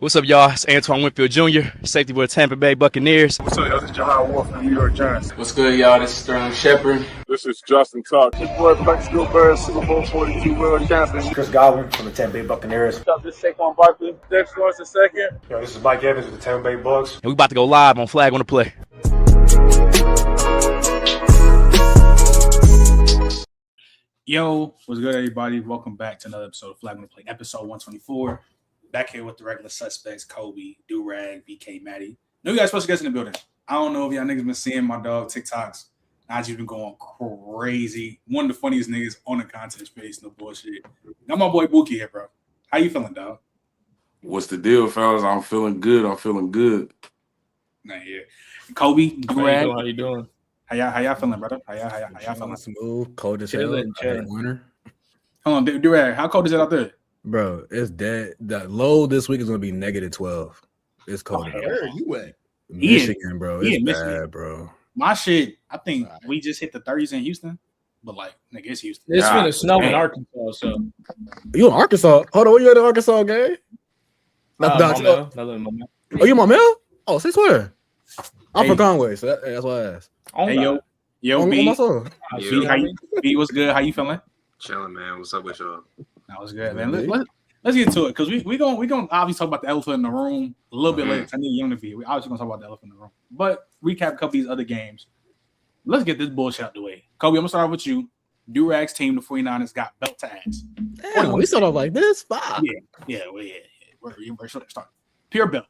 What's up, y'all? It's Antoine Winfield Jr., safety for the Tampa Bay Buccaneers. What's up, y'all? This is Jahad Wolf from the New York Giants. What's good, y'all? This is Sterling Shepard. This is Justin Tuck. This boy, Plexico Bears, Super Bowl 42 world champion. Chris Godwin from the Tampa Bay Buccaneers. What's up? This is Saquon Barkley. Dex Lawrence II. Yo, this is Mike Evans with the Tampa Bay Bucks. And we about to go live on Flag on the Play. Yo, what's good, everybody? Welcome back to another episode of Flag on the Play, episode 124. Back here with the regular suspects, Kobe, Durag, BK, Matty. No, you guys supposed to get in the building. I don't know if y'all niggas been seeing my dog TikToks. Najee's been going crazy. One of the funniest niggas on the content space, no bullshit. Got my boy Buki here, bro. How you feeling, dog? What's the deal, fellas? I'm feeling good. Nah, yeah. Kobe, Durag. How you doing? How y'all feeling, brother? How y'all feeling? Smooth, cold as hell. Winter. Hold on, Durag. How cold is it out there? Bro, it's dead. The low this week is gonna be -12. It's cold. Where are you at? Michigan, bro. It's Michigan. bad, bro. My shit, I think we just hit the 30s in Houston, but like, nigga, it's Houston. It's gonna snow in Arkansas, so You in Arkansas? Hold on, where you at in Arkansas, gang? Oh, you my mail? Oh, since where? I'm from Conway, so that's why I asked. Hey, yo, on B. my phone. B, what's good? How you feeling? Chilling, man. What's up with y'all? That was good, man. Let's get to it because we gonna obviously talk about the elephant in the room a little bit later. I need Young to be here. We obviously gonna talk about the elephant in the room, but recap a couple of these other games. Let's get this bullshit out the way. Kobe, I'm gonna start with you. Durag's team, the 49ers, got belt to ass. Damn, we started off like this. Fuck. Yeah. We're start pure belt.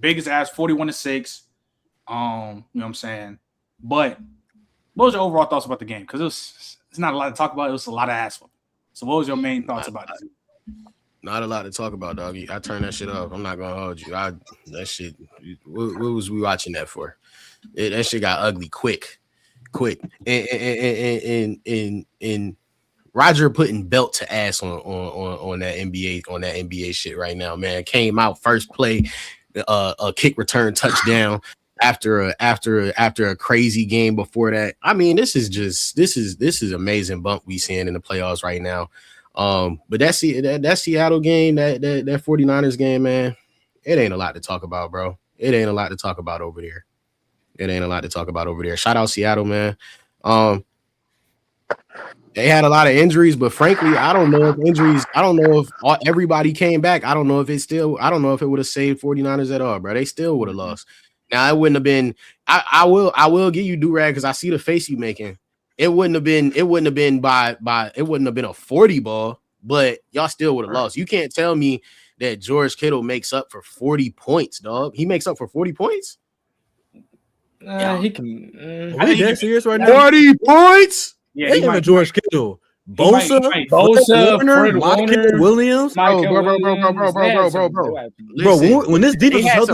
Biggest ass, 41-6. You know what I'm saying? But what was your overall thoughts about the game? Because it's not a lot to talk about. It was a lot of ass. So what was your main thoughts about it? Not a lot to talk about, doggy. I turned that shit off. I'm not gonna hold you. That shit. What was we watching that for? That shit got ugly quick. And Roger putting belt to ass on that NBA shit right now, man. Came out first play, a kick return touchdown after a crazy game before that. I mean, this is amazing bump we seeing in the playoffs right now. But that Seattle game, that 49ers game, man, it ain't a lot to talk about, bro. It ain't a lot to talk about over there. Shout out Seattle, man. They had a lot of injuries, but frankly, I don't know if everybody came back. I don't know if it would have saved 49ers at all, bro. They still would have lost. Now it wouldn't have been. I will give you Durag because I see the face you making. It wouldn't have been a 40 ball, but y'all still would have lost. You can't tell me that George Kittle makes up for 40 points, dog. He makes up for 40 points. he can. Are you that serious right now? 40 points. Yeah, They even George Kittle, Bosa, Warner, Michael Williams, Bro. When this defense was healthy,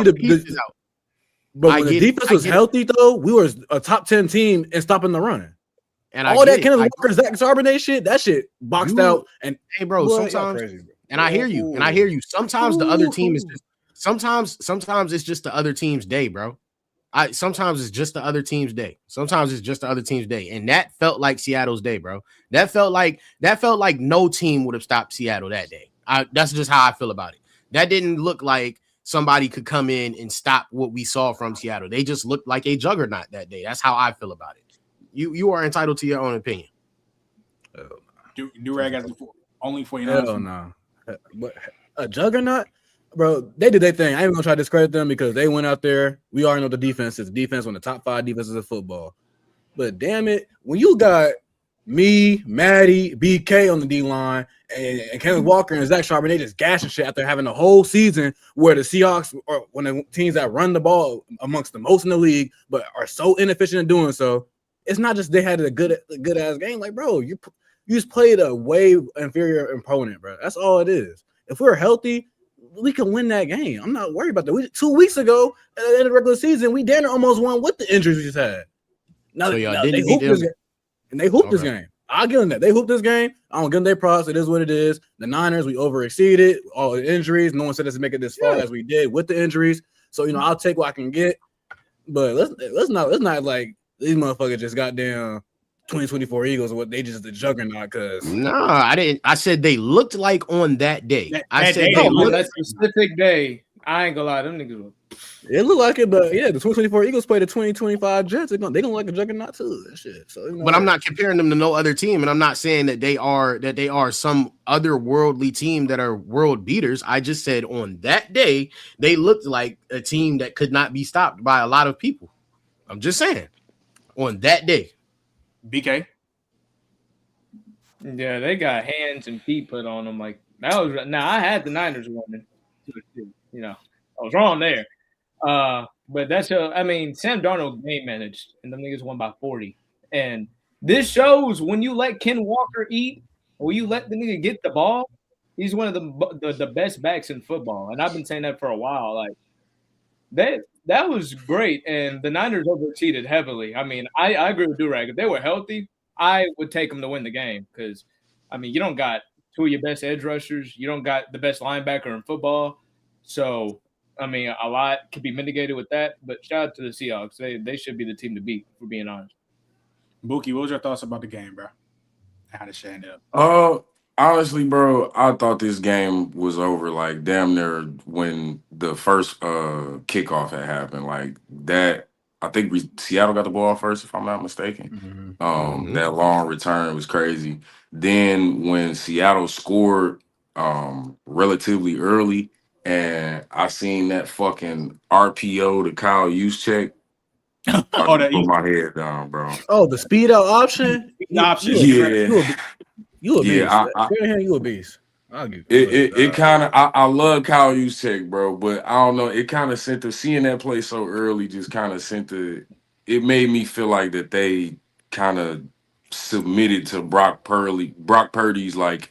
when the defense was healthy, though, we were a top 10 team in stopping the run. And all that Kenneth Walker, Zach Charbonnet shit, that shit boxed out. And hey, bro, sometimes, crazy, bro. And I hear you. Sometimes the other team is just. Sometimes it's just the other team's day, bro. Sometimes it's just the other team's day. And that felt like Seattle's day, bro. That felt like no team would have stopped Seattle that day. That's just how I feel about it. That didn't look like somebody could come in and stop what we saw from Seattle. They just looked like a juggernaut that day. That's how I feel about it. You are entitled to your own opinion. Durag has the only 49ers. Hell no. But a juggernaut? Bro, they did their thing. I ain't even gonna try to discredit them because they went out there. We already know the defense is one of the top 5 defenses of football. But damn it, when you got me, Maddie, BK on the D line, and Kenneth Walker and Zach Charbonnet just gashing shit after having a whole season where the Seahawks are one of the teams that run the ball amongst the most in the league, but are so inefficient in doing so. It's not just they had a good ass game. Like, bro, you just played a way inferior opponent, bro. That's all it is. If we're healthy, we can win that game. I'm not worried about that. 2 weeks ago, at the end of the regular season, we damn near almost won with the injuries we just had. Now, they hooped this game. And they hooped this game. I'll give them that. They hooped this game. I don't give them their props. It is what it is. The Niners, we overexceeded. All the injuries. No one said us to make it this far as we did with the injuries. So, I'll take what I can get. But let's not like these motherfuckers just goddamn 2024 Eagles, what they just the juggernaut because No, I didn't. I said they looked like on that day. I said no, they on looked. that specific day. I ain't gonna lie, them niggas. it looked like it, but yeah, the 2024 Eagles play the 2025 Jets. They gonna like a juggernaut too. That shit. So, But I'm not comparing them to no other team, and I'm not saying that they are some otherworldly team that are world beaters. I just said on that day they looked like a team that could not be stopped by a lot of people. I'm just saying on that day. BK. Yeah, they got hands and feet put on them. Like that was. Now I had the Niners winning. You know, I was wrong there. But that's I mean, Sam Darnold game managed, and them niggas won by 40. And this shows when you let Ken Walker eat, or you let the nigga get the ball, he's one of the best backs in football. And I've been saying that for a while. Like that was great, and the Niners overachieved heavily. I mean, I agree with Durag. If they were healthy, I would take them to win the game because, I mean, you don't got two of your best edge rushers. You don't got the best linebacker in football. So, I mean, a lot could be mitigated with that. But shout out to the Seahawks. They should be the team to beat, for being honest. Buki, what was your thoughts about the game, bro? How to stand up? Honestly, bro, I thought this game was over like damn near when the first kickoff had happened. Like that, I think Seattle got the ball first, if I'm not mistaken. That long return was crazy. Then when Seattle scored relatively early, and I seen that fucking RPO to Kyle Juszczyk, I put my head down, bro. Oh, the speed out option. Yeah. You a beast. Yeah, you a beast. I'll give it kind of I love Kyle Juszczyk, bro, but I don't know. It kind of seeing that play so early just kind of it made me feel like that they kind of submitted to Brock Purdy's like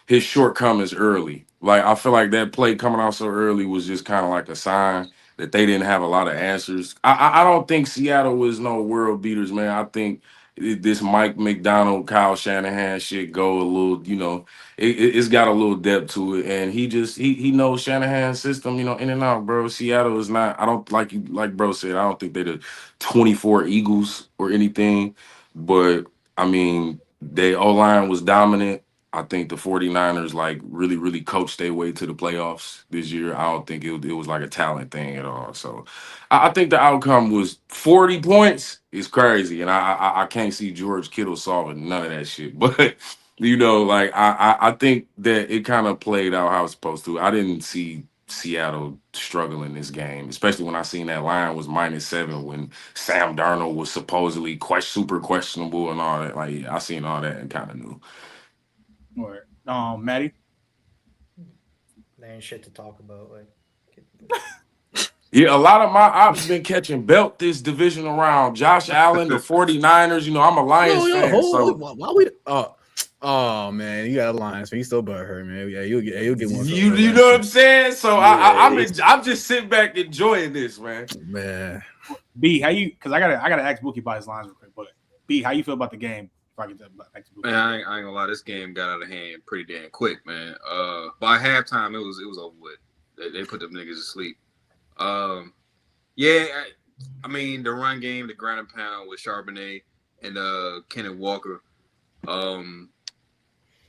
his shortcomings early. Like I feel like that play coming out so early was just kind of like a sign that they didn't have a lot of answers. I don't think Seattle was no world beaters, man. I think this Mike McDonald, Kyle Shanahan shit go a little, you know, it's got a little depth to it, and he knows Shanahan's system, you know, in and out, bro. Seattle is not. I don't like bro said. I don't think they're the 24 Eagles or anything, but I mean, they O-line was dominant. I think the 49ers like really, really coached their way to the playoffs this year. I don't think it was like a talent thing at all. So I think the outcome was 40 points is crazy. And I can't see George Kittle solving none of that shit. But, you know, like I think that it kind of played out how it's supposed to. I didn't see Seattle struggling this game, especially when I seen that line was -7 when Sam Darnold was supposedly super questionable and all that. Like I seen all that and kind of knew. Or Maddie, there ain't shit to talk about. Like, yeah, a lot of my ops been catching belt this divisional round. Josh Allen, the 49ers. You know, I'm a Lions fan. So why we? Oh man, you got a Lions fan. You still butthurt, man. Yeah, you'll get one. You know what I'm saying? So yeah, I'm just sitting back enjoying this, man. Man, B, how you? Because I gotta ask Bookie about his lines real quick. But B, how you feel about the game? If I get back to Bookie. Man, I ain't gonna lie, this game got out of hand pretty damn quick, man. By halftime, it was over with. They put them niggas to sleep. Yeah, I mean the run game, the ground and pound with Charbonnet and Kenneth Walker. Yeah,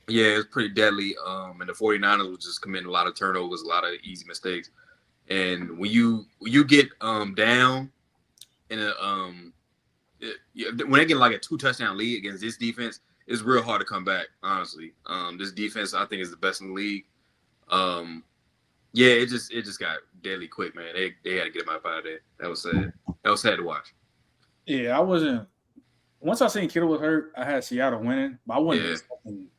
it's pretty deadly. And the 49ers was just committing a lot of turnovers, a lot of easy mistakes. And when you get down in when they get like a 2-touchdown lead against this defense, it's real hard to come back, honestly. This defense I think is the best in the league. Yeah, it just got deadly quick, man. They had to get him out of there. That was sad. That was sad to watch. Yeah, I wasn't. Once I seen Kittle was hurt, I had Seattle winning, but I wasn't expecting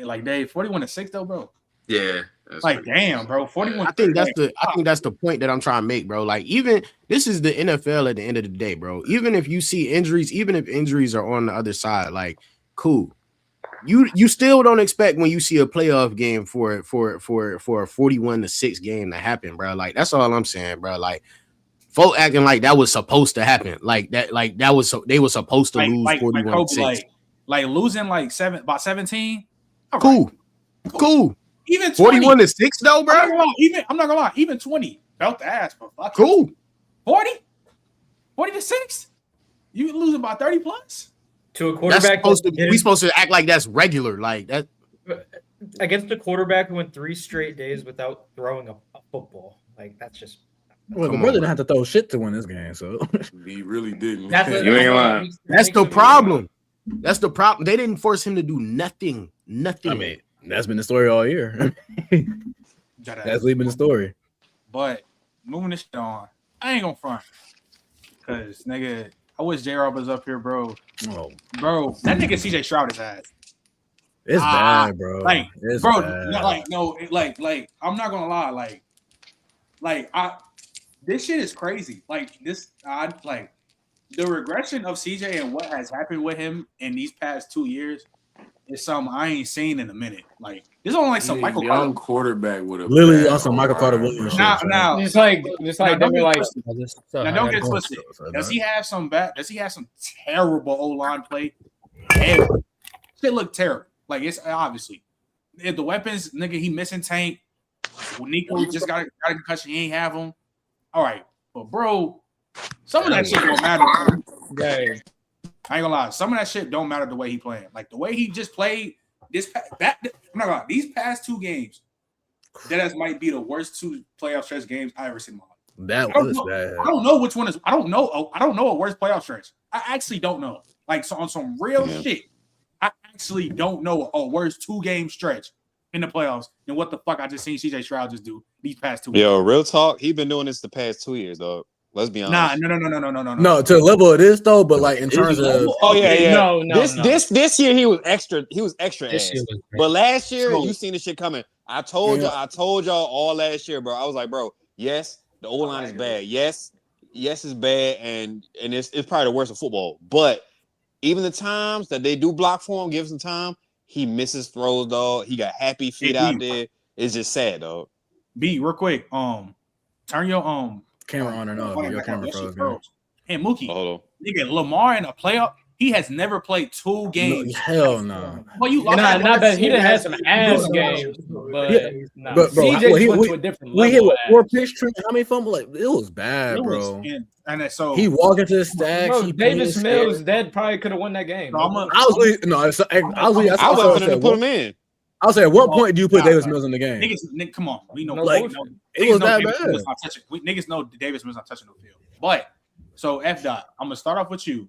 like Dave 41-6 though, bro. Yeah, like damn, bro. 41. I think that's the point that I'm trying to make, bro. Like even this is the NFL at the end of the day, bro. Even if you see injuries, even if injuries are on the other side, like cool. You still don't expect when you see a playoff game for a 41-6 game to happen, bro. Like that's all I'm saying, bro. Like folk acting like that was supposed to happen, like that was they were supposed to lose 41-6, like losing like 17. Cool. Even 41-6 though, bro. I'm not gonna lie. Even 20 felt the ass, but fuck cool. 40-6. You losing by 30 plus. To a That's quarterback supposed to. that We supposed to act like that's regular, like that. against the quarterback who went 3 straight days without throwing a football. Like that's just. Well, the Come brother on, didn't have to throw shit to win this game, so He really didn't. That's what, You ain't that's what lying. makes- that's makes the him- problem. That's the problem. They didn't force him to do nothing. Nothing. I mean, that's been the story all year. That's been the story. But moving this shit on, I ain't gonna front. Cause nigga, I wish J-Rob was up here, bro. Oh, Bro, that nigga CJ Stroud is ass. it's bad, bro. Like, It's bro, bad. like, I'm not gonna lie, this shit is crazy. Like the regression of CJ and what has happened with him in these past 2 years is something I ain't seen in a minute. Like, this is only like some He's a Michael young Carter. quarterback with a Literally bad on some Michael Carter O-line. Williams shit. Now, Just like Now, they were like. now don't get twisted. Does he have some terrible O-line play? Yeah. Shit look terrible. Like, it's obviously if the weapons, nigga, he missing Tank. Nico just got a concussion. He ain't have him. All right, but bro, some of that shit don't matter. Yeah. I ain't gonna lie. Some of that shit don't matter the way he playing. Like the way he just played I'm not gonna lie. These past 2 games, that might be the worst 2 playoff stretch games I ever seen in my life. That was bad. I don't know which one is. I don't know a worst playoff stretch. I actually don't know. Like, so on some real shit, I actually don't know a worst 2-game stretch in the playoffs than what the fuck I just seen CJ Stroud just do these past 2 Yo, real talk. He been doing this the past 2 years, dog. Let's be honest. No. No, to the level of this though, but like in terms of Oh yeah. No. This year he was extra. He was extra This ass. shit was great. But last year So- you seen this shit coming. I told y'all all last year, bro. I was like, bro, yes, the O line is bad. Yes, it's bad, and it's probably the worst of football. But even the times that they do block for him, give some time, he misses throws, dog. He got happy feet out there. It's just sad, dog. B, real quick. Turn your camera on and off. Your camera froze, man. And Mookie, Hold on. nigga, Lamar in a playoff, he has never played 2 games. No, hell no. Well, you Not that he done had some ass games, but nah. But bro, CJ went to a different we hit level. with of 4 ass. pitch tree. How many fumbles? Like it was bad, It was- bro. and so He walked into the stacks. Bro, he Davis pissed. Mills, that probably could have won that game. So I'm a- I was I was put him in. I was saying, at what point do you put Davis Mills in the game? niggas, come on, we know. Like, we know it was know that Davis bad. Mills not touching- niggas know Davis Mills not touching the field. But so F dot, I'm gonna start off with you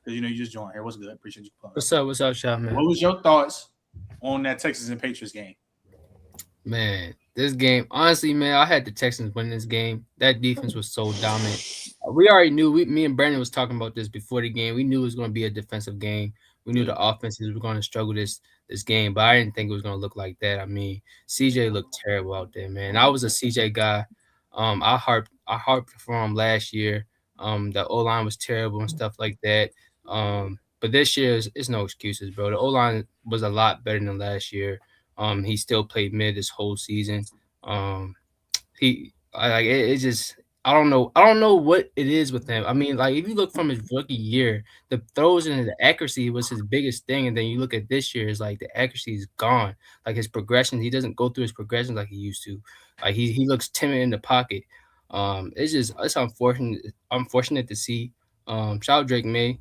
because you just joined here. What's good? Appreciate you. What's up, Shot, man? What was your thoughts on that Texans and Patriots game? Man, this game, honestly, man, I had the Texans win this game. That defense was so dominant. We already knew. Me and Brandon was talking about this before the game. We knew it was going to be a defensive game. We knew the offenses were going to struggle this game, but I didn't think it was going to look like that. I mean, CJ looked terrible out there, man. I was a CJ guy. I harped for him last year. The O-line was terrible and stuff like that. But this year it's no excuses, bro. The O-line was a lot better than last year. He still played mid this whole season. I don't know what it is with him. I mean, like if you look from his rookie year, the throws and the accuracy was his biggest thing, and then you look at this year, it's like the accuracy is gone. Like his progression, he doesn't go through his progressions like he used to. Like he looks timid in the pocket. It's unfortunate to see. Shout out Drake May.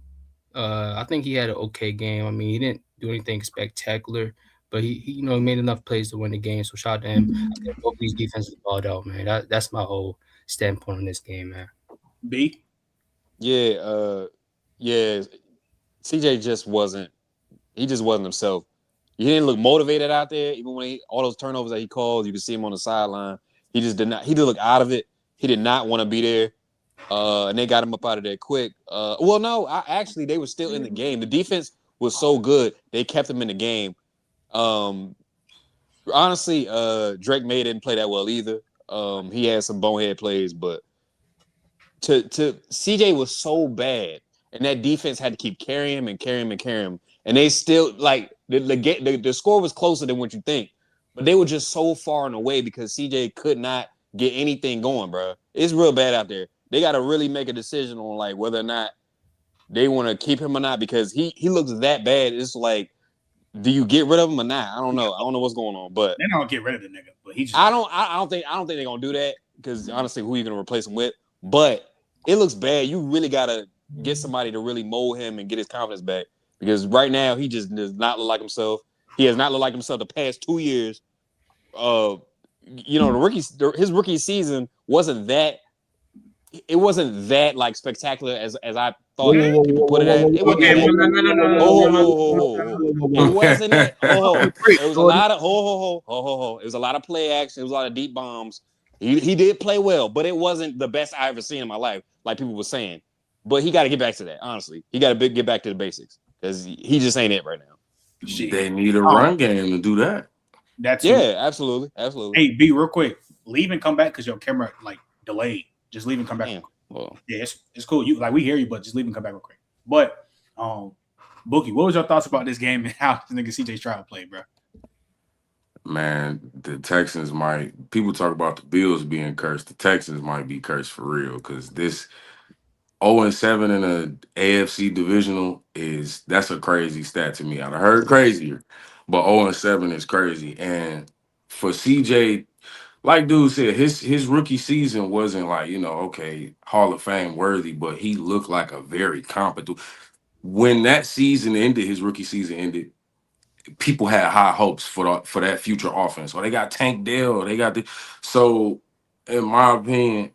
I think he had an okay game. I mean, he didn't do anything spectacular, but he made enough plays to win the game. So shout out to him. I think both these defenses balled out, man. That's my whole standpoint on this game, man. B? Yeah, CJ just wasn't himself. He didn't look motivated out there, even when all those turnovers that he called, you could see him on the sideline. He just did look out of it. He did not want to be there. And they got him up out of there quick. Actually, they were still in the game. The defense was so good, they kept him in the game. Honestly, Drake May didn't play that well either. He had some bonehead plays, but to CJ was so bad, and that defense had to keep carrying him. And they still like the score was closer than what you think, but they were just so far and away because CJ could not get anything going, bro. It's real bad out there. They got to really make a decision on like whether or not they want to keep him or not because he looks that bad. It's like, do you get rid of him or not? I don't know. I don't know what's going on, but They're not gonna get rid of the nigga. But he just I don't think they're gonna do that because honestly, who are you gonna replace him with? But it looks bad. You really gotta get somebody to really mold him and get his confidence back because right now he just does not look like himself. He has not looked like himself the past 2 years. His rookie season wasn't that. It wasn't that like spectacular as I thought people put it at. It wasn't that. It wasn't that. It was a lot of It was a lot of play action. It was a lot of deep bombs. He did play well, but it wasn't the best I ever seen in my life, like people were saying. But he got to get back to that. Honestly, he got to get back to the basics because he just ain't it right now. They need a run game to do that. Absolutely. Hey, B, real quick, leave and come back because your camera like delayed. Just leave and come back. Damn. Well, yeah, it's cool. We hear you, but just leave and come back real quick. But Bookie, what was your thoughts about this game and how this nigga CJ Stroud played, bro? Man, the Texans people talk about the Bills being cursed. The Texans might be cursed for real because this 0-7 in a AFC divisional that's a crazy stat to me. I've heard crazier, but 0-7 is crazy. And for CJ, like dude said, his rookie season wasn't like, Hall of Fame worthy, but he looked like a very competent. When that season ended, his rookie season ended, people had high hopes for that future offense. Or they got Tank Dell. So in my opinion,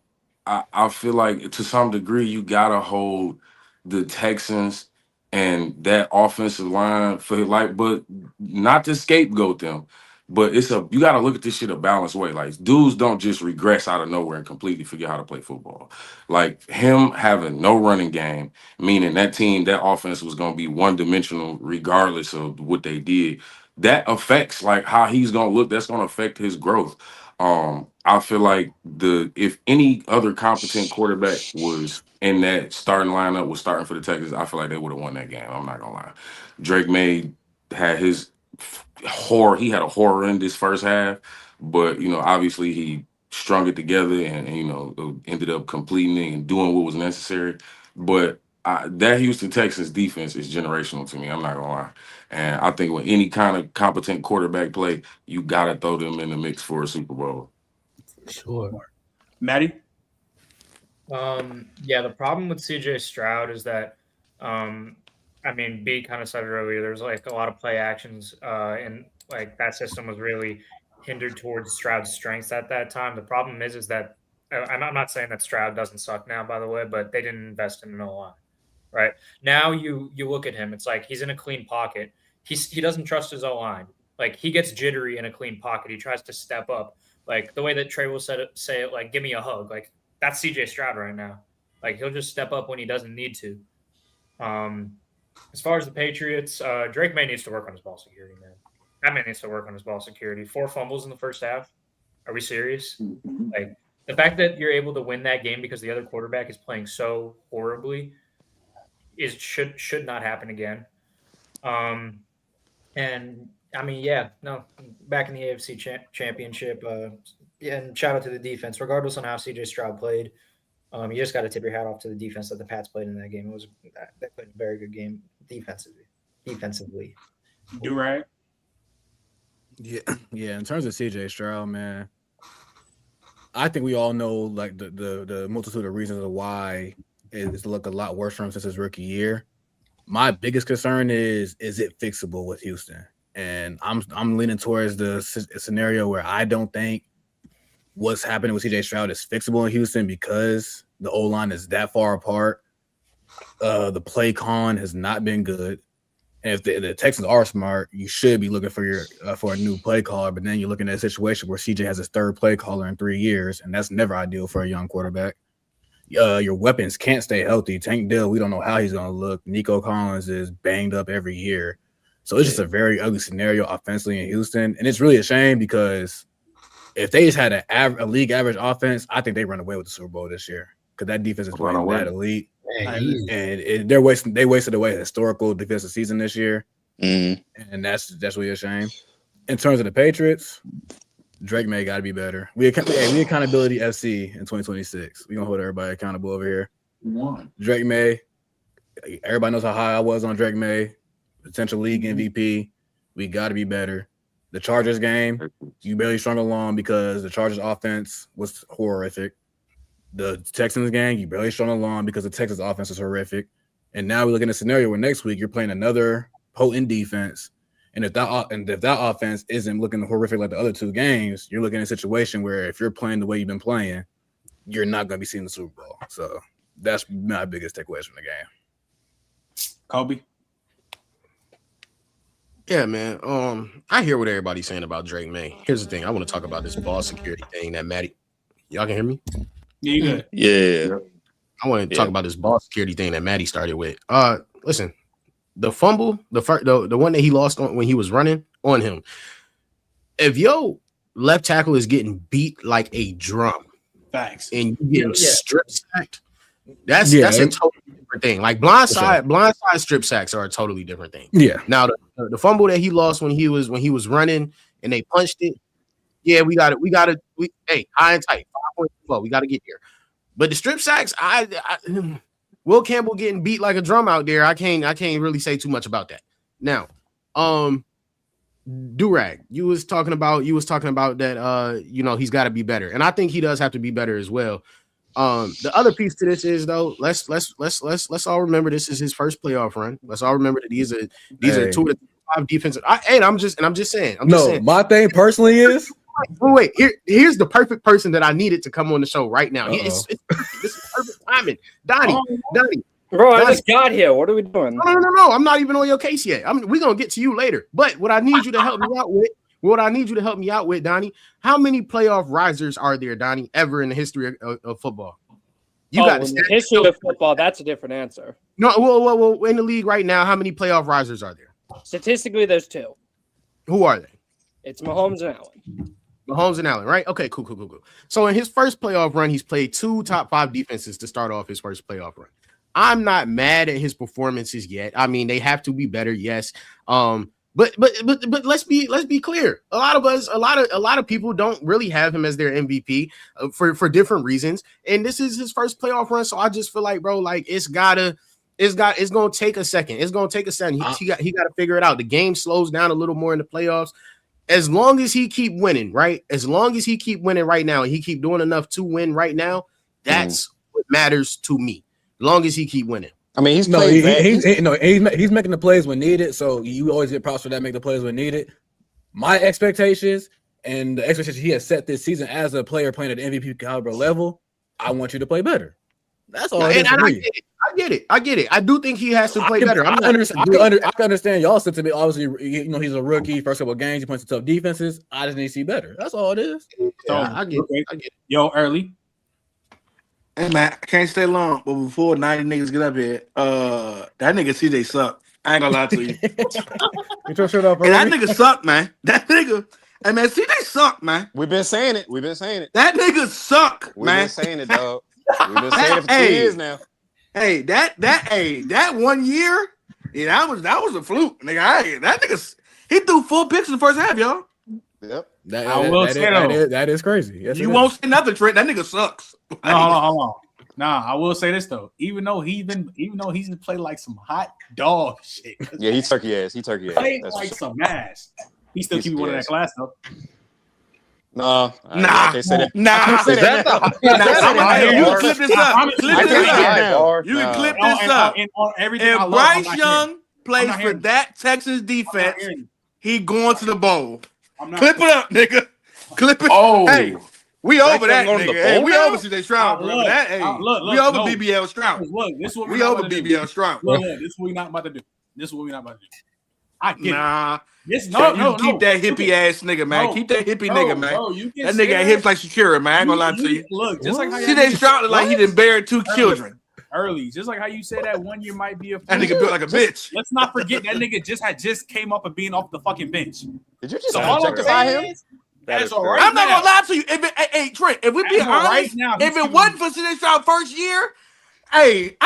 I feel like to some degree you gotta hold the Texans and that offensive line but not to scapegoat them. But you gotta look at this shit a balanced way. Like dudes don't just regress out of nowhere and completely forget how to play football. Like him having no running game, meaning that offense was gonna be one-dimensional regardless of what they did. That affects like how he's gonna look. That's gonna affect his growth. I feel like if any other competent quarterback was in that starting lineup was starting for the Texans, I feel like they would have won that game. I'm not gonna lie. Drake May had his he had a horrendous first half, but obviously he strung it together and ended up completing and doing what was necessary. But that Houston Texans defense is generational to me. I'm not gonna lie, and I think with any kind of competent quarterback play, you gotta throw them in the mix for a Super Bowl. Sure, Maddie. The problem with CJ Stroud is that B kind of said it earlier. There's like a lot of play actions, and like that system was really hindered towards Stroud's strengths at that time. The problem is that I'm not saying that Stroud doesn't suck now, by the way, but they didn't invest in an O-line. Right now, you look at him. It's like he's in a clean pocket. He doesn't trust his O-line. Like he gets jittery in a clean pocket. He tries to step up, like the way that Trey will say it, like give me a hug. Like that's CJ Stroud right now. Like he'll just step up when he doesn't need to. As far as the Patriots, Drake May needs to work on his ball security, man. That man needs to work on his ball security. 4 fumbles in the first half. Are we serious? Like the fact that you're able to win that game because the other quarterback is playing so horribly should not happen again. Back in the AFC championship, and shout out to the defense, regardless on how CJ Stroud played. You just got to tip your hat off to the defense that the Pats played in that game. They played a very good game defensively. Do-rag? Yeah. In terms of CJ Stroud, man, I think we all know like the multitude of reasons of why it's looked a lot worse for him since his rookie year. My biggest concern is it fixable with Houston? And I'm leaning towards the scenario where I don't think what's happening with CJ Stroud is fixable in Houston because the O-line is that far apart. The play con has not been good. And if the Texans are smart, you should be looking for a new play caller. But then you're looking at a situation where CJ has his 3rd play caller in 3 years, and that's never ideal for a young quarterback. Your weapons can't stay healthy. Tank Dell, we don't know how he's going to look. Nico Collins is banged up every year. So it's just a very ugly scenario offensively in Houston. And it's really a shame because if they just had a league average offense, I think they run away with the Super Bowl this year because that defense is playing that elite. And they wasted away a historical defensive season this year. And that's really a shame. In terms of the Patriots, Drake May got to be better. We accountability FC in 2026. We're going to hold everybody accountable over here. Drake May, everybody knows how high I was on Drake May, potential league MVP. We got to be better. The Chargers game, you barely strung along because the Chargers offense was horrific. The Texans game, you barely strung along because the Texans offense was horrific. And now we look at a scenario where next week you're playing another potent defense. And if that offense isn't looking horrific like the other two games, you're looking at a situation where if you're playing the way you've been playing, you're not going to be seeing the Super Bowl. So that's my biggest takeaways from the game. Kobe. Yeah, man. I hear what everybody's saying about Drake May. Here's the thing. I want to talk about this ball security thing that Maddie. Y'all can hear me? Yeah, you good. Yeah. I want to talk about this ball security thing that Maddie started with. Listen, the fumble, the one that he lost on when he was running on him. If your left tackle is getting beat like a drum, facts, and you getting strip sacked, that's a totally different thing. Like blindside strip sacks are a totally different thing. Yeah. Now the fumble that he lost when he was running and they punched it. Yeah, we got it. Hey, high and tight, 5.4. We got to get there. But the strip sacks, Will Campbell getting beat like a drum out there. I can't really say too much about that. Now, Durag, you was talking about that. He's got to be better, and I think he does have to be better as well. The other piece to this is though, let's all remember this is his first playoff run. Let's all remember that these are 2 of the 5 defensive. I'm just saying. My thing personally is. Wait, here's the perfect person that I needed to come on the show right now. This is perfect timing. Donnie. Bro, I just got here. What are we doing? No. I'm not even on your case yet. We're gonna get to you later. But what I need you to help me out with, Donnie, how many playoff risers are there, Donnie, ever in the history of football? In the history of football, that's a different answer. No, well, in the league right now, how many playoff risers are there? Statistically, there's 2. Who are they? It's Mahomes and Allen. Mahomes and Allen, right? Okay, cool. So in his first playoff run, he's played 2 top 5 defenses to start off his first playoff run. I'm not mad at his performances yet. I mean, they have to be better, yes. But let's be clear. A lot of people don't really have him as their MVP for different reasons. And this is his first playoff run, so I just feel like, bro, like it's gonna take a second. It's gonna take a second. He got to figure it out. The game slows down a little more in the playoffs. As long as he keep winning, right? As long as he keep winning right now, and he keep doing enough to win right now, that's what matters to me. As long as he keep winning. I mean, he's making the plays when needed. So you always get props for that. Make the plays when needed. My expectations and the expectations he has set this season as a player playing at the MVP caliber level, I want you to play better. That's all. I get it. I do think he has to play better. I can understand y'all sentiment. Obviously, he's a rookie. First couple of games, he plays some tough defenses. I just need to see better. That's all it is. I get it. Yo, early. Hey man, I can't stay long, but before 90 niggas get up here, that nigga CJ suck. I ain't gonna lie to you. Get your shirt off. Hey, that nigga suck, man. That nigga. Hey man, CJ suck, man. We've been saying it. That nigga suck, man. We've been saying it, dog. We've been saying it for 2 years now. Hey, that 1 year, that was a fluke, nigga. That nigga, he threw 4 picks in the first half, y'all. Yep. That is crazy. Yes, you won't say nothing, Trent. That nigga sucks. Hold on. Nah, I will say this though. Even though he's played like some hot dog shit. Yeah, he's turkey ass. Played like some ass. He still keep one of that class though. Nah. You can clip this up. You can clip this up. If Bryce Young plays for that Texas defense, he going to the bowl. Clip it up, nigga. Clip it. Oh, hey, we over that, nigga. Hey, we over CJ Stroud. Remember that? Hey, we over BBL Stroud. We over BBL Stroud. Look, this is what we not about to do. I get it. Keep that hippie ass nigga, man. Keep that hippie nigga, man. That nigga got hips like Shakira, man. I ain't gonna lie to you. Look, just like how CJ Stroud look like he done buried 2 children. Early, just like how you said that 1 year might be a that nigga built like a bitch. Let's not forget that nigga just came up and being off the fucking bench. Did you just objectify him? That's all right. I'm not gonna lie to you. Hey, Trent, if we be honest, if it wasn't for CJ Stroud first year, hey,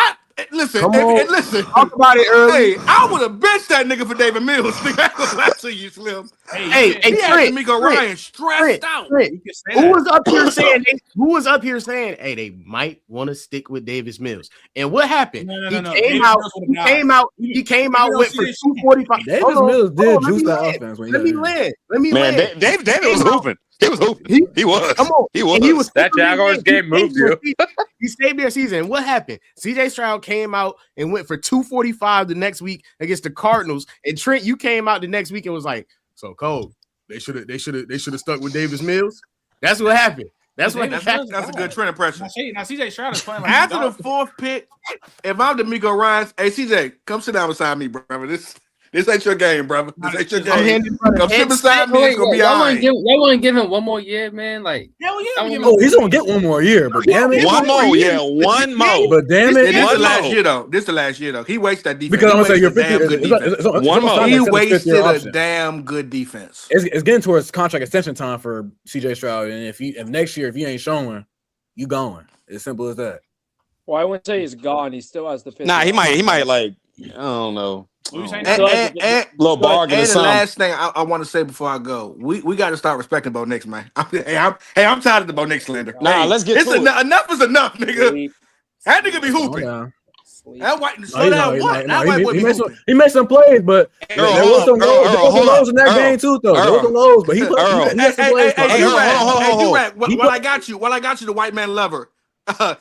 listen. Talk about it early. Hey, I would have benched that nigga for David Mills. Nigga, I ain't gonna lie to you, Slim. Hey, Trent, D'Amico Ryan stressed out. Who was up here saying, hey, they might want to stick with Davis Mills? And what happened? He came out went for 245. Davis Mills did juice that offense. Let me land. David was hooping. He was hooping. He was. Come on. He was. And he was That Jaguars game moved you. He saved their season. What happened? CJ Stroud came out and went for 245 the next week against the Cardinals. And Trent, you came out the next week and was like, so Cole, they should have stuck with Davis Mills. That's what happened. That's a good Trent impression. Now CJ Stroud is playing like after the fourth pick. If I'm D'Amico Ryans, hey CJ, come sit down beside me, brother. This ain't your game, brother. This ain't your game. Come sit beside me. It's gonna be all right. Y'all want to give him one more year, man? Like, hell yeah. He's gonna get one more year, but damn it, one more. But damn it, this the last year though. This the last year though. He wastes that defense. Because I'm gonna say you're 50. One more. He wasted a damn good defense. It's getting towards contract extension time for CJ Stroud, and if next year if you ain't showing, you going. As simple as that. Well, I wouldn't say he's gone. He still has the 50. Nah, he might like I don't know. And little bargain. And the last thing I want to say before I go, we got to start respecting Bo Nix, man. I'm tired of the Bo Nix slander. Nah, let's get to it. Enough is enough, nigga. That nigga be hooping. That white slow down. What? He made some plays, but there was some lows in that game too, though. There was some lows, but he made some plays. Hey, while I got you, the white man lover.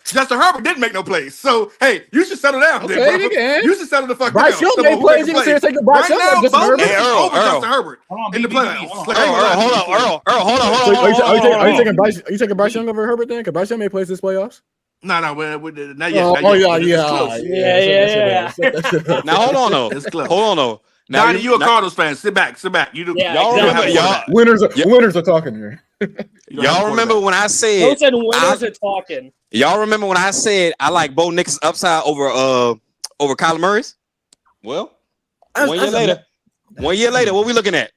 Justin Herbert didn't make no plays, so hey, you should settle down. Okay, there, bro. Again. You should settle the fuck Bryce down. Young made plays. You can say take a Bryce Young over Justin Herbert. Over Justin Herbert in the playoffs. Hold on. Are you taking Bryce Young over Herbert then? Because Bryce Young made plays this playoffs. No, not yet. Yeah. Now hold on though. It's close. Hold on though. Now Donnie, you a Cardinals fan? Sit back. You do. Winners are talking here. Y'all remember when I said? Those said winners are talking. Y'all remember when I said I like Bo Nix's upside over Kyler Murray's? Well, 1 year later, what we looking at?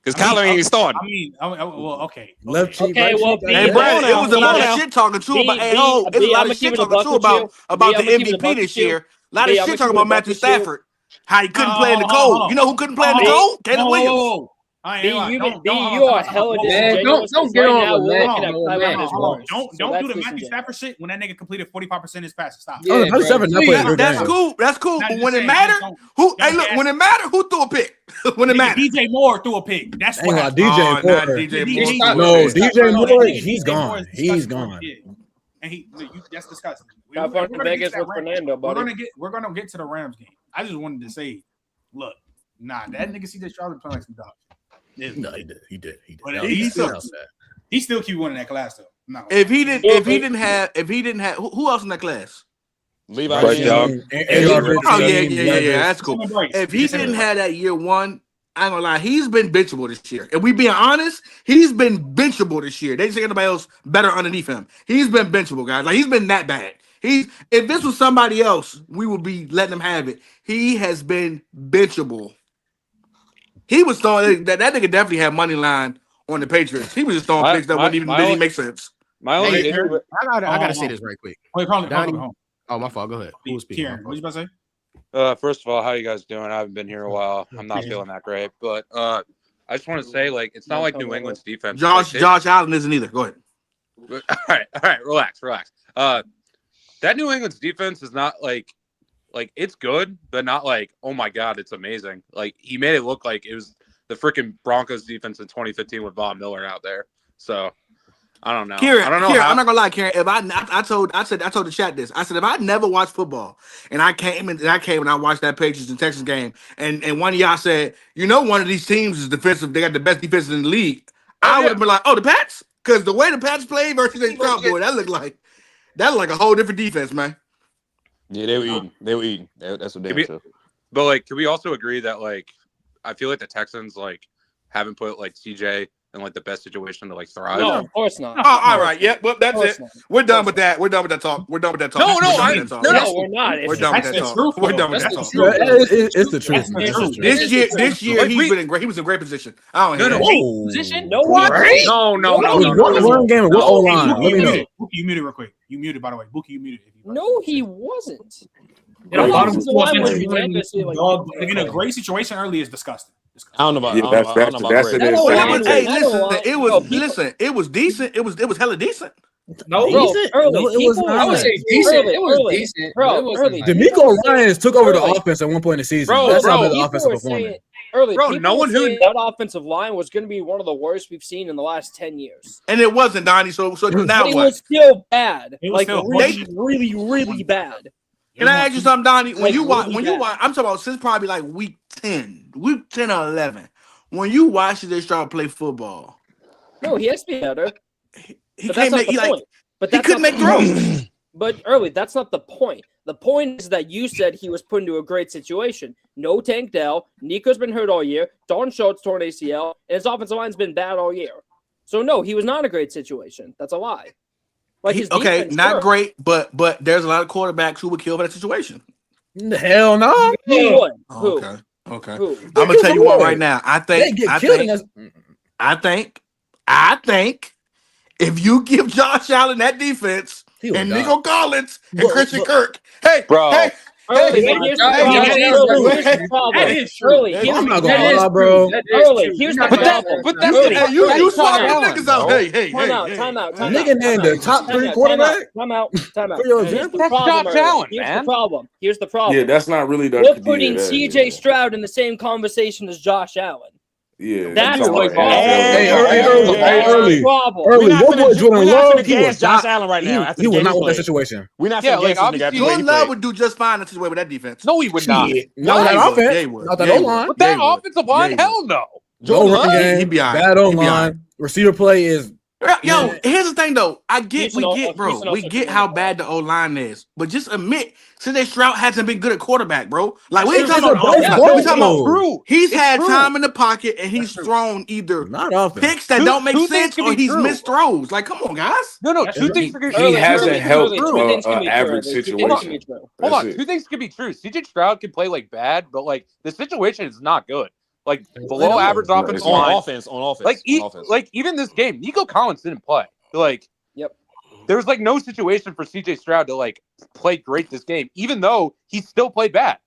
Because Kyler ain't even starting. Well, okay. Left cheek, okay, well, hey, Brad, it was a lot of shit talking too about. It's a lot of shit talking too about the MVP this year. A lot of shit talking about Matthew Stafford. How he couldn't play in the cold. You know who couldn't play in the cold? Caleb Williams. You are hella disingenuous. Don't get on that. Don't do the Matthew Stafford shit when that nigga completed 45% of his passes. Stop. That's cool. But when it mattered, when it mattered, who threw a pick? When it mattered, DJ Moore threw a pick. That's what DJ Moore. No, DJ Moore. He's gone. He's gone. And that's disgusting. We're gonna get to the Rams game. I just wanted to say, look, that nigga CJ Stroud playing like some dog. No, he did. But he still keep winning that class though. No. If he didn't have, who else in that class? Levi Young. Yeah, that's cool. If he didn't have that year one, I ain't gonna lie, he's been benchable this year. If we being honest, he's been benchable this year. They didn't say anybody else better underneath him. He's been benchable, guys. Like he's been that bad. If this was somebody else, we would be letting him have it. He has been benchable. He was throwing that nigga definitely had money line on the Patriots. He was just throwing picks that didn't even make sense. I gotta say this right quick. Donnie, my fault. Go ahead. Who was speaking? Kieran, what you about to say? First of all, how you guys doing? I haven't been here a while. I'm not feeling that great, but I just want to say, like, it's not like New England's defense. Josh Allen isn't either. Go ahead. All right, relax. That New England's defense is not like it's good, but not like, oh my god, it's amazing. Like he made it look like it was the freaking Broncos defense in 2015 with Von Miller out there. So I don't know. Kieran, I don't know. I'm not gonna lie, Kieran. If I told the chat this. I said if I never watched football and I came and I watched that Patriots and Texans game, and one of y'all said, one of these teams is defensive. They got the best defense in the league. I would have been like, the Pats, because the way the Pats play versus the Stroud boy, that looked like a whole different defense, man. Yeah, they were eating. That's what they were. But like, can we also agree that like, I feel like the Texans like haven't put like CJ in like the best situation to like thrive? No, of course not. Oh, all right. Yeah, well, that's it. We're done with that. We're done with that talk. No, we're not. We're done with that talk. We're done with that talk. It's the truth. This year he's been in great. He was in great position. I don't hear position. No what? No. One game. What O-line? Let me know. Bookie, you muted real quick. You muted, by the way. Bookie, you muted. No, he wasn't. In a great situation early is disgusting. I don't know about that's it. Hey, listen. It was decent. It was hella decent. No, it was I would say decent. It was decent. D'Amico Ryans took over the offense at one point in the season. That's how the offensive performance. Early, Bro, people no one who that offensive line was going to be one of the worst we've seen in the last 10 years. And it wasn't, Donnie. So now It what? was still bad. It was Like still really bad. Can I ask you something, Donnie? When Like, you watch, really bad. I'm talking about since probably like week 10 or 11. When you watch CJ Stroud play football, No, he has to be better. he But can't that's not make. the He like point. But he that's couldn't not make the throws. point. But early, that's not the point. The point is that you said he was put into a great situation. No Tank Dell. Nico's been hurt all year. Don Schultz torn ACL, and his offensive line's been bad all year. So no, he was not in a great situation. That's a lie. Like his Okay, defense not worked. great, but there's a lot of quarterbacks who would kill for that situation. Hell no. Who would? Who? Okay. Who? I'm gonna tell you what right now. I think if you give Josh Allen that defense and Nico Collins and Christian Kirk, hey, Early, here's the problem. But that's you saw them niggas out. Hey. Time out. Nigga named the top 3 quarterback. Time out. For your example. That's Josh Allen, man. Here's the problem. Yeah, that's not really that. We're putting CJ Stroud in the same conversation as Josh Allen. Yeah, That's the Early. problem. Your boy Jordan Love, he was Josh not. Allen right now. He was not with that situation. We're not Yeah, like, obviously Jordan Love would do just fine with that defense. No, he would not. Not that offense. Not that O-line. With that offensive line, hell no. No run game. He'd be all right. Bad He'd be all right. O-line. Receiver play is. Yo, here's the thing though. We get, Houston we get how bad the O line is, but just admit, CJ Stroud hasn't been good at quarterback, bro. Like we ain't talking about offense. We talking about he's had time in the pocket and he's thrown either picks that don't make sense or he's missed throws. Like, come on, guys. No, two things could be He hasn't helped average situation. Hold on, two things could be true. CJ Stroud can play like bad, but like the situation is not good. Like below average offensive line. On offense. Like even this game, Nico Collins didn't play. Like, there's like no situation for CJ Stroud to like play great this game, even though he still played bad.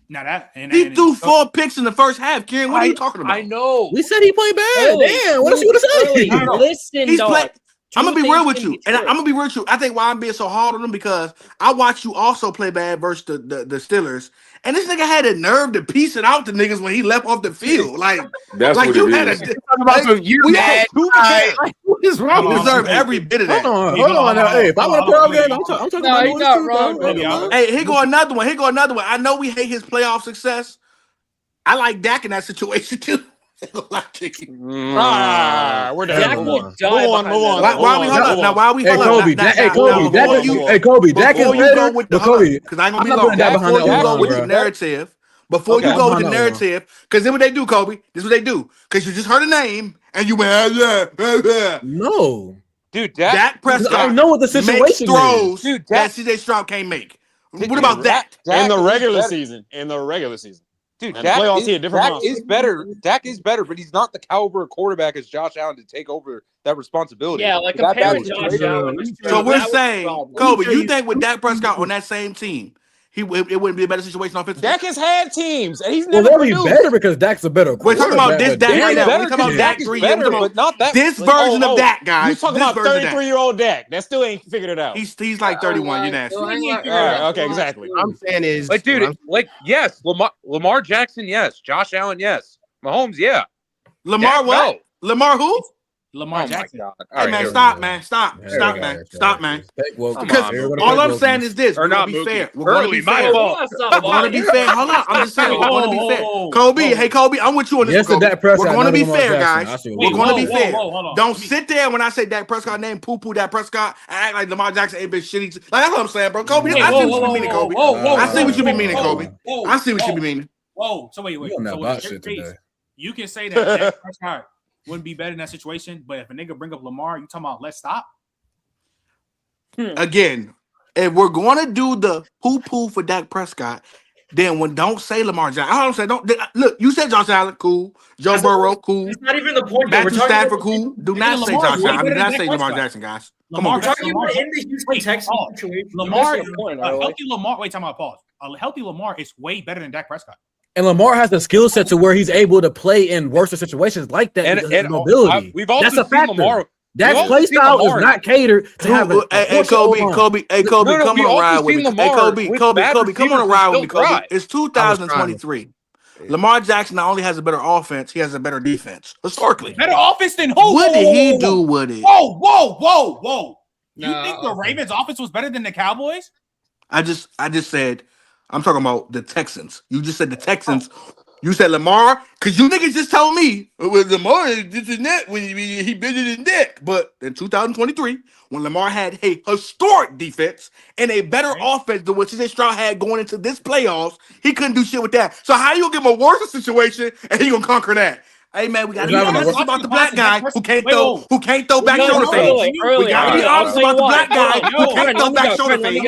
Now he threw 4 picks in the first half. Kieran, what are you talking about? I know. We said he played bad. Damn, what else you want to say? Listen, He's dog. I'm gonna be real with you, and I'm gonna be real with you. I think why I'm being so hard on him because I watched you also play bad versus the Steelers, and this nigga had the nerve to piece it out to niggas when he left off the field. Like that's like what you it had is. What is wrong? We deserve every bit of that. Hold on. Now, hey, if I want to play our game, I'm talking about he's not wrong. Hey, here go another one. I know we hate his playoff success. I like Dak in that situation too. We're done. Move on. Why we hold up? Now, why we hold up? Hey, Kobe. Dak is better. Because I ain't gonna be long. Before you go with the narrative, because then what they do, Kobe? This is what they do. Because you just heard a name and you went, no, dude. Dak Prescott. I know what the situation makes throws dude, that CJ Stroud can't make. What about that? In the regular season. Dude, and Dak is better. Dak is better, but he's not the caliber of quarterback as Josh Allen to take over that responsibility. Yeah, like comparing Josh Allen. So we're saying, Kobe, you think with Dak Prescott on that same team, it wouldn't be a better situation offensively? Dak has had teams, and he's never produced. Better because Dak's a better We're talking about this Dak right now. We're talking about Dak 3 years ago. But not that. This version of Dak, guys. You talking about 33-year-old Dak that still ain't figured it out. He's like 31. You're nasty. All right, okay, exactly. What I'm saying is, like, dude, yes, Lamar Jackson, yes, Josh Allen, yes, Mahomes, yeah. Lamar Dak, what? no. Lamar who? Lamar Jackson. Hey, man, stop, man. Stop, man. Because all I'm saying is this. We're going to be fair. We're going to be fair. Hold on. I'm just saying. We're going to be fair. Kobe, hey, Kobe, I'm with you on this. We're going to be fair, guys. We're going to be fair. Don't sit there when I say Dak Prescott name, poo-poo Dak Prescott, and act like Lamar Jackson ain't been shitty. Like, that's what I'm saying, bro. Kobe, I see what you be meaning, Kobe. I see what you be meaning, Kobe. I see what you be meaning. Whoa. So wait. So you can say that Dak Prescott wouldn't be better in that situation, but if a nigga bring up Lamar, you talking about let's stop? Again, if we're going to do the poo-poo for Dak Prescott, then don't say Lamar Jackson. I don't say look. You said Josh Allen, cool. Joe Burrow, cool. It's not even the point. Matthew Stafford, cool. Do not say Josh Allen. Do not say Lamar Jackson, guys. Come on. We're talking about in the Houston Texans situation. Lamar, healthy Lamar. Wait, time out. Pause. A healthy Lamar is way better than Dak Prescott. And Lamar has the skill set to where he's able to play in worse situations like that. And mobility. We've also That's a factor. Lamar. That play style is not catered to have a. Hey, Kobe, come on a ride with me. Hey, Kobe, come on a ride with me, Kobe. It's 2023. Lamar Jackson not only has a better offense, he has a better defense historically. Better offense than who? What did he do with it? Whoa! You think the Ravens' offense was better than the Cowboys? I just said I'm talking about the Texans. You just said the Texans. You said Lamar, because you niggas just told me Lamar this and that when he bigger than Dick. But in 2023, when Lamar had a historic defense and a better offense than what CJ Stroud had going into this playoffs, he couldn't do shit with that. So how you gonna give him a worse situation and he gonna conquer that? Hey man, we gotta be honest about the black guy who can't throw back shoulder fade. We gotta be honest about the black guy who can't throw back shoulder fade.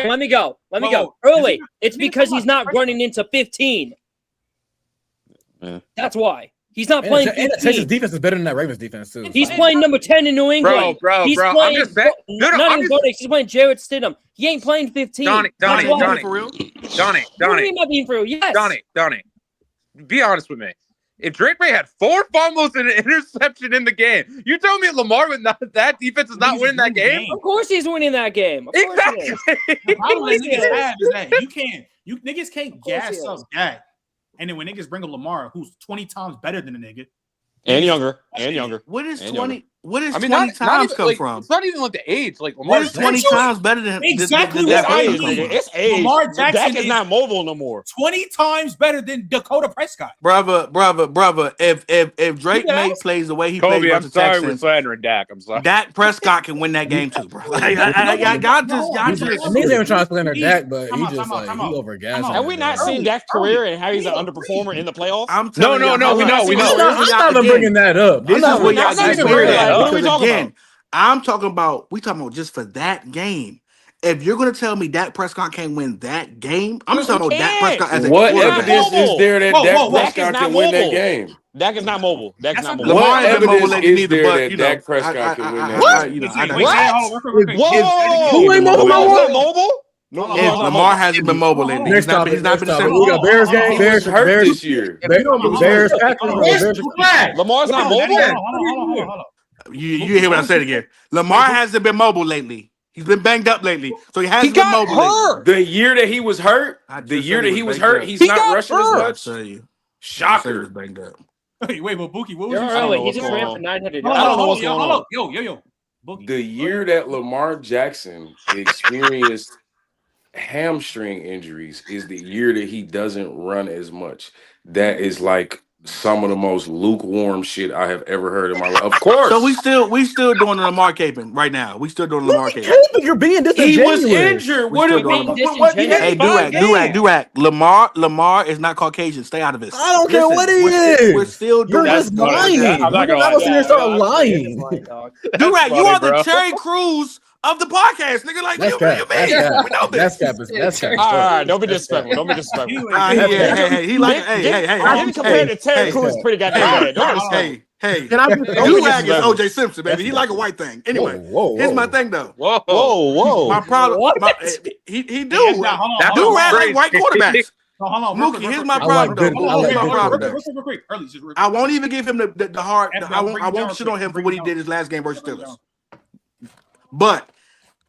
Let me go. Early. It's because he's not running into 15. Yeah. That's why. He's not playing 15. Texas defense is better than that Ravens defense too. He's playing number 10 in New England. Bro. He's I'm playing, just saying. He's playing Jarrett Stidham. He ain't playing 15. Donnie. For real? What do you mean not being for real? Yes. Donnie. Be honest with me. If Drake May had 4 fumbles and an interception in the game, you told me Lamar with that defense is not winning that game? Of course he's winning that game. Of course exactly. The problem that niggas have is that you niggas can't gas up Dak. And then when niggas bring up Lamar, who's 20 times better than a nigga. And younger. What is 20? Younger. What is 20 times come from? It's not even like the age. Like Lamar is 20 times better than exactly than what I age. mean. It's age. Lamar Jackson Dak is not mobile no more. 20 times better than Dakota Prescott. Brother. If Drake May plays the way he plays, I'm sorry we're slandering Dak. I'm sorry. Dak Prescott can win that game too, bro. Y'all just. Niggas ain't trying to slander Dak, but he just like he overgassed. Have we not seen Dak's career and how he's an underperformer in the playoffs? No, we know. I'm not even bringing that up. This is what y'all not just even bring that what up. are we Because talking again, we talking about just for that game. If you're gonna tell me Dak Prescott can't win that game, I'm just talking about Dak Prescott as a what quarterback. evidence is there that Dak Prescott can win that game? Dak is not mobile. Dak is not mobile. Lamar What ain't been mobile evidence lately is neither, there but that you know, Dak Prescott can win that What? game? Who ain't mobile? Lamar's not mobile? Lamar hasn't been mobile lately. He's not been the same. We got Bears game. Bears hurt this year. Bears Packers. Lamar's not mobile? You hear what I said again? Lamar hasn't been mobile lately. He's been banged up lately, so he hasn't been mobile lately. The year that he was hurt, he's not rushing as much. Shocker. Banged up. Wait, but Buki, what was you saying? He just ran for 900 I don't know what's going on. Yo. The year that Lamar Jackson experienced hamstring injuries is the year that he doesn't run as much. That is like some of the most lukewarm shit I have ever heard in my life. Of course. So we still doing the Lamar caping right now. We still doing the Lamar caping. You're being He was injured. What Hey, Durag. Lamar is not Caucasian. Stay out of this. I don't care what he is. We're still doing. You're just lying. I'm not gonna lie. You're start lying. Durag, you are the Terry Crews of the podcast, nigga. Like, what do you mean? That's cap. All right, don't be disrespectful. He like, Getting compared to Terry Crews is pretty goddamn bad. Hey, Durag is OJ Simpson, baby. He like a white thing. Anyway, here's my thing though. Whoa. My problem. He do. Durag like white quarterbacks. Hold on, Mookie, here's my problem though. I won't even give him the hard. I won't shit on him for what he did his last game versus Steelers. But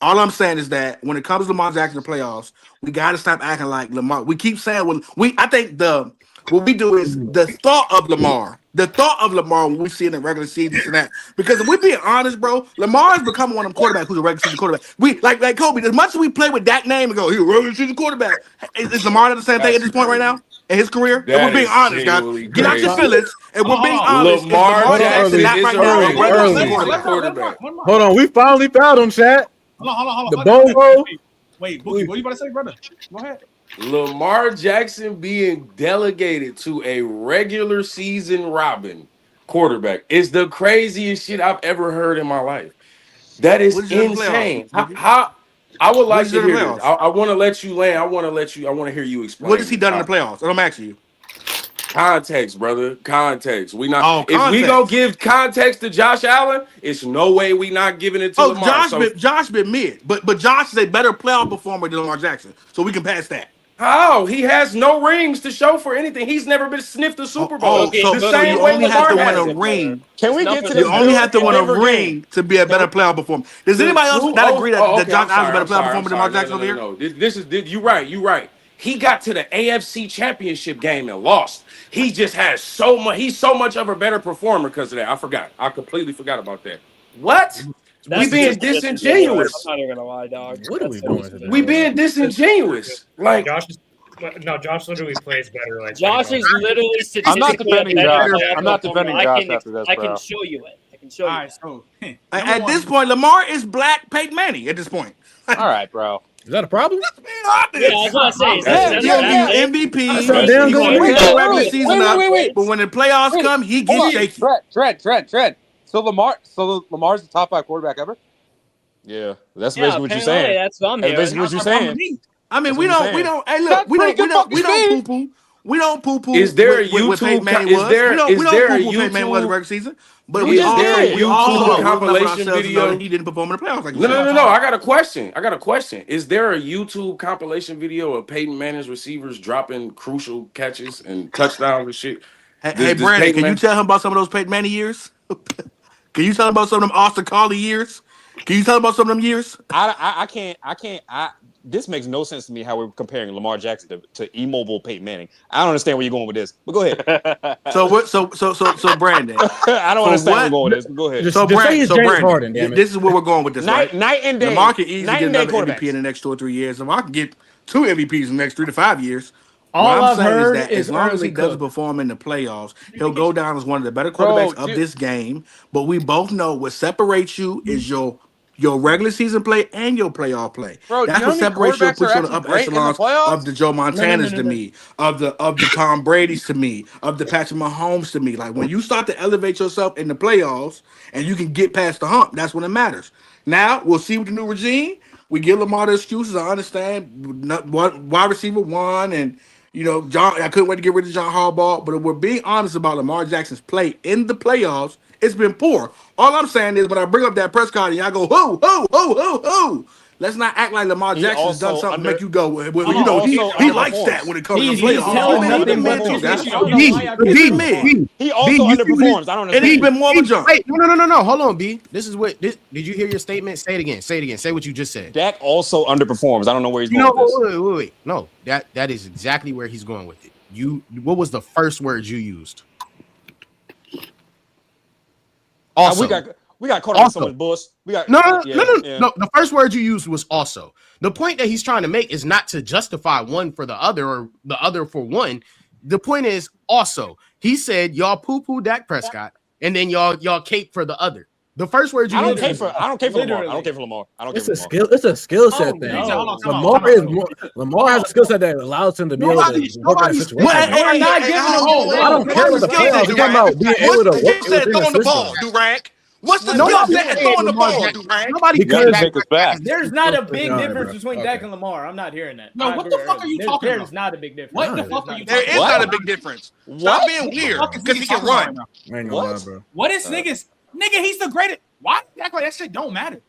all I'm saying is that when it comes to Lamar Jackson in the playoffs, we got to stop acting like Lamar. We keep saying I think what we do is the thought of Lamar when we see it in regular season and that. Because if we're being honest, bro, Lamar has become one of them quarterbacks who's a regular season quarterback. We like Kobe. As much as we play with Dak name and go, he's a regular season quarterback. Is Lamar the same thing at this point right now in his career? If we're being honest, guys, get out your feelings. And we're being honest. Lamar Jackson is a regular season quarterback. Hold on, we finally found him, chat. Hold on. The Bobo. Wait, Boogie, what you about to say, brother? Go ahead. Lamar Jackson being delegated to a regular season Robin quarterback is the craziest shit I've ever heard in my life. That is insane. How I would like to hear this. I want to let you land. I want to hear you explain. What has he done in the playoffs? I'm asking you. Context, brother. Context. We we gonna give context to Josh Allen, it's no way we not giving it to Lamar. Josh been mid, but Josh is a better playoff performer than Lamar Jackson, so we can pass that. How? He has no rings to show for anything. He's never been sniffed a Super Bowl. So you only have to win a ring. Can we get to this? You only have to win a ring to be a better playoff performer. Does anybody else not agree that Josh Allen is a better playoff performer than Lamar Jackson over here? No. This is you're right. He got to the AFC Championship game and lost. He just has so much. He's so much of a better performer because of that. I forgot. I completely forgot about that. What? We being disingenuous. I'm not even gonna lie, dog. What are we doing today? We being disingenuous. Like Josh literally plays better. Like Josh is literally. I'm not defending Josh. I'm not defending Josh I after this, I bro. can show you it. I can show you. All right, so At this point, Lamar is black Peyton Manning. At this point, all right, bro. Is that a problem? Yeah, I was gonna say. MVP. That's damn He good. gonna Wait, win the regular season up, wait. but when the playoffs come, he gets shaky. Trent. So Lamar's the top 5 quarterback ever? Yeah, that's basically what you're apparently, saying. That's what I'm That's hearing. basically what you're saying. I mean, That's we what don't. you're saying. Hey, look, we don't poo-poo. We don't poo-poo. Is there a what Peyton YouTube? Manning Is was. there We don't poo-poo Peyton Manning was the YouTube? regular season, but Is we there a we also YouTube know compilation ourselves video? know that he didn't perform in the playoffs. Like you No. said. I got a question. Is there a YouTube compilation video of Peyton Manning's receivers dropping crucial catches and touchdowns and shit? Hey, Brandon, can you tell him about some of those Peyton Manning years? Can you tell him about some of them Austin Collie years? Can you tell him about some of them years? I can't. This makes no sense to me how we're comparing Lamar Jackson to immobile Peyton Manning. I don't understand where you're going with this, but go ahead. So Brandon, I don't understand where you're going with this, but go ahead. Brandon, this is where we're going with this. Night and day. Lamar can easily get another quarterbacks. MVP in the next 2 or 3 years. Lamar can get 2 MVPs in the next 3 to 5 years. All what I'm I've saying heard is that is as long as he early doesn't cook. perform in the playoffs, he'll go down as one of the better quarterbacks of this game. But we both know what separates you is your regular season play and your playoff play. Bro, That's do you what know how many separates you and quarterbacks puts are you on the actually upper great in the echelons playoffs? of the Joe Montanas to me, of the Tom Brady's to me, of the Patrick Mahomes to me. Like when you start to elevate yourself in the playoffs and you can get past the hump, that's when it matters. Now we'll see with the new regime. We give Lamar the excuses. I understand. Wide receiver 1 and. John, I couldn't wait to get rid of John Harbaugh, but if we're being honest about Lamar Jackson's play in the playoffs, it's been poor. All I'm saying is when I bring up that press card and y'all go, who? Let's not act like Lamar Jackson's done something to make you go, he likes that when it comes to playoffs. He also underperforms. I don't understand. It's been more of a jump. Wait, no. Hold on, B. Did you hear your statement? Say it again. Say what you just said. Dak also underperforms. I don't know where he's going with this. Wait. No, that is exactly where he's going with it. What was the first word you used? Also, we got caught up in so much bullshit. No. The first word you used was also. The point that he's trying to make is not to justify one for the other or the other for one. The point is also. He said y'all poo-poo Dak Prescott, and then y'all cape for the other. The first word you I don't used. cape for Lamar. It's a skill set thing. Lamar has a skill set that allows him to be able to work in a situation. I don't care what the playoffs. You're talking about being able to work throwing the ball, Durant. What's the skill set throwing the ball, Durant? There's not a big difference between Dak and Lamar. I'm not hearing that. No, what the fuck are you talking about? There's not a big difference. What the fuck are you There talking is about? not a big difference. Stop being weird because he can run. What is niggas? Nigga, he's the greatest. Why act like that shit don't matter?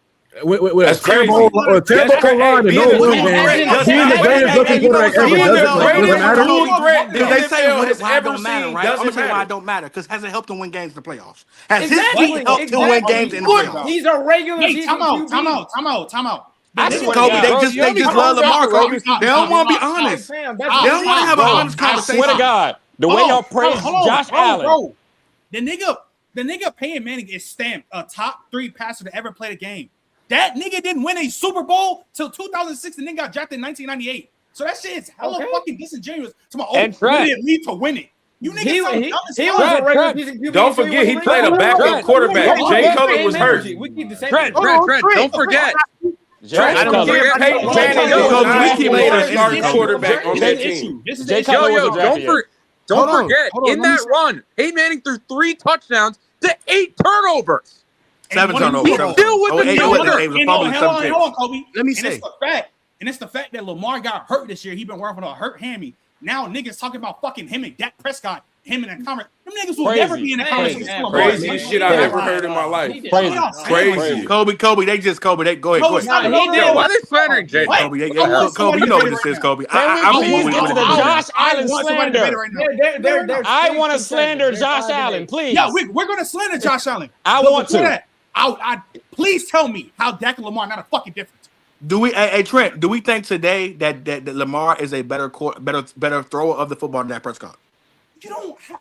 That's crazy. Or Tampa line and no win game. Being the greatest looking quarterback ever doesn't matter. They say why it don't matter, right? I'm gonna tell you why it don't matter. Because has it helped him win games in the playoffs? Has his team helped him win games in the playoffs? He's a regular season Time out. Kobe, they just love Lamar. Kobe, they don't want to be honest. They don't want to have an honest conversation. I swear to God, the way y'all praise Josh Allen. Bro. The nigga Peyton Manning is stamped a top 3 passer to ever play the game. That nigga didn't win a Super Bowl till 2006 and then got drafted in 1998. So that shit is hella fucking disingenuous. Didn't lead to winning. You niggas don't forget he played a backup quarterback. Jay Cutler was hurt. Trent, don't forget. Don't forget Peyton Manning played a starting quarterback on that team. Don't forget, in that run, Peyton Manning threw 3 touchdowns to 8 turnovers. 7 turnovers. He still with the Hold on, Kobe. Let me say. It's the fact that Lamar got hurt this year. He been working with a hurt hammy. Now niggas talking about fucking him and Dak Prescott, him in a conference. Them niggas will never be in a conversation. Craziest shit I've ever heard in my life. Crazy. Kobe. Go ahead. Why they slandering Jay? Kobe, you know what this is, Kobe. Can we please get to the Josh Allen slander? I want to slander Josh Allen, please. Yeah, we're going to slander Josh Allen. I want to. Please tell me how Dak and Lamar not a fucking difference. Do we, hey Trent? Do we think today that Lamar is a better thrower of the football than Dak Prescott? You don't have,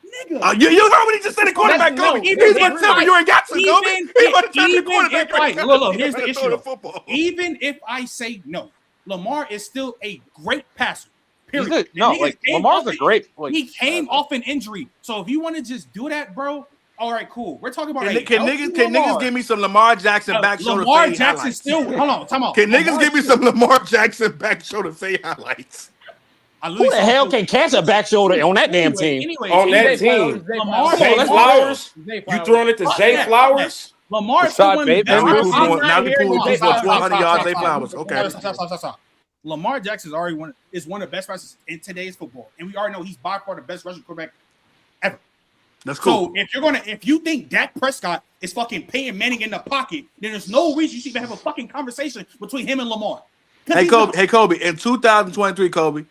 nigga. You heard what he just said. The quarterback, Kobe. He's gonna tell me you ain't got to, Kobe. He's gonna tell me the quarterback. Look, here's the issue. Even if I say no, Lamar is still a great passer. Period. Lamar's a great. He came off an injury, so if you want to just do that, bro. All right, cool. We're talking about can niggas give me some Lamar Jackson back shoulder Lamar fade Jackson highlights? still hold on, time out. Can niggas give me some Lamar Jackson back shoulder fade highlights? Who the hell can catch a back shoulder on that damn team? On that team. Zay Flowers? You throwing it to Zay Flowers? Lamar's now the pool is 100 yards. Zay Flowers. Okay. Stop. Lamar Jackson is one of the best rushers in today's football, and we already know he's by far the best rushing quarterback ever. That's cool. So if you think Dak Prescott is fucking Peyton Manning in the pocket, then there's no reason you should even have a fucking conversation between him and Lamar. Hey Kobe, in 2023, Kobe,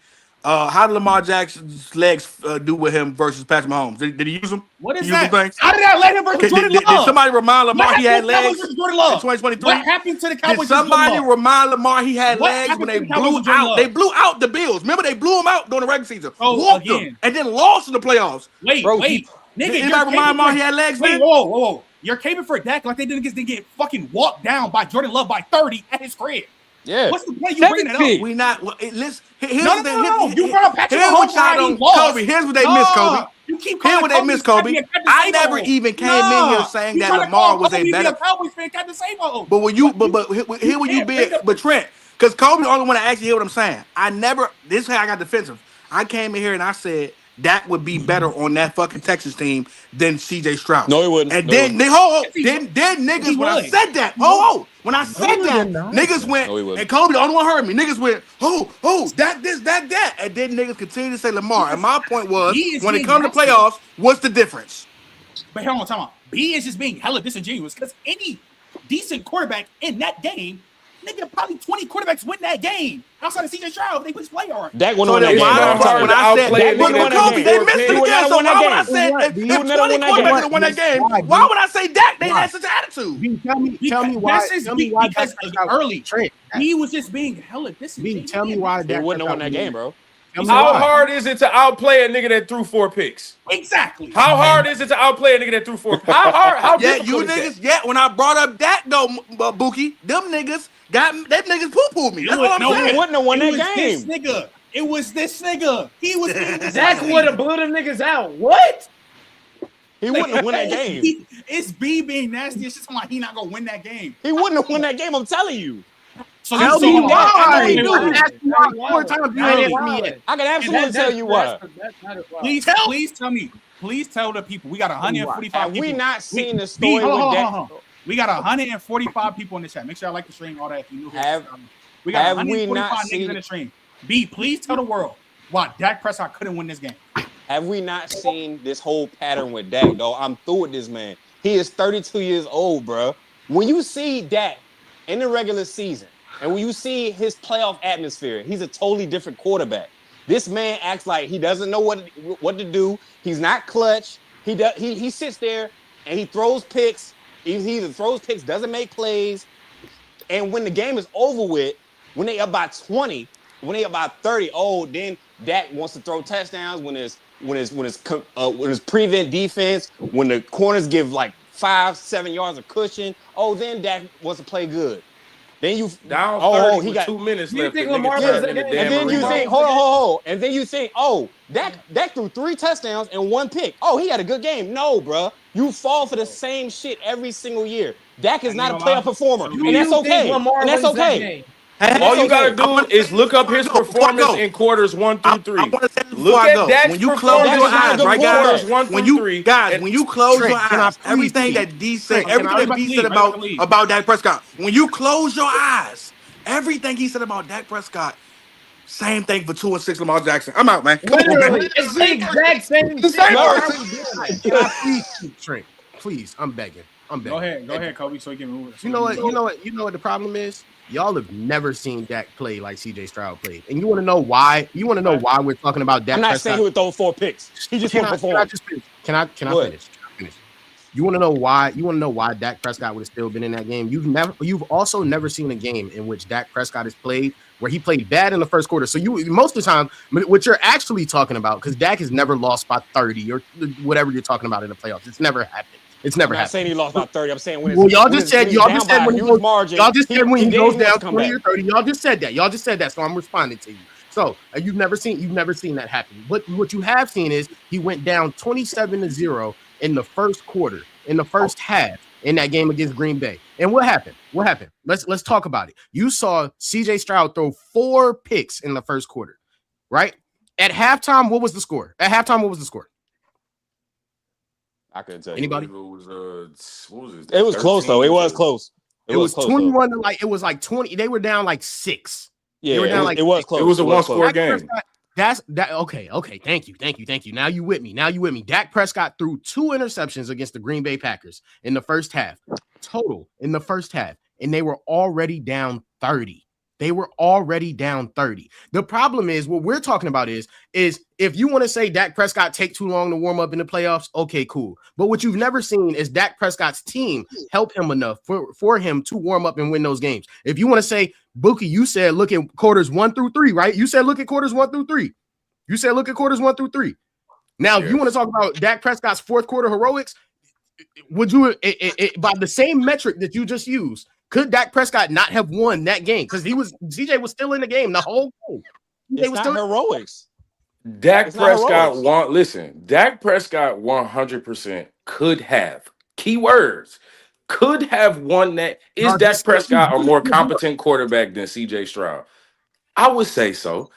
how did Lamar Jackson's legs do with him versus Patrick Mahomes? Did he use them? What is that? How did that let him versus Jordan Love? Did somebody remind Lamar he had legs in 2023? What happened to the Cowboys? Did somebody remind Lamar he had legs when they blew out? They blew out the Bills. Remember, they blew him out during the regular season. Walked them and then lost in the playoffs. Wait. Nigga, anybody remind Lamar he had legs? Whoa. You're caping for Dak like they didn't get fucking walked down by Jordan Love by 30 at his crib. Yeah. What's the point you bringing it up? We not. Listen. No. You brought up Patrick Mahomes. Kobe, here's what they missed, Kobe. You keep here's what they missed, Kobe. I never even came in here saying that Lamar was a better. But when you, here when you be, but Trent, because Kobe the only one to actually hear what I'm saying. This is how I got defensive. I came in here and I said Dak would be better on that fucking Texas team than CJ Stroud. No, he wouldn't. And then niggas when I said that, when I said that, niggas went, and Kobe the only one heard me. Niggas went, that, this, that. And then niggas continue to say Lamar. And my point was, when it comes to playoffs, what's the difference? But hold on, time out. B is just being hella disingenuous because any decent quarterback in that game, nigga, probably 20 quarterbacks win that game outside of CJ Stroud if they put his play hard. Dak wouldn't win that game. When I said they missed it again, so why would I say if 20 quarterbacks would win that game, why would I say Dak? They had such attitude. Tell me why. Because early, he was just being hella disingenuous. Tell me why Dak wouldn't have won that game, bro. How hard is it to outplay a nigga that threw 4 picks? Exactly. How hard is it to outplay a nigga that threw 4 picks? How hard? How you niggas, when I brought up Dak though, Buki, them niggas poo-pooed me. That's what I'm saying. He wouldn't have won that game. It was this nigga. He was Dak would have blew them niggas out. What? He wouldn't have won that game. It's B being nasty. It's just like he not gonna win that game. He wouldn't have won that game. I'm telling you. So tell me why. I can absolutely tell you why. Please tell me. Please tell the people. We got 145 Have people. we not seen the story with Dak? We got 145 people in the chat. Make sure I like the stream, all that. If you knew we got have 145 we not niggas seen in the stream. B, please tell the world why Dak Prescott couldn't win this game. Have we not seen this whole pattern with Dak, though? I'm through with this man. He is 32 years old, bro. When you see Dak in the regular season, and when you see his playoff atmosphere, he's a totally different quarterback. This man acts like he doesn't know what to do. He's not clutch. He sits there and he throws picks. He either throws picks, doesn't make plays. And when the game is over with, when they up by 20, when they up by 30, then Dak wants to throw touchdowns when it's prevent defense, when the corners give like 5-7 yards of cushion. Then Dak wants to play good. Then you down 30 with 2 minutes left. And then you think, hold. And then you think, Dak threw 3 touchdowns and 1 pick. He had a good game. No, bro. You fall for the same shit every single year. Dak is not a playoff performer, and that's okay. And that's okay. All you gotta do is look up his performance in quarters 1 through 3. Look at Dak's when you close your eyes, right, guys? When you close your eyes, everything that D said, everything that D said about Dak Prescott, when you close your eyes, everything he said about Dak Prescott, same thing for 2 and 6 Lamar Jackson. I'm out, man. Come on, man. It's the exact same thing. Please, I'm begging. Go ahead, Kobe, so you can move. You know what the problem is? Y'all have never seen Dak play like CJ Stroud played. And you want to know why? You want to know why we're talking about Dak? I'm not saying he would throw 4 picks. He just won't perform. Can I finish? You want to know why? You want to know why Dak Prescott would have still been in that game? You've also never seen a game in which Dak Prescott has played where he played bad in the first quarter. So most of the time, what you're actually talking about, because Dak has never lost by 30 or whatever you're talking about in the playoffs. It's never happened. It's never happened. I'm not saying he lost by 30. I'm saying when y'all just said when he goes down 20 or 30. Y'all just said that. So I'm responding to you. So you've never seen that happen. But what you have seen is he went down 27-0 in the first quarter, in the first half, in that game against Green Bay. And what happened? Let's talk about it. You saw CJ Stroud throw 4 picks in the first quarter, right? At halftime, what was the score? I couldn't tell you. Anybody? It was close though. It was close. It was 21 to it was like 20. They were down like 6. Yeah, they were down it was close. It was a one-score game. Okay. Thank you. Now you with me. Dak Prescott threw 2 interceptions against the Green Bay Packers in the first half, total in the first half, and they were already down 30. The problem is what we're talking about is if you want to say Dak Prescott take too long to warm up in the playoffs, okay, cool. But what you've never seen is Dak Prescott's team help him enough for him to warm up and win those games. If you want to say, Bookie, you said look at quarters 1 through 3, right? You said look at quarters 1 through 3. Now you want to talk about Dak Prescott's fourth quarter heroics? Would you by the same metric that you just used? Could Dak Prescott not have won that game? Because CJ was still in the game the whole game. It's not heroics. Dak Prescott 100% could have. Keywords. Could have won that. Is Dak Prescott a more competent quarterback than CJ Stroud? I would say so.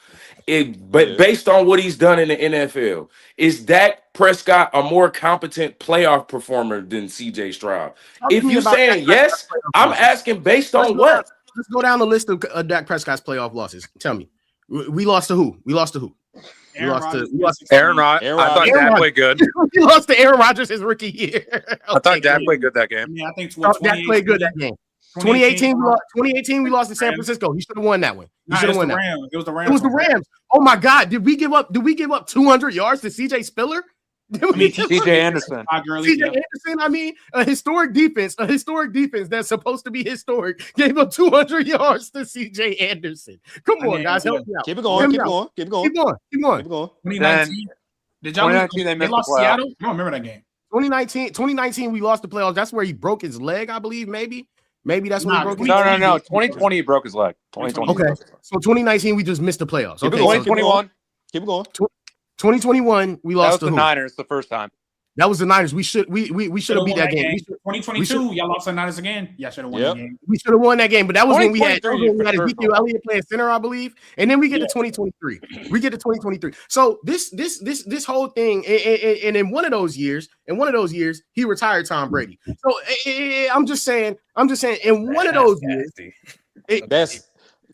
But based on what he's done in the NFL, is Dak Prescott a more competent playoff performer than CJ Stroud? If you're saying yes, I'm asking based on what? Let's go down the list of Dak Prescott's playoff losses. Tell me. We lost to who? We lost to Aaron Rodgers. I thought Dak played good. We lost to Aaron Rodgers his rookie year. I thought Dak played good that game. Yeah, I think Dak played good that game. 2018, we lost to San Francisco. He should have won that one. He should have won that. It was the Rams. Oh my God! Did we give up 200 yards to CJ Spiller? CJ Anderson. Anderson. I mean, a historic defense that's supposed to be historic gave up 200 yards to CJ Anderson. Come on, guys, help me out. Keep it going. 2019. Did y'all 2019 they lost Seattle? I don't remember that game. 2019, we lost the playoffs. That's where he broke his leg, I believe. Maybe that's when he broke his leg. No. 2020 he broke his leg. 2020. Okay. So 2019 we just missed the playoffs. Okay. 2021. Keep it going. 2021 we lost to the Niners the first time. That was the Niners. We should have beat that game. 2022, y'all lost to the Niners again. Y'all should have won that game. We should have won that game, but that was when we had Ezekiel Elliott playing center, I believe. And then we get to 2023. So this whole thing, and in one of those years, he retired Tom Brady. So I'm just saying, in one of those years,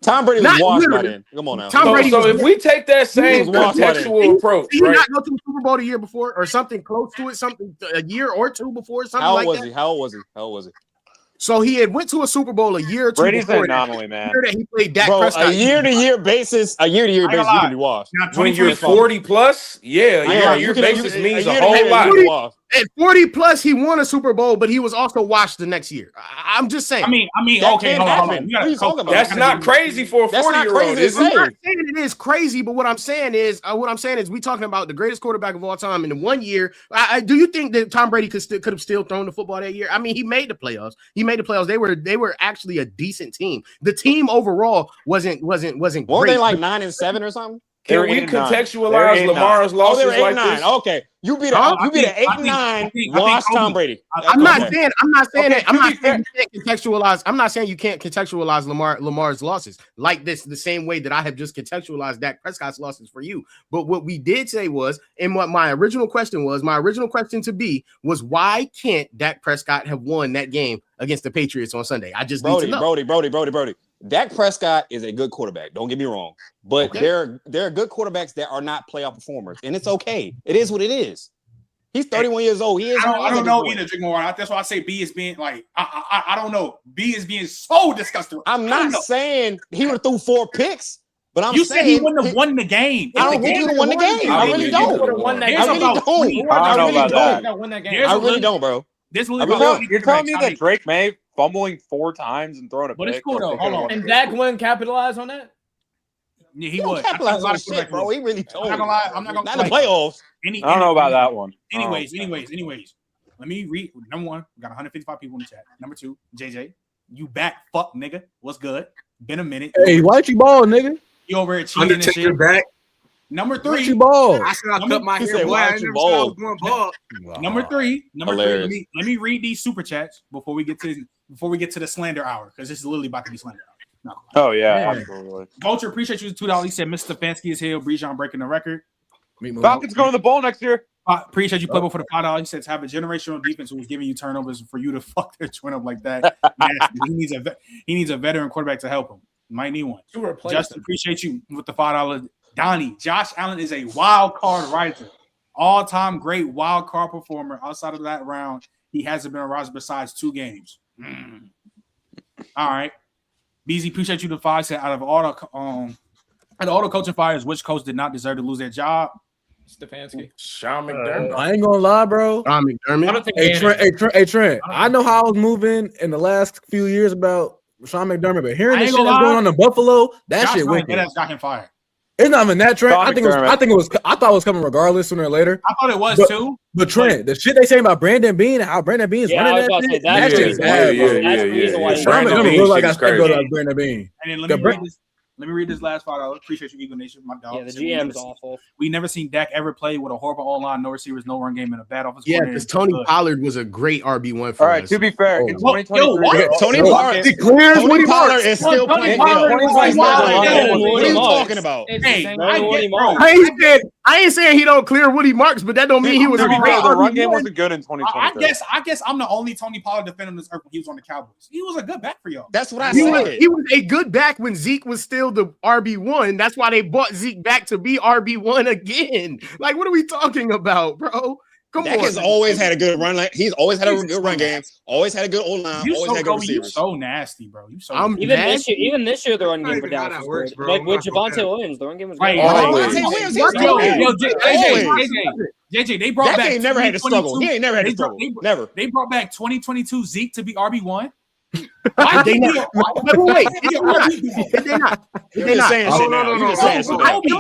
Tom Brady was washed by then. Come on now. So if we take that same contextual approach, did he not go to the Super Bowl the year before, or something close to it, something a year or two before, something like that? How old was he? So he had went to a Super Bowl a year or two Brady's before an anomaly, man. That he played Dak Prescott. A year-to-year basis, you can be washed. When you're 40 plus, year basis means a whole lot. At 40 plus, he won a Super Bowl, but he was also washed the next year. I'm just saying. I mean, okay, hold on. That's not crazy for a 40-year-old, is it? I'm not saying it is crazy, but what I'm saying is we talking about the greatest quarterback of all time in 1 year. Do you think that Tom Brady could have still thrown the football that year? I mean, he made the playoffs. They were actually a decent team. The team overall wasn't great. Weren't they like 9-7 or something? Can we contextualize Lamar's losses like this? Okay, you beat an 8-9 lost Tom Brady. I'm not saying that. I'm not saying you can't contextualize. I'm not saying you can't contextualize Lamar's losses like this the same way that I have just contextualized Dak Prescott's losses for you. But what we did say was, and what my original question to be was, why can't Dak Prescott have won that game against the Patriots on Sunday? I just need to know. Brody. Dak Prescott is a good quarterback. Don't get me wrong, but there are good quarterbacks that are not playoff performers, and it's okay. It is what it is. He's 31 years old. I don't know either, Jigmore. That's why I say B is being like I don't know. B is being so disgusting. I'm not saying he would have threw 4 picks, but I'm saying said he wouldn't have won the game. I don't think he would have won the game. I really don't. I really don't, bro. This You're telling me that Drake May fumbling 4 times and throwing a but pick? it's cool though. Hold on. And Dak wouldn't capitalize on that? Yeah, he would. Capitalize on shit, bro. He really told. I'm not gonna lie. I'm not gonna Not the playoffs. I don't know about that one. Anyways. Let me read. Number 1, we got 155 people in the chat. Number 2, JJ, you back, fuck nigga. What's good? Been a minute. Hey, why you ball, nigga? You over here cheating and shit. Back. Number 3, Why you ball? I said I cut my hair. Boy, I never said I was going bald. Number 3. Let me read these super chats before we get to the slander hour, because this is literally about to be slander hour. No. Oh yeah, absolutely. Vulture, appreciate you $2. He said Mr. Stefanski is here. Brejon breaking the record. Falcons going to the bowl next year. Appreciate you playing for the $5. He says have a generational defense who was giving you turnovers for you to fuck their joint up like that. He needs a veteran quarterback to help him. Might need one. Justin, appreciate you with the $5. Donnie, Josh Allen is a wild card riser. All-time great wild card performer. Outside of that round, he hasn't been a riser besides 2 games. All right. BZ, appreciate you the 5. Said out of all the coaching fires, which coach did not deserve to lose their job? Stefanski. Sean McDermott. I ain't gonna lie, bro. Sean McDermott. I don't think Hey, Trent. I know how I was moving in the last few years about Sean McDermott, but hearing I the ain't shit that's gonna going on in Buffalo, that Josh shit Allen, wicked. that got him fired. It's not even that, Trent. Sean I thought it was coming regardless sooner or later. I thought it was too. But Trent, the shit they saying about Brandon Bean and how Brandon Bean is running that shit, that shit's bad, bro. Sean McDermott look like I said go like Brandon Bean. And then let me read this last $5. Appreciate you, Eagle Nation, my dog. Yeah, the GM's awful. We never seen Dak ever play with a horrible O-line, no receivers, no run game, and a bad offensive. Yeah, because Tony Pollard was a great RB1 for us. All right, to be fair, in 2023, Tony Pollard is still playing. What are you talking about? Hey, I ain't saying he don't clear Woody Marks, but that don't mean he was a great the run game RB1. wasn't good in 2023. I guess I'm the only Tony Pollard defender on this earth when he was on the Cowboys. He was a good back for y'all. That's what I He said. was a good back when Zeke was still the RB1. That's why they bought Zeke back to be RB1 again. Like, what are we talking about, bro? Come Dak on. has always had a good run. He's always had a good run game. Always had a good old line. Always had good receivers. You so nasty, bro. You so even this year, the run game for Dallas was good. Like with Javonte Williams, the run game was good. JJ, they brought back. He ain't never had to struggle. He ain't never had to struggle. Never. They brought back 2022 Zeke to be RB1. Why they not? Wait, did they not? You're just saying shit now. You're just saying shit now. He's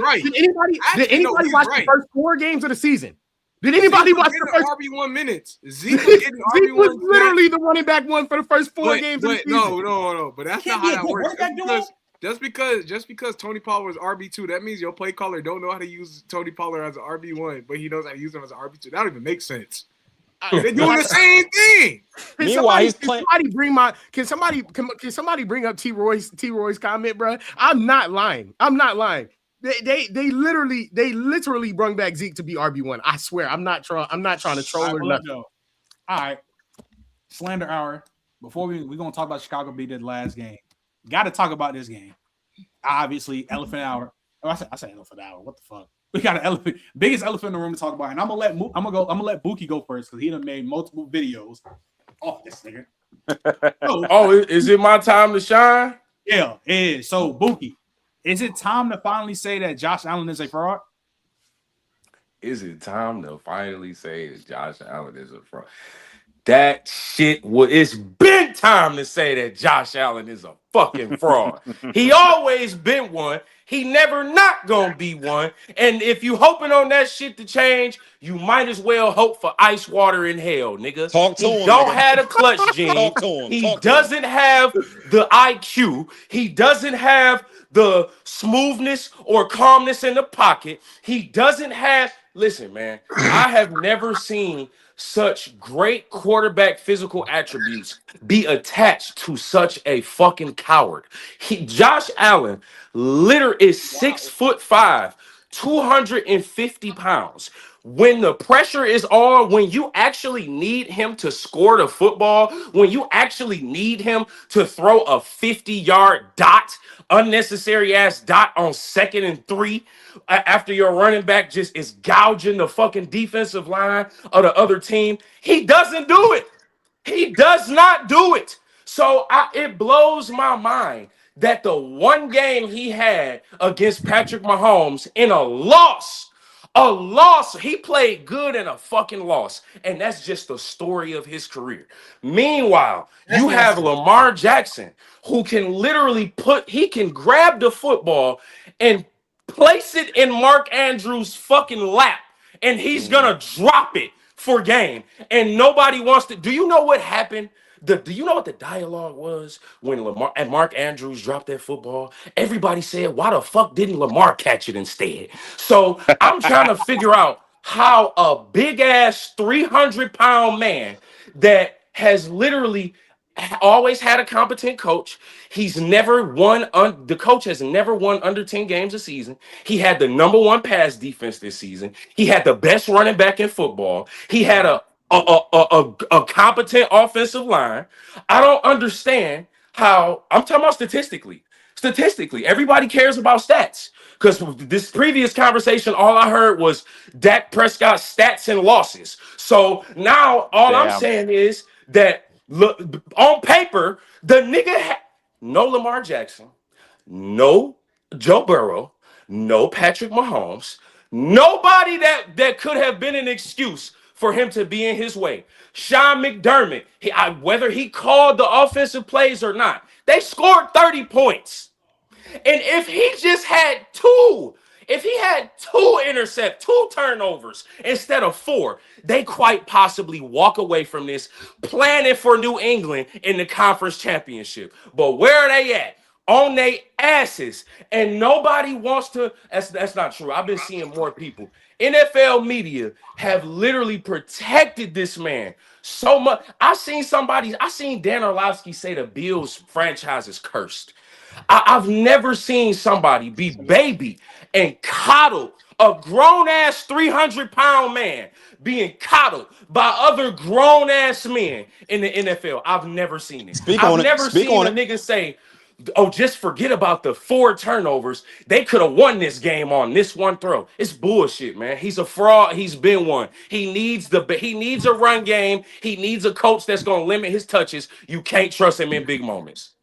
right. Did anybody watch the first 4 games of the season? Did anybody watch the first RB1 minutes? Zeke was literally the running back one for the first 4 games of the season. No. But that's not how that works. Just because Tony Pollard was RB2, that means your play caller don't know how to use Tony Pollard as an RB1, but he knows how to use him as an RB2. That don't even make sense. They're doing the same thing. Meanwhile, he's playing. Can somebody bring up T. Roy's comment, bro? I'm not lying. They literally brought back Zeke to be RB1. I swear. I'm not trying to troll or nothing. All right. Slander hour. Before we're gonna talk about Chicago beat the last game. Got to talk about this game. Obviously, elephant hour. Oh, I say elephant hour. What the fuck? We got an biggest elephant in the room to talk about, and I'm gonna let Buki go first because he done made multiple videos. Oh, this nigga. Is it my time to shine? Yeah, it is. So Buki, is it time to finally say that Josh Allen is a fraud? Is it time to finally say that Josh Allen is a fraud? That shit it's been time to say that Josh Allen is a fucking fraud. He always been one. He never not gonna be one. And if you hoping on that shit to change, you might as well hope for ice water in hell, nigga. Talk to him. Don't have a clutch gene. Talk to him. He doesn't have the IQ. He doesn't have the smoothness or calmness in the pocket. He doesn't have. Listen, man, I have never seen such great quarterback physical attributes be attached to such a fucking coward. Josh Allen is 6'5", 250 pounds. When the pressure is on, when you actually need him to score the football, when you actually need him to throw a 50-yard unnecessary ass dot on 2nd and 3, after your running back just is gouging the fucking defensive line of the other team, he doesn't do it. He does not do it. So it blows my mind that the one game he had against Patrick Mahomes in a loss A loss. He played good in a fucking loss. And that's just the story of his career. Meanwhile, you have Lamar Jackson, who can literally he can grab the football and place it in Mark Andrews' fucking lap. And he's gonna drop it for game. And nobody wants to. Do you know what happened? Do you know what the dialogue was when Lamar and Mark Andrews dropped that football? Everybody said, why the fuck didn't Lamar catch it instead? So I'm trying to figure out how a big ass 300-pound man that has literally always had a competent coach. He's never won. The coach has never won under 10 games a season. He had the #1 pass defense this season. He had the best running back in football. He had a competent offensive line. I don't understand how. I'm talking about statistically. Statistically, everybody cares about stats. Because this previous conversation, all I heard was Dak Prescott's stats and losses. So now all I'm saying is that look, on paper, the nigga no Lamar Jackson, no Joe Burrow, no Patrick Mahomes, nobody that could have been an excuse for him to be in his way. Sean McDermott, whether he called the offensive plays or not, they scored 30 points. And if he just had two turnovers instead of 4, they quite possibly walk away from this planning for New England in the conference championship. But where are they at? On their asses. And nobody wants to. That's not true. I've been seeing more people. NFL media have literally protected this man so much. I seen Dan Orlovsky say the Bills franchise is cursed. I've never seen somebody be baby and coddled, a grown-ass 300-pound man being coddled by other grown-ass men in the NFL. I've never seen it. I've never seen a nigga say, oh, just forget about the 4 turnovers. They could have won this game on this one throw. It's bullshit, man. He's a fraud. He's been one. He needs a run game. He needs a coach that's going to limit his touches. You can't trust him in big moments.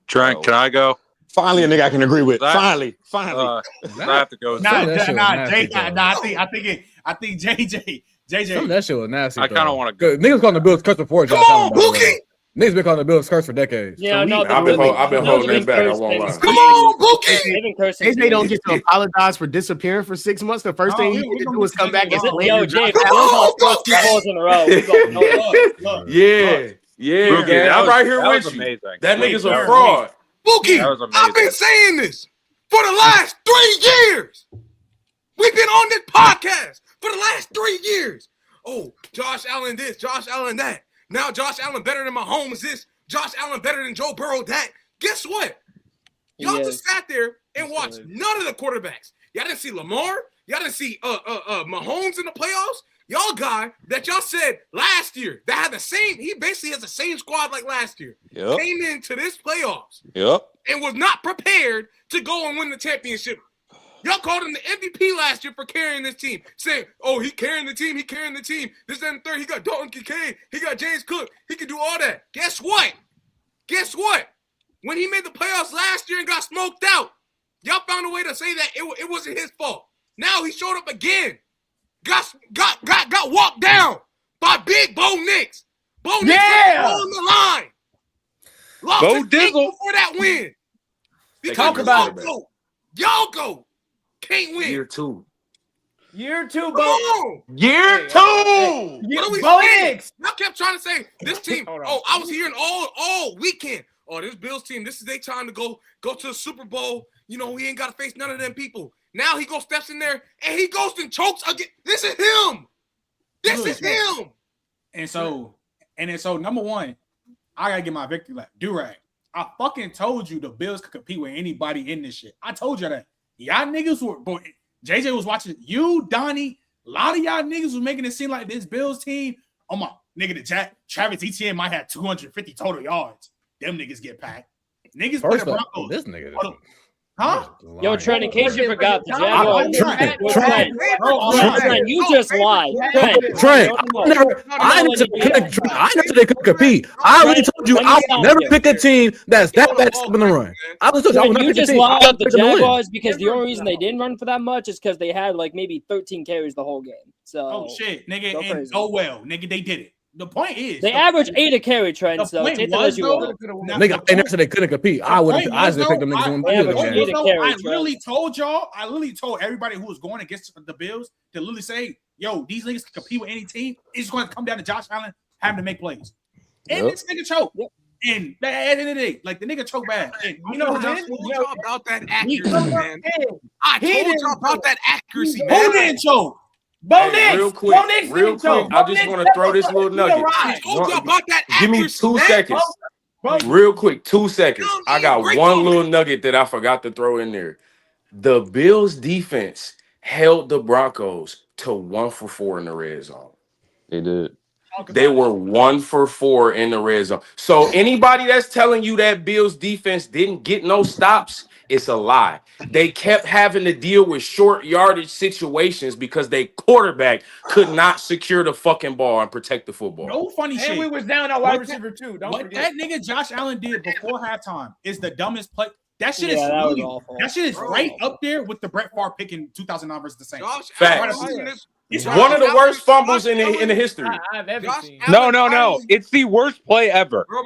Trent, can I go? Finally, a nigga I can agree with. Finally. I have to go. I think JJ. Some of that shit was nasty. I kind of want to go. Niggas calling the Bills curse before. Come on, Bookie. Niggas been calling the Bills curse for decades. Yeah, I've been holding it back. I won't lie. Come on, Bookie. AJ don't get to apologize for disappearing for 6 months. The first thing he need to do is come back and claim. Yo, Jay, Bills 2 balls in a row. Yeah, I'm right here with you. Amazing. That nigga's a fraud. Bookie, I've been saying this for the last 3 years. We've been on this podcast for the last 3 years. Oh, Josh Allen this, Josh Allen that. Now Josh Allen better than Mahomes this, Josh Allen better than Joe Burrow that. Guess what? Y'all just sat there and watched none of the quarterbacks. Y'all didn't see Lamar. Y'all didn't see Mahomes in the playoffs. Y'all guy that y'all said last year that had the same, he basically has the same squad like last year. Yep. Came into this playoffs. Yep. And was not prepared to go and win the championship. Y'all called him the MVP last year for carrying this team. Saying, oh, he carrying the team. This, that, and third. He got Dalton Kincaid. He got James Cook. He can do all that. Guess what? When he made the playoffs last year and got smoked out, y'all found a way to say that it wasn't his fault. Now he showed up again. Got walked down by Big Bo Nix. Bo Nix on the line. Lost Bo Dizzle before that win. Talk about it. Y'all go. Can't win. Year 2. Year 2, Come on. Year 2. What are we saying? Y'all kept trying to say this team. I was hearing all weekend. Oh, this Bills team, this is their time to go to the Super Bowl. You know, he ain't got to face none of them people. Now he steps in there and he goes and chokes again. This is him. And so number one, I gotta get my victory lap. Do-rag. I fucking told you the Bills could compete with anybody in this shit. I told you that. Y'all niggas were, boy, JJ was watching you, Donnie. A lot of y'all niggas was making it seem like this Bills team. Oh my nigga, Travis Etienne might have 250 total yards. Them niggas get packed. Niggas play the Broncos. This nigga. Huh? Yo, Trent, in case you forgot, the Jaguars. Trent, You just lied. Trent, I never they couldn't compete. I already told you I would never pick a team that's that bad in the run. I was told you I would You never pick a just team. lied about the Pick them to win. Jaguars because the only reason they didn't run for that much is because they had like maybe 13 carries the whole game. So Shit, nigga, and nigga, they did it. The point is they average 8 a carry, Trent. So take that as you will. Nigga, they never said they couldn't compete. I would have. I just picked them niggas to win. I literally told y'all. I literally told everybody who was going against the Bills to literally say, "Yo, these niggas can compete with any team. It's going to come down to Josh Allen having to make plays." And this nigga choked. And at the end of the day, like the nigga choked bad. And you know what I told y'all about that accuracy, man. I told y'all about that accuracy, man. Who didn't choke? Hey, real quick, I just want to throw this little nugget. Give me 2 seconds. Real quick, 2 seconds. I got one little nugget that I forgot to throw in there. The Bills defense held the Broncos to 1 for 4 in the red zone. They did. They were 1 for 4 in the red zone. So anybody that's telling you that Bills defense didn't get no stops, it's a lie. They kept having to deal with short yardage situations because they quarterback could not secure the fucking ball and protect the football. No funny shit. And we was down our wide receiver too. Don't What forget. that nigga Josh Allen did before halftime is the dumbest play. That shit is that was really, awful. that shit is right up there with the Brett Favre pick in 2009 versus the Saints. Facts. It's one of the worst fumbles in the history. I've ever seen. No. It's the worst play ever. Bro.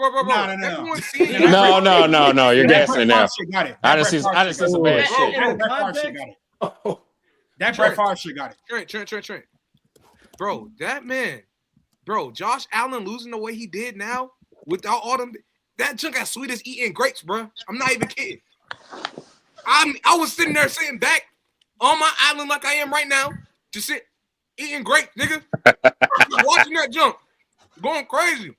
No. You're guessing now. I done seen some bad shit. That Brett Favre shit got it. Trent. Bro, that man, Josh Allen losing the way he did now without all them, that junk as sweet as eating grapes, bro. I'm not even kidding. I was sitting there sitting back on my island like I am right now, just eating grapes, nigga. Watching that junk, going crazy.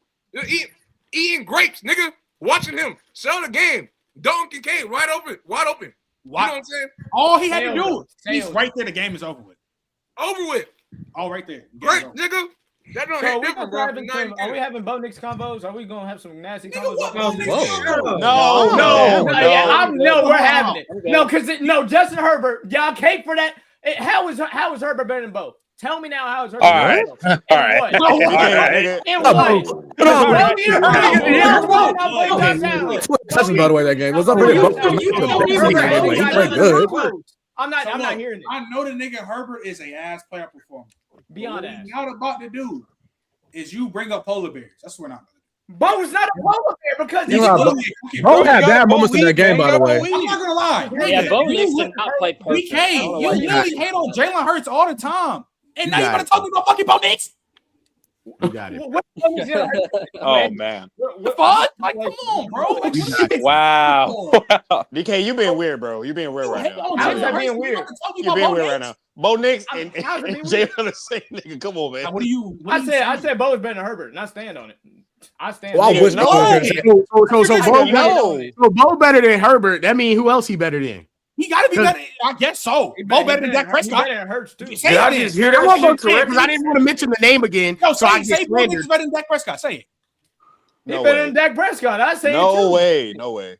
Eating grapes, nigga. Watching him sell the game. Donkey Kane, wide open. You know what I'm saying? All he had to do, he's right there. The game is over with. All right there. Great, nigga. That don't hit different, bro. Are we having Bo Nix combos? Are we gonna have some nasty combos? No. We're having it. No, because Justin Herbert, y'all came for that. How is Herbert better than Bo? Tell me now how is Herbert better than Bo? All right. And what? Touching, by the way, that game was up there. He played good. I'm not hearing it. I know the nigga Herbert is a ass player performer. Beyond what ass. What you're not about to do is you bring up polar bears. That's what we're not going to do. Bo is not a polar bear because Bo had bad moments in that game, by the way. I'm not gonna lie. Yeah, Bo Nix did not play perfect. BK, you literally hate on Jalen Hurts all the time, and now you're gonna talk about fucking Bo Nix. You got it. Oh man. The fuck? Like, come on, bro. Wow. DK, you being weird, bro. You being weird right now. How's that being weird? You being weird right now. Bo Nix and Jay on the same nigga. Come on, man. What do you? I said Bo is better than Herbert, and I stand on it. I stand. Well, on it. So Bo better than Herbert. That means who else he better than? He got to be better. I guess so. Bo better than Dak Prescott. Better than Hurts too. Did I just hear that shit correctly? Because I didn't want to mention the name again. No, so I say get Bo Nix slandered. is better than Dak Prescott. Say it. He's better than Dak Prescott. I say No it too. way.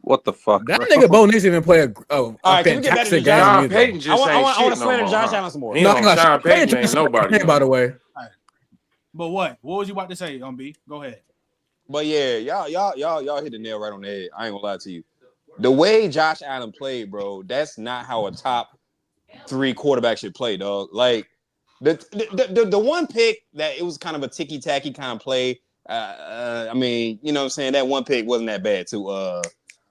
What the fuck? That nigga Bo Nix even play a right, can we get back to fantastic Josh game. Sean Payton just I ain't want shit to slander no Josh more. Allen some more. He on Sean Payton ain't nobody. By the way. But what? What was you about to say, B? Go ahead. But yeah, y'all hit the nail right on the head. I ain't gonna lie to you. The way Josh Allen played, bro, that's not how a top 3 quarterback should play, dog. Like the one pick that it was kind of a ticky-tacky kind of play. I mean, you know what I'm saying? That one pick wasn't that bad to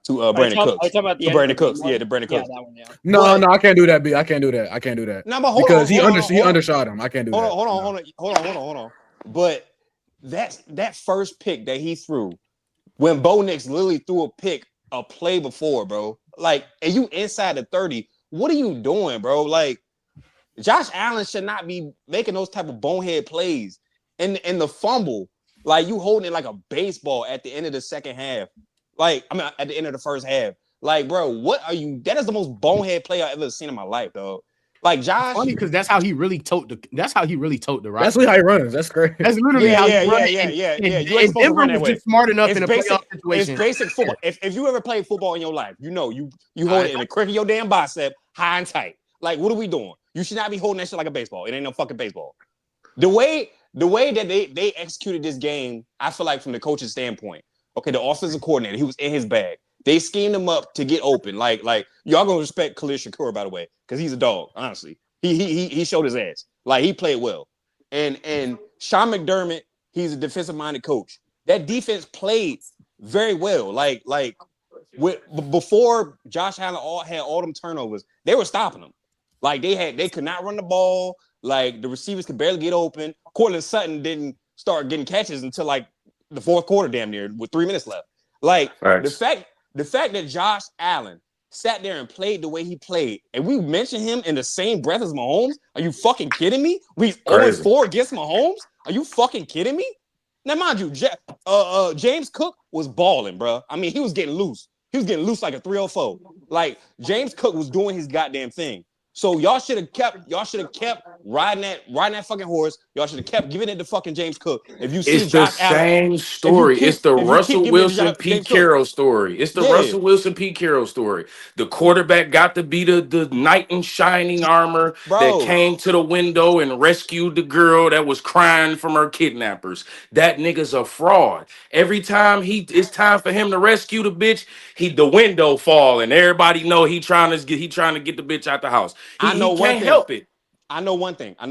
Brandon Cooks. To Brandon Cooks. Yeah, to Brandon Cooks. That one, yeah. No, I can't do that, B. I can't do that. No, but hold because on, he undershot him. I can't do that. Hold on. But that first pick that he threw, when Bo Nix literally threw a play before, bro. Like, and you inside the 30, what are you doing, bro? Like, Josh Allen should not be making those type of bonehead plays. And the fumble, like you holding it like a baseball at the end of the second half. Like, I mean, at the end of the first half. Like, bro, what are you? That is the most bonehead play I've ever seen in my life, dog. Like Josh, funny because that's how he really told the. That's how he really told the. That's how he runs. That's great. That's literally how he runs. Yeah. You ain't Denver was just smart enough in a playoff situation. It's basic football. If you ever played football in your life, you know you hold it in the crick of your damn bicep, high and tight. Like, what are we doing? You should not be holding that shit like a baseball. It ain't no fucking baseball. The way that they executed this game, I feel like from the coach's standpoint, okay, the offensive coordinator, he was in his bag. They schemed him up to get open. Like y'all gonna respect Khalil Shakur, by the way, because he's a dog. Honestly, he showed his ass. Like, he played well. And Sean McDermott, he's a defensive-minded coach. That defense played very well. Before Josh Allen had all them turnovers, they were stopping them. Like, they could not run the ball. Like, the receivers could barely get open. Cortland Sutton didn't start getting catches until like the fourth quarter, damn near, with 3 minutes left. Like, the fact that Josh Allen sat there and played the way he played, and we mentioned him in the same breath as Mahomes. Are you fucking kidding me? We 0-4 against Mahomes? Are you fucking kidding me? Now, mind you, James Cook was balling, bro. I mean, he was getting loose. He was getting loose like a 304. Like, James Cook was doing his goddamn thing. So y'all should have kept riding that fucking horse. Y'all should have kept giving it to fucking James Cook. If you see It's the same story. It's the Russell Wilson, Pete Carroll story. It's the Russell Wilson, Pete Carroll story. The quarterback got to be the knight in shining armor that came to the window and rescued the girl that was crying from her kidnappers. That nigga's a fraud. Every time it's time for him to rescue the bitch, the window fall and everybody know he trying to get the bitch out the house. He can't help it. I know one thing. If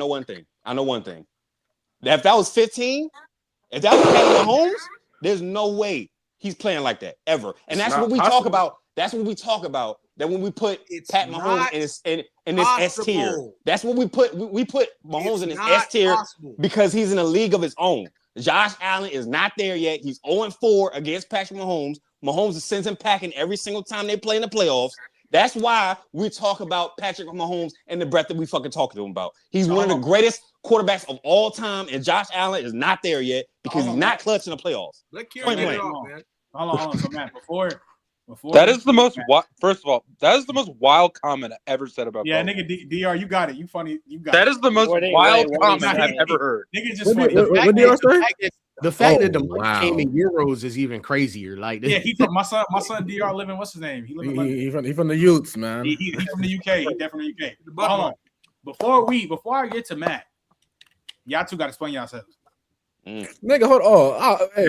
that was 15, if that was Patrick Mahomes, there's no way he's playing like that ever. And that's what we talk about. That's what we talk about. That when we put Pat Mahomes in this S tier, that's what we put. We put Mahomes in this S tier because he's in a league of his own. Josh Allen is not there yet. He's 0-4 against Patrick Mahomes. Mahomes sends him packing every single time they play in the playoffs. That's why we talk about Patrick Mahomes and the breath that we fucking talk to him about. He's one of the greatest quarterbacks of all time, and Josh Allen is not there yet because he's not clutch in the playoffs. Hold on. So, Matt, before that is the most first of all, that is the most wild comment I ever said about. Yeah, nigga, DR, you got it. You funny. You got that is the most wild comment I've ever heard. Nigga, just what DR say? The fact that the money came in euros is even crazier. Like, yeah, he from my son DR living. What's his name? He from the Utes, man. He from the UK. He definitely UK. But hold on. Before I get to Matt, y'all two got to explain yourselves. Nigga, hold on. Hey,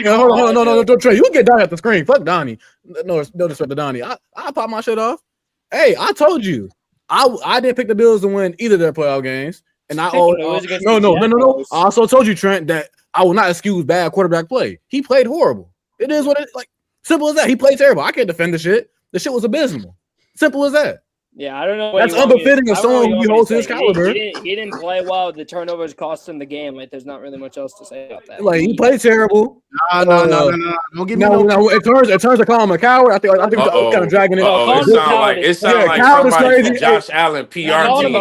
hold on. No, don't Trey. You can get Donnie at the screen. Fuck Donnie. No disrespect to Donnie. I pop my shit off. Hey, I told you. I didn't pick the Bills to win either of their playoff games. And I no. I also told you, Trent, that I will not excuse bad quarterback play. He played horrible. It is what it like. Simple as that. He played terrible. I can't defend the shit. The shit was abysmal. Simple as that. Yeah, I don't know. That's unbefitting of someone who holds his caliber. He didn't play well. The turnovers cost him the game. Like, there's not really much else to say about that. Like, he played terrible. No. Don't give me no. It turns to call him a coward. I think I'm kind of dragging it. It sounds like somebody from Josh Allen PR team.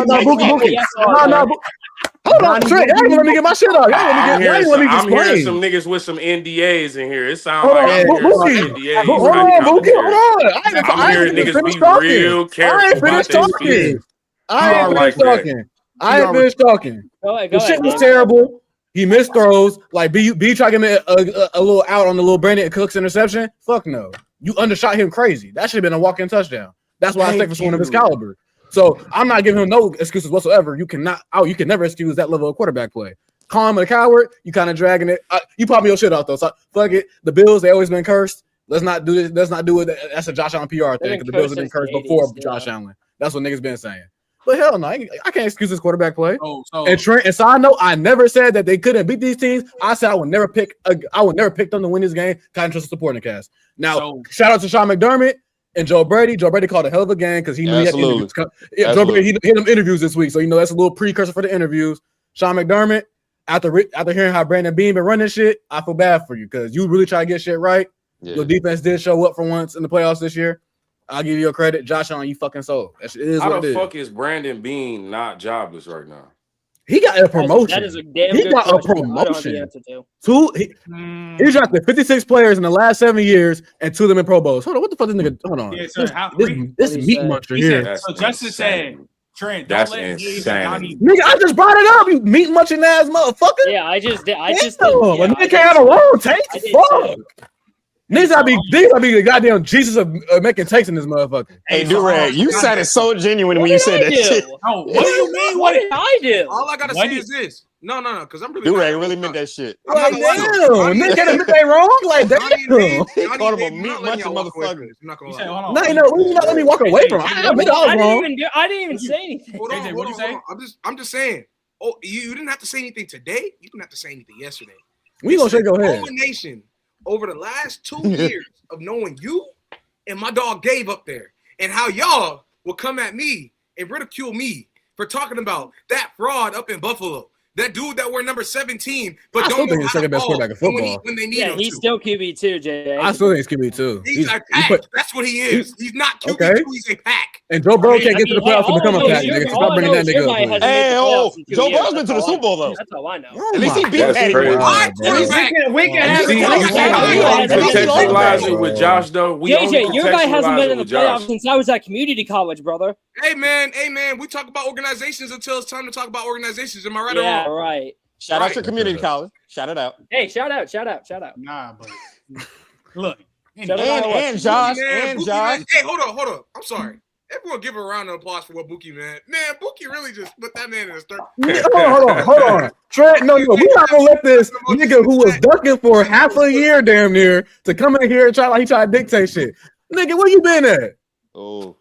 No, Bookie. No. Hold on, Trey. Y'all ain't let me get my shit off. I'm hearing some niggas with some NDAs in here. It sounds like NDAs. Hold on. I'm hearing niggas be real careful about their speech. I ain't finished talking. The shit was terrible. He missed throws. Like, B tried to get a little out on the little Brandon Cooks interception. Fuck no. You undershot him crazy. That should have been a walk-in touchdown. That's why I say for someone of his caliber. So I'm not giving him no excuses whatsoever. You can never excuse that level of quarterback play. Call him a coward. You kind of dragging it. You pop me your shit off though. So fuck it. The Bills, they always been cursed. Let's not do this. Let's not do it. That's a Josh Allen PR thing. The Bills have been cursed before Josh Allen. That's what niggas been saying. But hell no, I can't excuse this quarterback play. And Trent, and side note, I never said that they couldn't beat these teams. I said I would never pick them to win this game. Kind of trust the supporting cast. Now, shout out to Sean McDermott and Joe Brady. Joe Brady called a hell of a game because he knew he had interviews. Joe Brady hit them interviews this week, so that's a little precursor for the interviews. Sean McDermott, after hearing how Brandon Beane been running shit, I feel bad for you because you really try to get shit right. Yeah. Your defense did show up for once in the playoffs this year. I'll give you your credit. Josh Allen, you fucking sold. How the fuck is Brandon Beane not jobless right now? He got a promotion. That is a damn he good got question. a promotion. I don't have the answer to. He drafted 56 players in the last 7 years and 2 of them in Pro Bowls. Hold on, what the fuck this nigga? Hold on. Yeah, so this meat monster here. So Justin said, Trent, That's don't let insane. Nigga, I just brought it up. You meat munching ass motherfucker. Yeah, I just did. Nigga can't have a long take. Fuck. Niggas gotta be the goddamn Jesus of making takes in this motherfucker. Hey, Durag, you sounded so genuine when you said that shit. No, what do you mean? What did I do? All I gotta say is this. No, because I'm really. Durag really meant that shit. Like, damn, nigga can't admit they wrong. Like, damn. He called him a meat munching motherfucker. I'm not gonna lie. No, you not let me walk away from him. I admit I was wrong. I didn't even say anything. Hold on. I'm just saying. Oh, you didn't have to say anything today. You didn't have to say anything yesterday. We gonna shake your head. Culmination over the last 2 years of knowing you and my dog Dave up there, and how y'all will come at me and ridicule me for talking about that fraud up in Buffalo. That dude that wore number 17, but I still think he's second best quarterback in football. When they need Yeah, him he's to. still QB too, Jay. I still think he's QB too. He's a pack. That's what he is. He's not QB2. Okay. He's a pack. And Joe Burrow can't get to the playoffs to become a pack, nigga. Stop bringing that nigga up. Please. Hey, Joe Burrow's been to the Super Bowl though. That's all I know. At least he beat That's Patty. crazy. We can have Contextualize it with Josh though. JJ, your guy hasn't been in the Josh. playoffs since I was at community college, brother. Hey man, we talk about organizations until it's time to talk about organizations. Am I right or Yeah, wrong? right. Shout out to community college. Shout it out. Hey, shout out. Nah, but look. And Josh. And Buki, Josh. man. Hey, hold on. I'm sorry. Everyone give a round of applause for what Buki, man. Man, Buki really just put that man in his third. Hold on. Trent, no, we're not gonna let this nigga who was ducking for half a year damn near to come in here and try to dictate shit. Nigga, where you been at? Oh.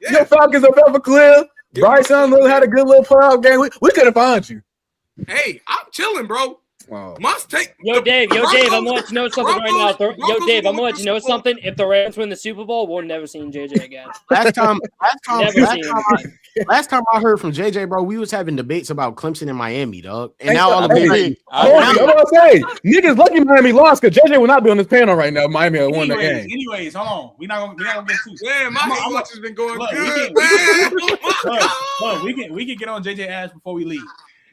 Your Falcons up Everclear. Bryce Young had a good little playoff game. We couldn't find you. Hey, I'm chilling, bro. Wow. Must take. Yo, Dave, I'm gonna let you know something right now. Yo, Dave, I'm gonna let you know something. If the Rams win the Super Bowl, we'll never see JJ again. Last time I heard from JJ, bro, we was having debates about Clemson and Miami, dog. And now all of a I'm gonna say, niggas lucky Miami lost because JJ will not be on this panel right now. Miami won the game. Anyways, hold on. We're not gonna get too. Man, my watch has been going good. We can get on JJ ass before we leave.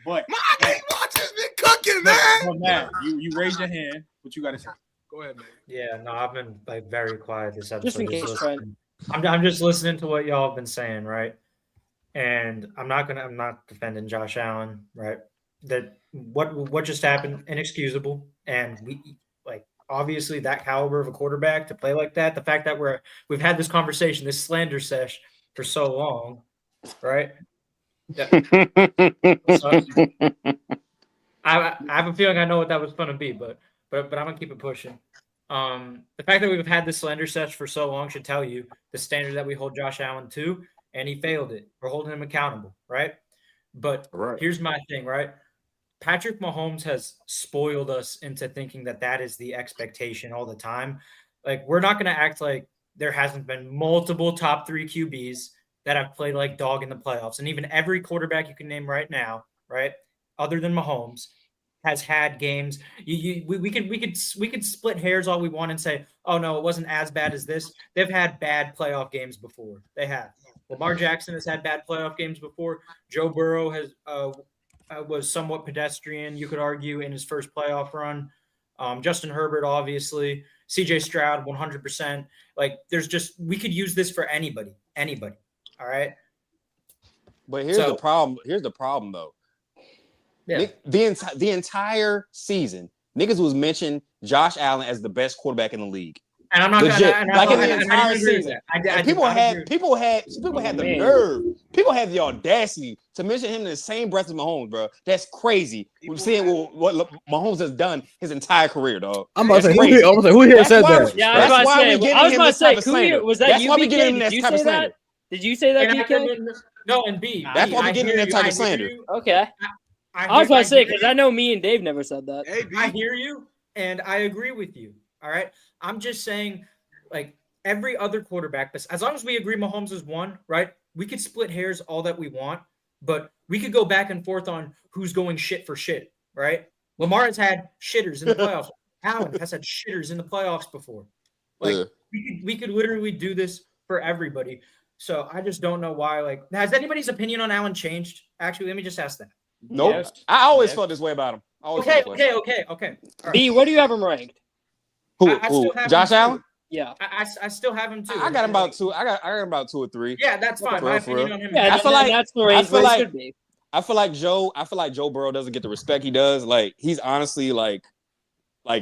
But my watch has been cooking, man. But Matt, you raised your hand. What you got to say? Go ahead, man. Yeah, no, I've been like very quiet this episode. Just in case, Trent. I'm just listening to what y'all have been saying, right? And I'm not defending Josh Allen, right? That what just happened, inexcusable, and we like obviously that caliber of a quarterback to play like that. The fact that we've had this conversation, this slander sesh for so long, right? Yeah. So, I have a feeling I know what that was going to be, but I'm gonna keep it pushing. The fact that we've had this slander sesh for so long should tell you the standard that we hold Josh Allen to, and he failed it. We're holding him accountable, right? But here's my thing, right? Patrick Mahomes has spoiled us into thinking that is the expectation all the time. Like, we're not going to act like there hasn't been multiple top 3 QBs that have played like dog in the playoffs. And even every quarterback you can name right now, right, other than Mahomes, has had games. We could split hairs all we want and say, oh no, it wasn't as bad as this. They've had bad playoff games before. They have. Lamar Jackson has had bad playoff games before. Joe Burrow has was somewhat pedestrian, you could argue, in his first playoff run. Justin Herbert, obviously. CJ Stroud, 100%. Like, we could use this for anybody. All right. But here's the problem. Here's the problem, though. Yeah. The entire season, niggas was mentioning Josh Allen as the best quarterback in the league. And I'm not legit. going the entire season. People had the nerve. People had the audacity to mention him in the same breath as Mahomes, bro. That's crazy. We're seeing what Mahomes has done his entire career, dog. I'm about to say, who here said that? Yeah, I was about to say, who was that? That's you, why we get him BK? that type of slander. Did you say that, BK? No, and B. That's why we get him that type of slander. Okay. I was about to say, because I know me and Dave never said that. Hey, I hear you, and I agree with you. All right. I'm just saying, like, every other quarterback, as long as we agree Mahomes is one, right? We could split hairs all that we want, but we could go back and forth on who's going shit for shit, right? Lamar has had shitters in the playoffs. Allen has had shitters in the playoffs before. Like, we could literally do this for everybody. So I just don't know why. Like, has anybody's opinion on Allen changed? Actually, let me just ask that. Nope. Yes. I always felt this way about him. Okay. All right. B, where do you have him ranked? I still have Josh him too. Allen? Yeah. I still have him too. I got him about two. I got him about 2 or 3. Yeah, that's fine. For My real, for opinion real. on him. Yeah, I feel like that's the range where it should be. I feel like Joe Burrow doesn't get the respect he does. Like he's honestly like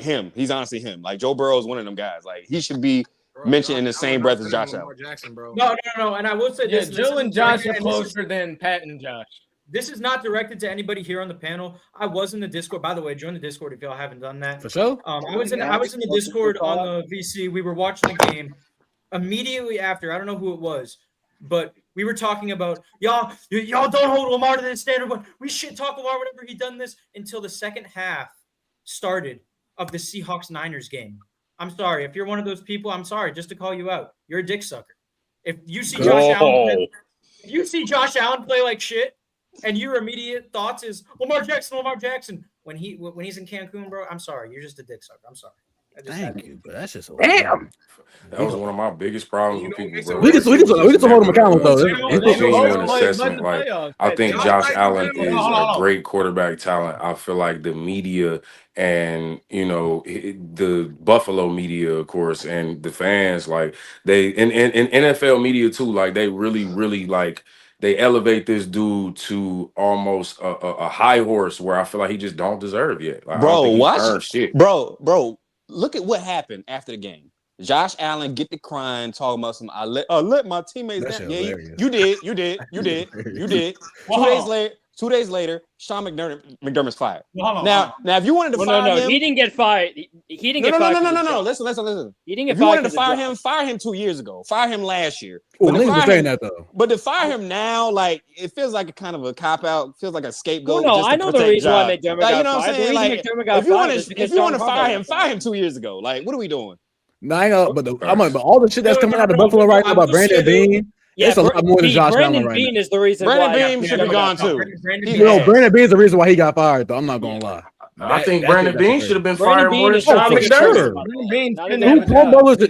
him. He's honestly him. Like Joe Burrow is one of them guys. Like he should be mentioned in the same breath as Josh Allen. Jackson, bro. No. And I will say this: Joe and Josh are closer than Pat and Josh. This is not directed to anybody here on the panel. I was in the Discord. By the way, join the Discord if y'all haven't done that. For sure. I was in the Discord on the VC. We were watching the game. Immediately after, I don't know who it was, but we were talking about y'all don't hold Lamar to this standard. But we shit talk Lamar whenever he done this until the second half started of the Seahawks-Niners game. I'm sorry if you're one of those people. I'm sorry just to call you out. You're a dick sucker. If you see Josh Allen play like shit. And your immediate thoughts is Lamar Jackson. When he's in Cancun, bro, I'm sorry. You're just a dick sucker. I'm sorry. Thank you, but that's just damn. That was one of my biggest problems with people, bro. We can hold him accountable though. It's a genuine assessment. Like I think Josh Allen is a great quarterback talent. I feel like the media and the Buffalo media, of course, and the fans, like they and NFL media too, like they really like. They elevate this dude to almost a high horse where I feel like he just don't deserve yet. Like, Bro, watch shit. Bro, look at what happened after the game. Josh Allen get to crying, talking about some. I let my teammates down. Yeah, you did. 2 days later, Sean McDermott's fired. Now, if you wanted to fire him, he didn't get fired. He didn't get fired. No. Listen. He didn't get if you fired. wanted to fire him 2 years ago. Fire him last year. Well, niggas been saying that though. But to fire him now, like it feels like a kind of a cop out. Feels like a scapegoat. No, I know the reason why McDermott got you know what I'm fired. saying? Like, if you want to fire him 2 years ago. Like, what are we doing? No, I ain't gonna, but all the shit that's coming out of Buffalo right now about Brandon Bean. Yeah, it's a lot more than Josh Allen right Brandon Bean now. is the reason Brandon why. Bean should be gone too. Brandon Bean's the reason why he got fired, though. I'm not gonna lie. I think Brandon Bean should have been fired more than Sean McDermott.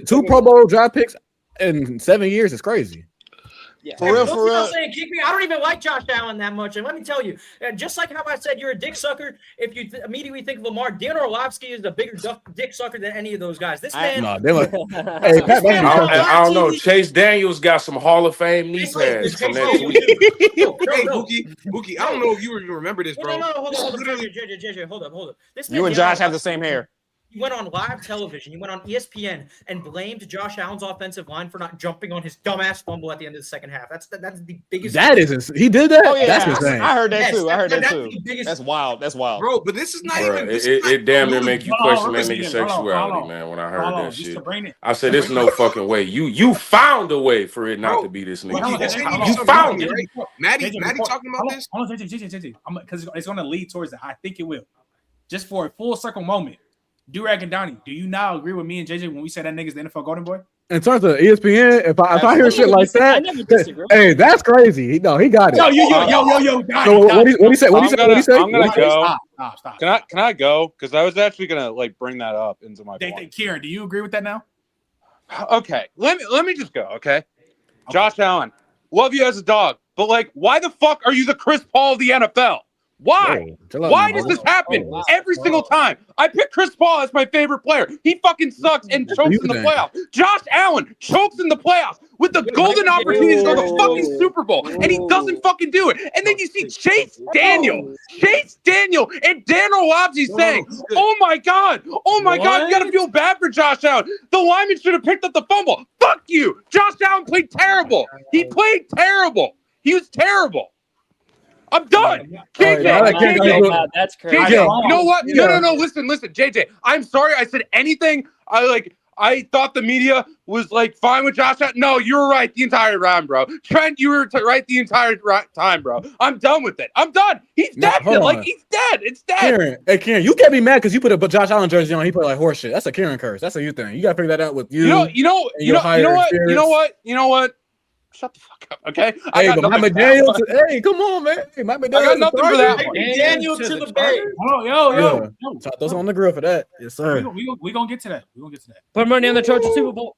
2 Pro Bowl draft picks in 7 years is crazy. Yeah. For real. Saying, kick me. I don't even like Josh Allen that much. And let me tell you, just like how I said you're a dick sucker, if you immediately think of Lamar, Dan Orlovsky is a bigger dick sucker than any of those guys. This man. I don't know. Chase Daniels got some Hall of Fame knee pads from that tweet. Hey, Bookie, I don't know if you even remember this, bro. No, hold on. JJ, hold up. This You and Josh have the same hair. He went on live television. He went on ESPN and blamed Josh Allen's offensive line for not jumping on his dumbass fumble at the end of the second half. That's the biggest. That is he did that. Oh, yeah. That's insane. I heard that too. That's wild. Bro, but this is not even. It damn near make you question that nigga sexuality, man. When I heard that shit, I said, "There's no fucking way. You found a way for it not to be this nigga. You found it." Maddie talking about this? Hold on, JJ. Because it's going to lead towards it. I think it will. Just for a full circle moment. Durag and Donnie, do you now agree with me and JJ when we say that nigga's the NFL Golden Boy? In terms of ESPN, if I hear shit like that, hey, that's crazy. No, he got it. Yo, Donnie, so what he say? What he say? I'm gonna go. Stop. Can I go? Because I was actually gonna bring that up into my point. Kieran, do you agree with that now? Okay, let me just go. Okay, Josh Allen, love you as a dog, but why the fuck are you the Chris Paul of the NFL? Why? Why does this happen every single time? I pick Chris Paul as my favorite player. He fucking sucks and chokes in the playoffs. Josh Allen chokes in the playoffs with the golden opportunity to go to the fucking Super Bowl, and he doesn't fucking do it. And then you see Chase Daniel, and Dan Orlovsky saying, "Oh my God, you gotta feel bad for Josh Allen. The lineman should have picked up the fumble." Fuck you. Josh Allen played terrible. He played terrible. He was terrible. I'm done. JJ, that's crazy. JJ, you know what? No. Listen, JJ. I'm sorry I said anything. I thought the media was fine with Josh Allen. No, you were right the entire time, bro. Trent, you were right the entire time, bro. I'm done with it. I'm done. He's dead. He's dead. It's dead. Kieran, you can't be mad because you put a Josh Allen jersey on. He put horse shit. That's a Kieran curse. That's a you thing. You gotta figure that out with you. You know what? Shut the fuck up, okay? Hey, but Mike McDaniel. Hey, come on, man. Hey, Mike McDaniel. I got nothing for that. Daniel to the bay. Yo. Chop those on the grill for that. Yes, sir. We gonna get to that. Put money on the Chargers Super Bowl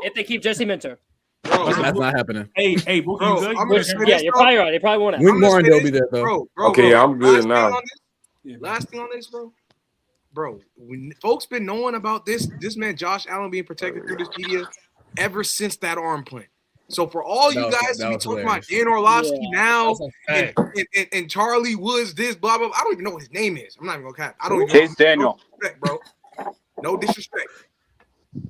if they keep Jesse Minter. That's not happening. Hey, Bookie, Bro, you good? I'm gonna say Yeah, this, you're bro. probably right. They probably won't. Wink Warren will be there though. Bro. Okay, I'm good now. Last thing on this, bro. When folks been knowing about this man Josh Allen being protected through this media ever since that arm punt. So for all you guys to be talking about Dan Orlovsky now and Charlie Woods, this blah blah. I don't even know what his name is. I'm not even gonna cap. I don't even Chase know. Daniel. No disrespect, bro. No disrespect.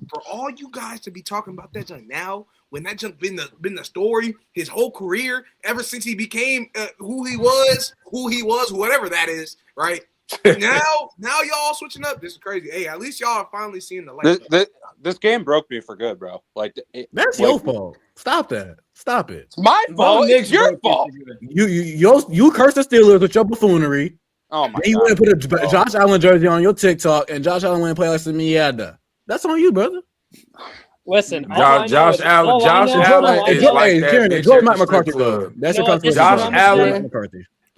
For all you guys to be talking about that junk now, when that junk been the story his whole career, ever since he became who he was, whatever that is, right? now y'all switching up. This is crazy. Hey, at least y'all are finally seeing the light. This game broke me for good, bro. Like That's your fault. Stop that. Stop it. It's my fault. It's your fault. You cursed the Steelers with your buffoonery. Oh my God. You went and put a Josh Allen jersey on your TikTok, and Josh Allen went and play like some Miata. That's on you, brother. Listen, Josh Allen is like that. Jordan Mike McCarthy club. That's your conversation.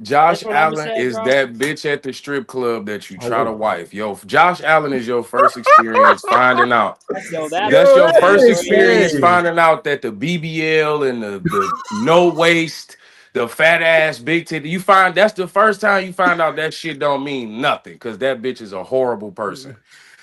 Josh Allen is that bitch at the strip club that you try to wife. Yo, Josh Allen is your first experience finding out. That's your first experience finding out that the BBL and the no waist, the fat ass big titty. That's the first time you find out that shit don't mean nothing because that bitch is a horrible person.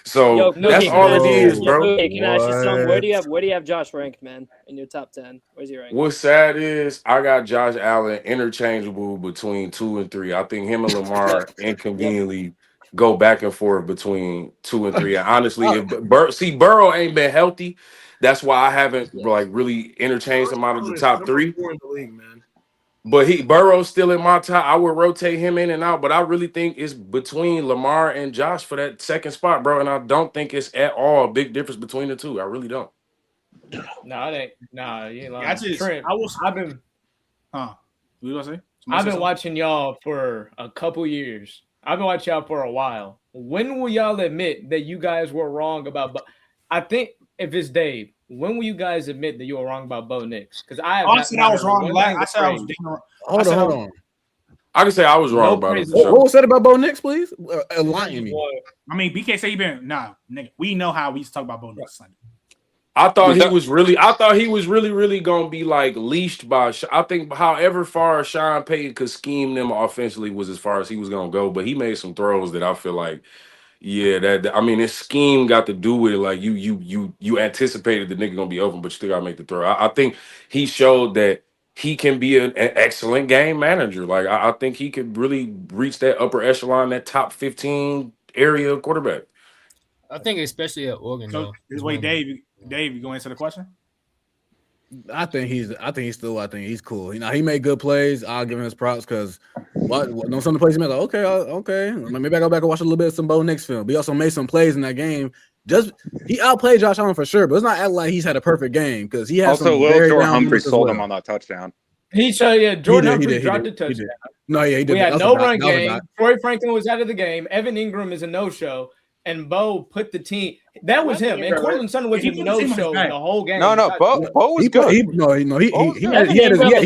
So that's all it is, bro. Hey, can I ask you something? Where do you have Josh ranked, man, in your top 10? Where's he ranked? What's sad is I got Josh Allen interchangeable between 2 and 3. I think him and Lamar inconveniently go back and forth between 2 and 3. And honestly, if Burrow ain't been healthy, that's why I haven't like really interchanged him out of the top 3. But Burrow's still in my top. I would rotate him in and out, but I really think it's between Lamar and Josh for that second spot, bro. And I don't think it's at all a big difference between the two. I really don't. No, it ain't. Nah, you ain't lying. I've been. What you gonna say? I've been watching y'all for a couple years. I've been watching y'all for a while. When will y'all admit that you guys were wrong about? I think if it's Dave, when will you guys admit that you were wrong about Bo Nix? Because I said I was wrong. I said I was wrong. Hold on. I can say I was wrong about it. What was said about Bo Nix, please? Enlighten me. I mean, BK say he been nigga. We know how we used to talk about Bo Nix Sunday. I thought he was really gonna be like leashed by. I think however far Sean Payton could scheme them offensively was as far as he was gonna go. But he made some throws that I feel like. Yeah, his scheme got to do with it. Like you anticipated the nigga gonna be open, but you still gotta make the throw. I think he showed that he can be an excellent game manager. Like I think he could really reach that upper echelon, that top 15 area quarterback. I think especially at Oregon. So wait, Dave, you gonna answer the question? I think he's cool. You know, he made good plays. I'll give him his props because some of the plays he made, like, okay. Maybe I go back and watch a little bit of some Bo Nix film. But he also made some plays in that game. He outplayed Josh Allen for sure, but it's not acting like he's had a perfect game because he has also some Will very Jordan down Humphrey as sold well. him on that touchdown. Jordan Humphrey dropped the touchdown. No, yeah, he did. We had no run game. Troy Franklin was out of the game. Evan Ingram is a no-show. And Bo put the team. That was him. And Cortland Sutton was a no-show the whole game. No, Bo was good. He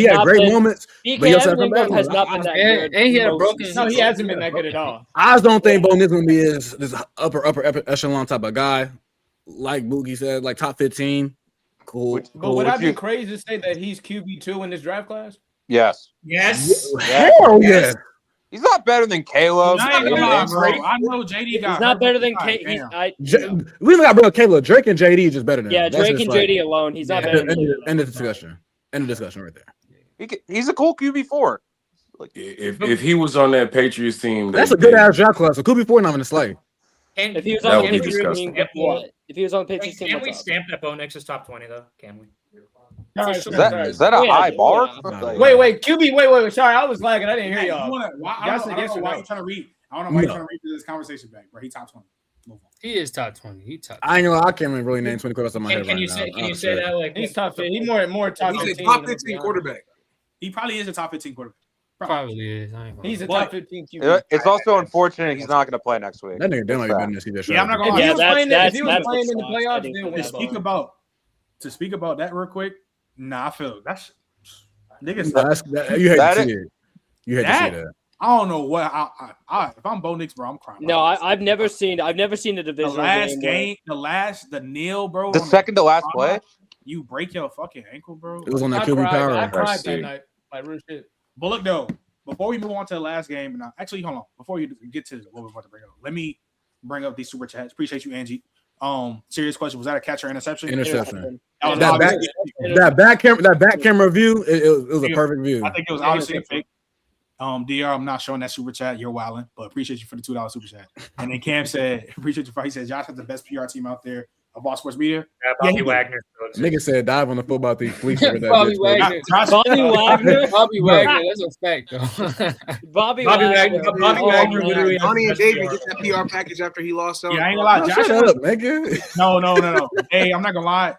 had great moments. But he also has not been that good. And he had a broken. No, he hasn't been that good at all. I just don't think Bo Nix gonna be this upper echelon type of guy. Like Boogie said, like top 15. Cool. But would I be crazy to say that he's QB2 in this draft class? Yes. Hell yes. He's not better than Caleb. I know JD got. He's not better than K. We don't got bro Caleb. Drake and JD is just better than him. Yeah, Drake and JD alone. He's not better. End of discussion. End of discussion right there. He's a cool QB4. If he was on that Patriots team, that's a good ass draft class. So QB4 not even a slay. And if he was on the Patriots team, if he was on the Patriots team, can we stamp that Bo Nix is top 20 though? Can we? Is that a high bar? Wait, QB. Wait. Sorry, I was lagging. I didn't hear y'all. I don't know why you're trying to read. I don't know why you're trying to read this conversation back, bro. He top 20. He is top 20. I ain't gonna lie, I can't even really name 20 quarterbacks on my head. Can you say that like he's top 15? He's more top 15. He's a top 15 quarterback. He probably is a top 15 quarterback. Probably is. He's a top 15 QB. It's also unfortunate he's not going to play next week. That nigga didn't like business either. Yeah, I'm not gonna lie. If he was playing in the playoffs, then we'll to speak about that real quick. Nah, I feel that's niggas. You hate to see it. You hate to see that. I don't know what if I'm Bo Nix, bro, I'm crying. No, I've never seen the division. The last game, the Neil, bro. The second to last play. you break your fucking ankle, bro. It was on that QB power. I cried that night. Like real shit. But look though, before we move on to the last game, and actually hold on, before you get to what we're about to bring up, let me bring up these super chats. Appreciate you, Angie. Serious question: was that a catch or interception? Interception. That back camera view, it was a perfect view. I think it was obviously a fake. DR, I'm not showing that super chat. You're wilding, but appreciate you for the $2 super chat. And then Cam said, appreciate you for. He said, Josh has the best PR team out there of all sports media. Yeah, Bobby Wagner. Nigga said dive on the football team. Bobby Wagner. Bobby Wagner. That's a fact, though. Bobby Wagner. Donnie and David get that PR package after he lost out. Yeah, I ain't gonna lie. Josh shut up, nigga. No. Hey, I'm not gonna lie.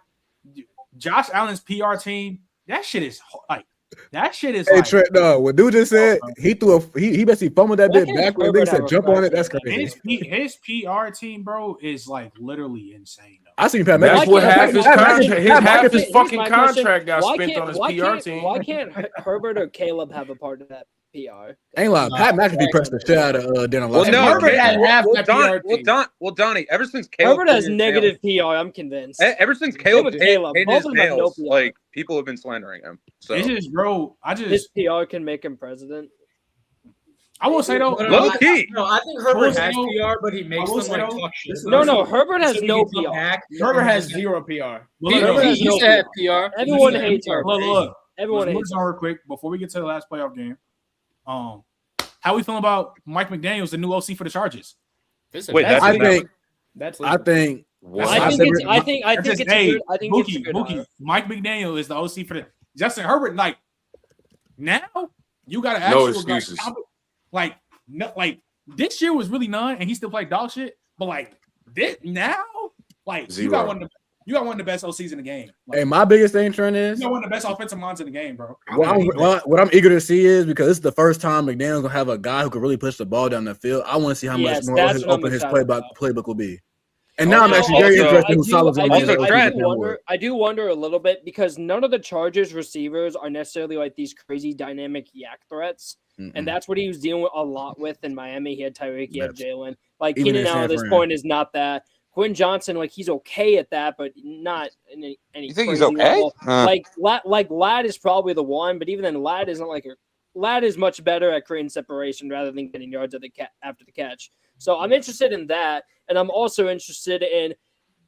Josh Allen's PR team, that shit is like. That shit is. Hey, like, Trent, no. What dude just said, he basically fumbled that bit backwards. They said jump on it. That's crazy. His PR team, bro, is like literally insane. Though. I seen Pat. That's what half his fucking contract got spent on his PR team. Why can't Herbert or Caleb have a part of that PR? Ain't lying. Pat McAfee pressed the shit out of Darren. Well, no, Herbert had half that PR team. Donnie, ever since Caleb Herbert has negative PR, I'm convinced. Ever since Caleb paid his both of them have no nails, PR. like people have been slandering him. So It's just, bro. His PR can make him president. I will say though, low key. No, I think Herbert has PR, but he makes them like talk shit. No, Herbert has no PR. Herbert has zero PR. Look, He used to have PR. Everyone hates Herbert. Look. Everyone Let's hates move on real quick before we get to the last playoff game. How we feeling about Mike McDaniels, the new OC for the Chargers? Wait, I think Mookie, Mike McDaniel is the OC for the Justin Herbert. Like now, you got to ask no excuses. Like this year was really none, and he still played dog shit. But like this now, like Zero. you got one of the best OCs in the game. Like, Hey, my biggest thing, Trent, is you got one of the best offensive lines in the game, bro. what I'm eager to see is because this is the first time McDaniel's gonna have a guy who can really push the ball down the field. I want to see how much more open his playbook will be. And now I'm actually very interested in who Salah's going to be. I do wonder a little bit because none of the Chargers receivers are necessarily like these crazy dynamic yak threats. And that's what he was dealing with a lot with in Miami. He had Tyreek, he had Jalen. Like Keenan Allen at this point is not that. Quinn Johnson, like he's okay at that, but not in any. You think he's okay? Like Ladd is probably the one, but even then, Ladd isn't like Ladd is much better at creating separation rather than getting yards after the catch. So I'm interested in that, and I'm also interested in,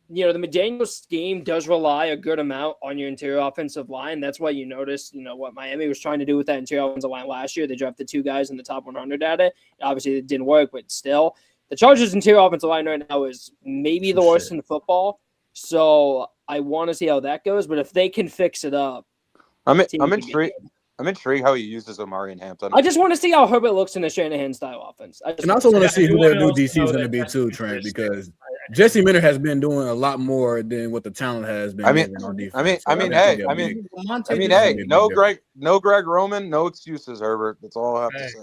the McDaniels scheme does rely a good amount on your interior offensive line. That's why you notice, what Miami was trying to do with that interior offensive line last year. They drafted 2 guys in the top 100 at it. Obviously, it didn't work, but still. The Chargers' interior offensive line right now is maybe the worst in football. So I want to see how that goes. But if they can fix it up, I'm intrigued. I'm intrigued how he uses Amari in Hampton. I just want to see how Herbert looks in a Shanahan-style offense. And I also want to see who their new DC is going to be too, Trent, because Jesse Minter has been doing a lot more than what the talent has been. On defense. No Greg Roman, no excuses, Herbert. That's all I have to say.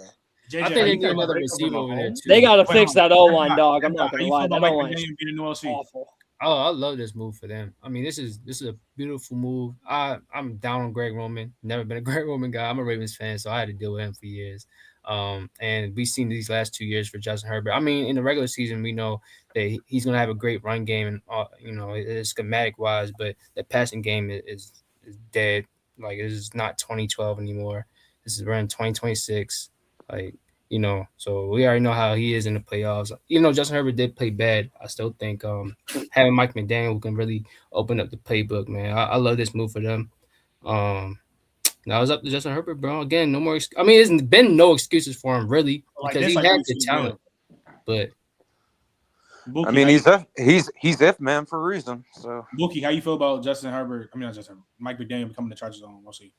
I think they get another receiver over there too. They got to fix that O-line, dog. I'm not going to lie. That O-line is awful. Oh, I love this move for them. I mean, this is a beautiful move. I'm down on Greg Roman. Never been a Greg Roman guy. I'm a Ravens fan, so I had to deal with him for years. And we've seen these last 2 years for Justin Herbert. I mean, in the regular season, we know that he's going to have a great run game and schematic wise, but the passing game is dead. Like, it is not 2012 anymore. We're in 2026. So we already know how he is in the playoffs. Even though Justin Herbert did play bad, I still think having Mike McDaniel can really open up the playbook, man. I love this move for them. Now it's up to Justin Herbert, bro. Again, no more. There's been no excuses for him, really, because he had the talent. But he's if man for a reason. So, Mookie, how you feel about Justin Herbert? Not Justin Herbert. Mike McDaniel becoming the Chargers owner. We'll see.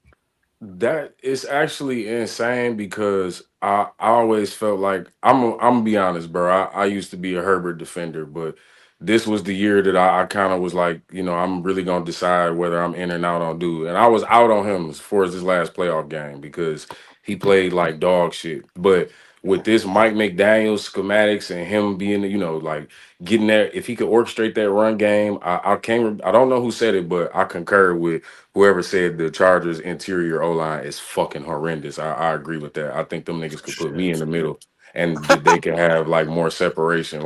That is actually insane because I always felt like I'm gonna be honest, bro. I used to be a Herbert defender, but this was the year that I kind of was like, I'm really gonna decide whether I'm in and out on dude. And I was out on him as far as his last playoff game because he played like dog shit. But with this Mike McDaniel's schematics and him being, getting there, if he could orchestrate that run game, I don't know who said it, but I concur with whoever said the Chargers' interior O-line is fucking horrendous. I agree with that. I think them niggas could put me in the middle and they can have like more separation.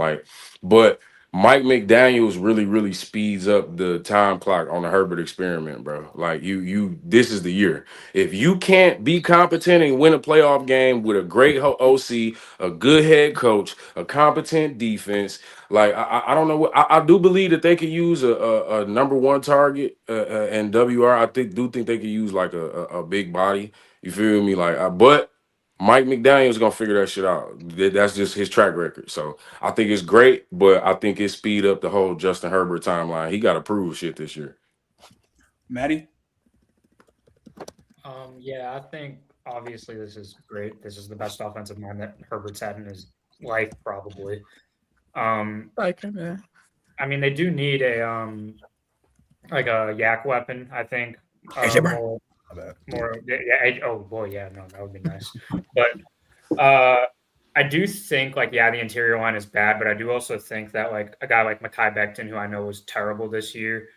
But Mike McDaniels really speeds up the time clock on the Herbert experiment, bro. Like this is the year. If you can't be competent and win a playoff game with a great OC, a good head coach, a competent defense, like I don't know what I do believe that they could use a number one target and WR. I do think they could use like a big body. You feel me? Like, but Mike McDaniel's gonna figure that shit out. That's just his track record. So I think it's great, but I think it speed up the whole Justin Herbert timeline. He got to prove shit this year. Maddie? Yeah, I think obviously this is great. This is the best offensive line that Herbert's had in his life, probably. I mean, they do need a like a yak weapon, I think. More, yeah. Oh boy, yeah, no, that would be nice. But I do think like the interior line is bad, but I do also think that like a guy like Mekhi Becton, who I know was terrible this year,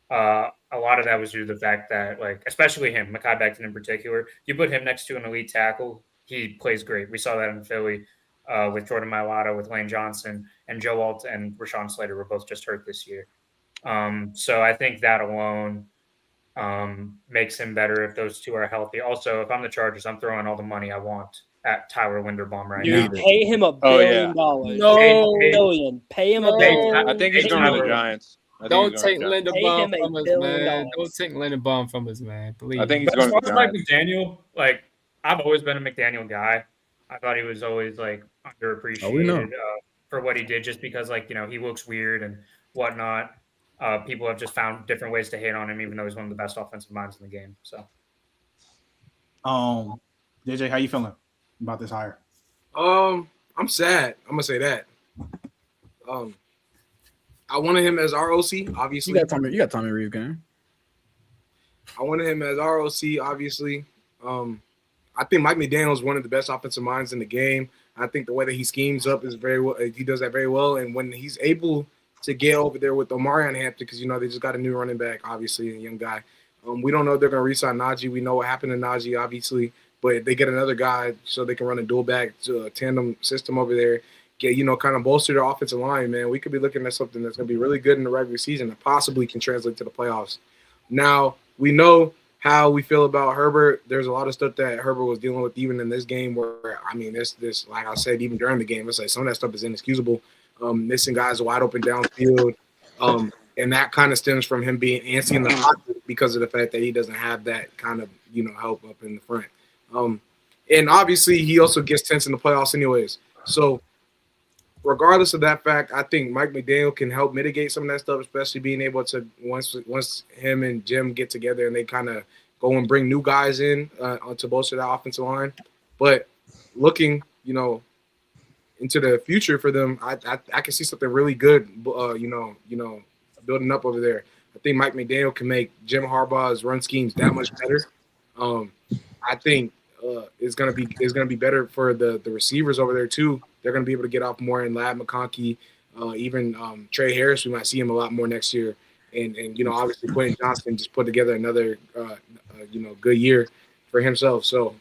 a lot of that was due to the fact that like especially him, Mekhi Becton in particular, you put him next to an elite tackle, he plays great. We saw that in Philly with Jordan Mailata, with Lane Johnson, and Joe Alt and Rashawn Slater were both just hurt this year. So I think that alone makes him better if those two are healthy. Also, if I'm the Chargers, I'm throwing all the money I want at Tyler Linderbaum right now. Pay him $1 billion. No. Billion. Pay him $1 billion. I think he's going to the Giants. Don't take Linderbaum from us, man. Don't take Linderbaum from us, man. Please. I think he's going to the Mike Giants. McDaniel, like I've always been a McDaniel guy. I thought he was always like underappreciated for what he did, just because like he looks weird and whatnot. People have just found different ways to hate on him, even though he's one of the best offensive minds in the game. So, JJ, how you feeling about this hire? I'm sad. I'm gonna say that. I wanted him as ROC, obviously. You got Tommy Reeve, gang. I wanted him as ROC, obviously. I think Mike McDaniel is one of the best offensive minds in the game. I think the way that he schemes up is very well. He does that very well, and when he's able to get over there with Omarion Hampton, because they just got a new running back, obviously, a young guy. We don't know if they're going to re-sign Najee. We know what happened to Najee, obviously, but they get another guy so they can run a dual back tandem system over there. Get kind of bolster their offensive line, man. We could be looking at something that's going to be really good in the regular season that possibly can translate to the playoffs. Now we know how we feel about Herbert. There's a lot of stuff that Herbert was dealing with even in this game. Where this like I said, even during the game, it's like some of that stuff is inexcusable. Missing guys wide open downfield, and that kind of stems from him being antsy in the pocket because of the fact that he doesn't have that kind of help up in the front. And obviously he also gets tense in the playoffs anyways. So regardless of that fact, I think Mike McDaniel can help mitigate some of that stuff, especially being able to once him and Jim get together and they kind of go and bring new guys in to bolster that offensive line. But looking, into the future for them, I can see something really good, building up over there. I think Mike McDaniel can make Jim Harbaugh's run schemes that much better. I think it's gonna be better for the receivers over there too. They're gonna be able to get off more in Lab McConkey, even Trey Harris. We might see him a lot more next year. And obviously Quentin Johnston just put together another good year for himself. So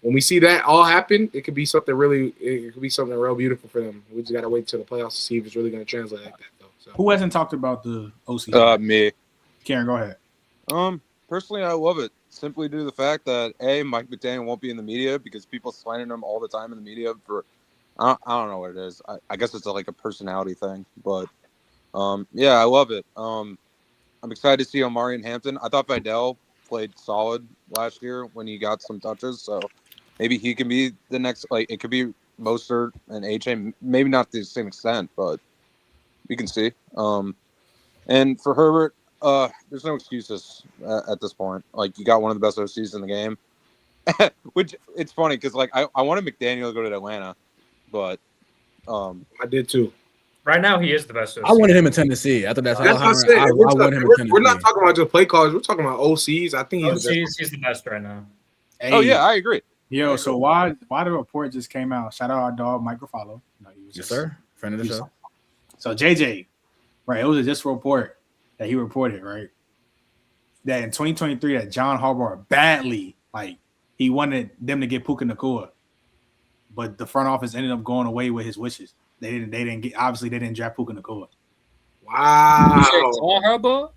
when we see that all happen, it could be something real beautiful for them. We just got to wait till the playoffs to see if it's really going to translate like that, though. So. Who hasn't talked about the OC? Me. Karen, go ahead. Personally, I love it simply due to the fact that Mike McDaniel won't be in the media because people slander him all the time in the media for I don't know what it is. I guess it's like a personality thing, but yeah, I love it. I'm excited to see Omarion Hampton. I thought Vidal played solid last year when he got some touches, so maybe he can be the next. Like it could be Mostert and HA, maybe not to the same extent, but we can see. And for Herbert, there's no excuses at this point. Like you got one of the best OCs in the game, which it's funny because like I wanted McDaniel to go to Atlanta, but I did too. Right now, he is the best OC. I wanted him in Tennessee. I thought that's what I said. I wanted him in Tennessee. We're not talking about just play callers. We're talking about OCs. I think he's the best right now. Hey, oh yeah, I agree. Yo, so why the report just came out? Shout out our dog Mike Ruffalo. Yes, sir. Friend of the show. So JJ, right? It was just a report that he reported, right? That in 2023, that John Harbaugh badly, like he wanted them to get Puka Nacua, but the front office ended up going away with his wishes. They didn't draft Puka Nacua. Wow. You said John Harbaugh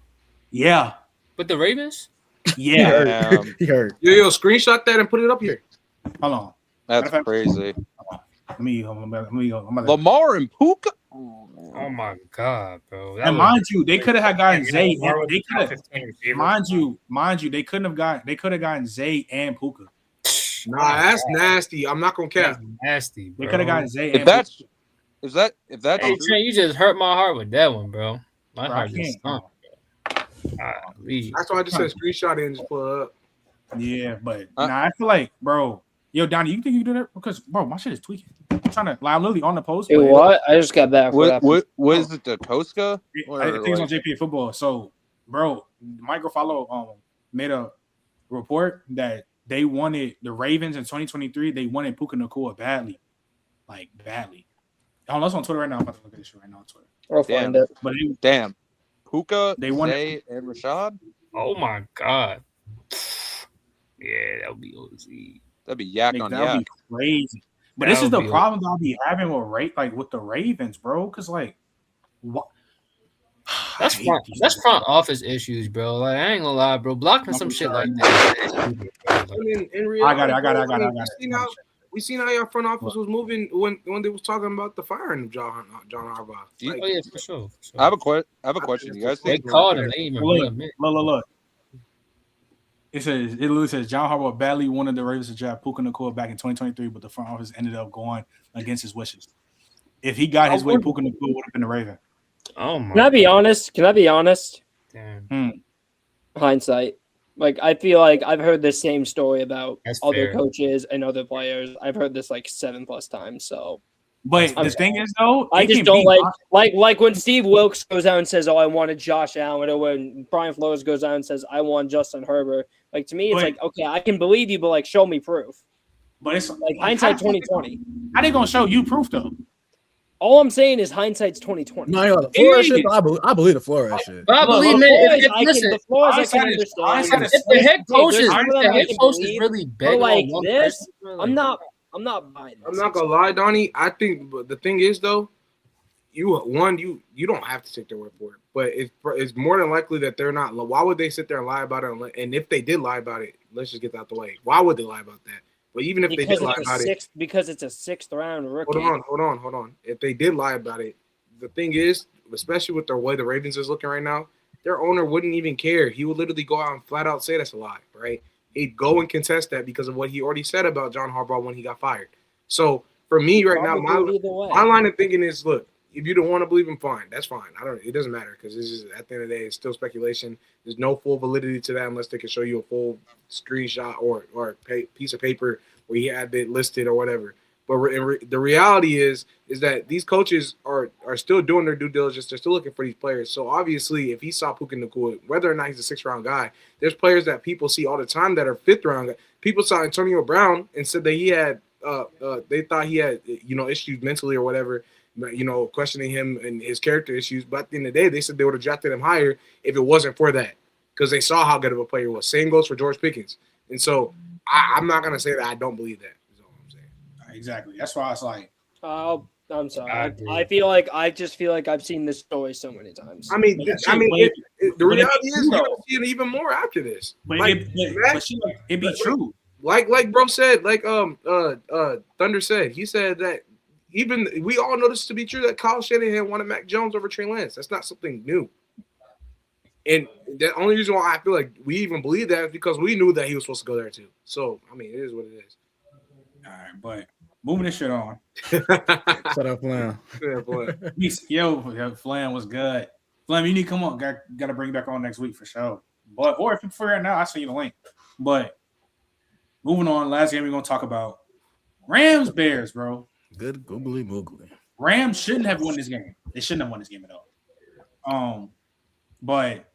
Yeah. with the Ravens? Yeah. He heard. Yo, screenshot that and put it up here. Hold on. That's crazy. Let me go. Lamar and Puka. Oh my god, bro! And mind you, they could have gotten Zay. They could have, 15 receiver. mind you, they could have gotten Zay and Puka. Nah, that's nasty. I'm not gonna cap. Nasty. They Bro. could have gotten Zay. If and that's Puka. if that's Hey true, Trent, you just hurt my heart with that one, bro. My Bro, I heart just can't. stunk. That's why I just said screenshot it and just pull it up. Yeah, but I feel like, bro. Yo, Donnie, you think you can do that? Because, bro, my shit is tweaking. I'm trying to, like, I'm literally on the post. Dude, what? I just got back. what is it? The Koska? I think it's on JP Football. So, bro, Mike Ruffalo made a report that they wanted the Ravens in 2023. They wanted Puka Nacua badly, like badly. Oh, that's on Twitter right now. I'm about to look at this shit right now on Twitter. I'll find it. But Damn, Puka, they wanted Zay, and Rashad. Oh my god. Yeah, that would be OZ. That'd be yak on yak. That'd be crazy. But this is the problem that I'll be having with the Ravens, bro. Because like, what? That's front office issues, bro. Like I ain't gonna lie, bro. Blocking some shit like that. I mean, in reality, I got it. We seen how your front office was moving when they was talking about the firing of John Harbaugh. Like, Oh yeah, for sure. I have a question. You guys They think? called him. They even Look. It literally says John Harbaugh badly wanted the Ravens to draft Puka Nacua back in 2023, but the front office ended up going against his wishes. If he got his way, Puka Nacua would have been the Raven. Oh my! Can I be honest? Damn. Hindsight. Like I feel like I've heard the same story about That's other fair. coaches and other players. I've heard this like 7+ times. So, But the thing is, though, I it just can don't be like when Steve Wilkes goes out and says, "Oh, I wanted Josh Allen," or when Brian Flores goes out and says, "I want Justin Herbert." Like to me, it's like, okay, I can believe you, but like, show me proof. But it's like hindsight 2020. How they gonna show you proof though? All I'm saying is hindsight's 2020. No, the Flores shit, I believe the Flores shit. But I believe, man, the Flores, I can understand. If the head coach is, really But big, like on this, person, I'm not buying this. I'm not gonna lie, Donnie. I think, but the thing is, though, you don't have to take their word for it, but it's more than likely that they're not. Why would they sit there and lie about it? And if they did lie about it, let's just get that out the way. Why would they lie about that? But even if they did lie about it, because it's a 6th round rookie. Hold on. If they did lie about it, the thing is, especially with the way the Ravens is looking right now, their owner wouldn't even care. He would literally go out and flat out say that's a lie, right? He'd go and contest that because of what he already said about John Harbaugh when he got fired. So for me right now, my line of thinking is, look, if you don't want to believe him, fine. That's fine. It doesn't matter because it's just at the end of the day, it's still speculation. There's no full validity to that unless they can show you a full screenshot or piece of paper where he had it listed or whatever. But the reality is that these coaches are still doing their due diligence. They're still looking for these players. So obviously, if he saw Puka Nacua, whether or not he's a 6th round guy, there's players that people see all the time that are 5th round guys. People saw Antonio Brown and said that he had they thought he had issues mentally or whatever. Questioning him and his character issues. But at the end of the day, they said they would have drafted him higher if it wasn't for that, because they saw how good of a player he was. Same goes for George Pickens. And so I'm not gonna say that I don't believe that. Is all I'm saying. Exactly. That's why it's like. I'm sorry. I just feel like I've seen this story so many times. I mean, the reality is you're gonna see it even more after this. But it be true. Like bro said, like Thunder said, he said that. Even we all know this to be true that Kyle Shanahan wanted Mac Jones over Trey Lance. That's not something new. And the only reason why I feel like we even believe that is because we knew that he was supposed to go there too. So, I mean, it is what it is. All right, but moving this shit on. Shut up, Flam. Yo, Flam was good. Flam, you need to come on. Got to bring you back on next week for sure. But or if you prefer it now, I'll send you the link. But moving on, last game we're going to talk about Rams Bears, bro. Good googly moogly. Rams shouldn't have won this game. They shouldn't have won this game at all. But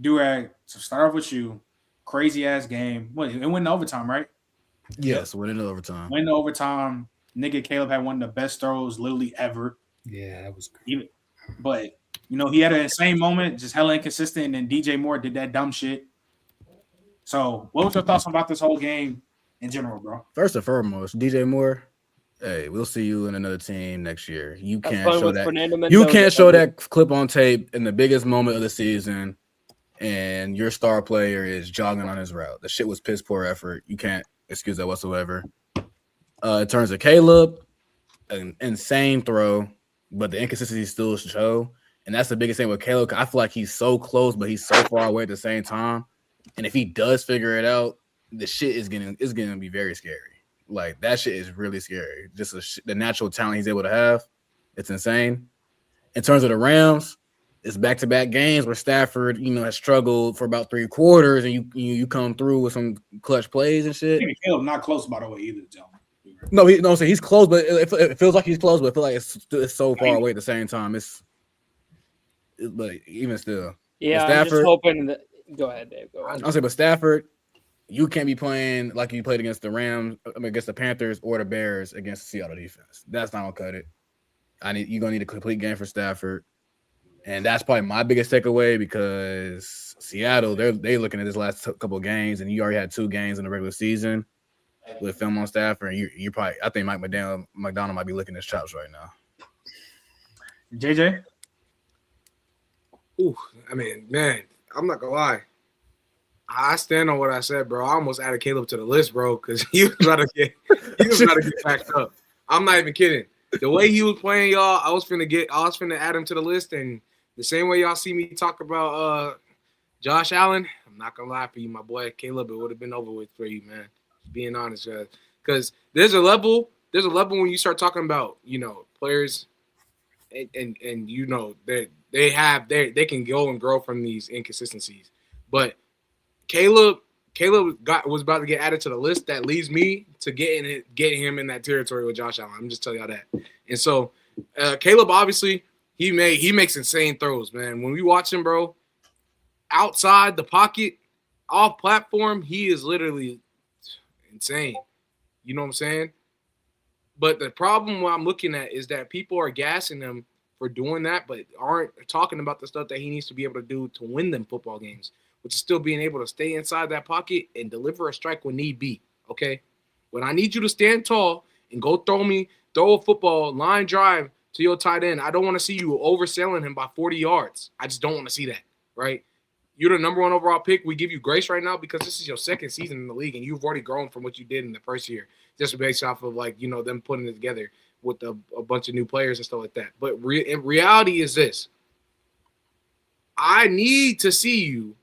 Durag, to start off with you, crazy ass game. What, it went in overtime, right? Yes, went into overtime. Went into overtime. Nigga Caleb had one of the best throws literally ever. Yeah, that was great. But he had an insane moment, just hella inconsistent, and then DJ Moore did that dumb shit. So what was your thoughts about this whole game in general, bro? First and foremost, DJ Moore, Hey, we'll see you in another team next year. You Have can't fun show with that. Fernando You Mendoza, can't show buddy. that clip on tape in the biggest moment of the season, and your star player is jogging on his route. The shit was piss poor effort. You can't excuse that whatsoever. In terms of Caleb, an insane throw, but the inconsistency still show. And that's the biggest thing with Caleb. I feel like he's so close, but he's so far away at the same time. And if he does figure it out, the shit is gonna be very scary. Like that shit is really scary. Just the natural talent he's able to have, it's insane. In terms of the Rams, it's back-to-back games where Stafford, has struggled for about 3 quarters, and you come through with some clutch plays and shit. Caleb not close, by the way, either, John. No, so he's close, but it feels like he's close, but I feel like it's so far away at the same time. But even still, Yeah, Stafford, I'm just hoping that. Go ahead, Dave. Go ahead. I'll say, but Stafford, you can't be playing like you played against the Rams, against the Panthers or the Bears against the Seattle defense. That's not gonna cut it. You're gonna need a complete game for Stafford, and that's probably my biggest takeaway because Seattle, they looking at this last couple of games, and you already had 2 games in the regular season with film on Stafford, and you probably, I think Mike McDonald might be licking his chops right now. JJ. Ooh, I mean, man, I'm not gonna lie. I stand on what I said, bro. I almost added Caleb to the list, bro, because he was about to get packed up. I'm not even kidding. The way he was playing, y'all, I was finna add him to the list, and the same way y'all see me talk about Josh Allen, I'm not gonna lie for you, my boy Caleb. It would have been over with for you, man. Being honest, because there's a level when you start talking about players, and that they can go and grow from these inconsistencies, but Caleb was about to get added to the list. That leads me to getting him in that territory with Josh Allen. I'm just telling y'all that. And so Caleb, obviously, he makes insane throws, man. When we watch him, bro, outside the pocket, off platform, he is literally insane. You know what I'm saying? But the problem what I'm looking at is that people are gassing him for doing that, but aren't talking about the stuff that he needs to be able to do to win them football games, which is still being able to stay inside that pocket and deliver a strike when need be, okay? When I need you to stand tall and go throw a football, line drive to your tight end, I don't want to see you overselling him by 40 yards. I just don't want to see that, right? You're the number 1 overall pick. We give you grace right now because this is your second season in the league, and you've already grown from what you did in the first year, just based off of, them putting it together with a bunch of new players and stuff like that. But in reality is this. I need to see you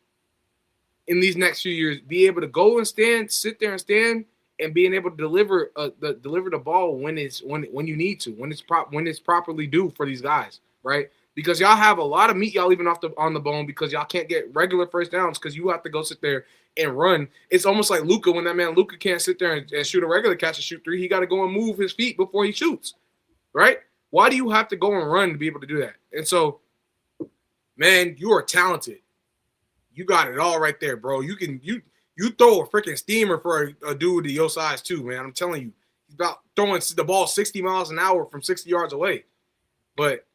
in these next few years be able to go and sit there and stand, and being able to deliver the ball when you need to, when it's properly due for these guys, right? Because y'all have a lot of meat y'all leaving on the bone because y'all can't get regular first downs because you have to go sit there and run. It's almost like Luka when that man Luka can't sit there and shoot a regular catch and shoot 3. He got to go and move his feet before he shoots, right? Why do you have to go and run to be able to do that? And so, man, you are talented. You got it all right there, bro. You throw a freaking steamer for a dude to your size too, man. I'm telling you, he's about throwing the ball 60 miles an hour from 60 yards away. But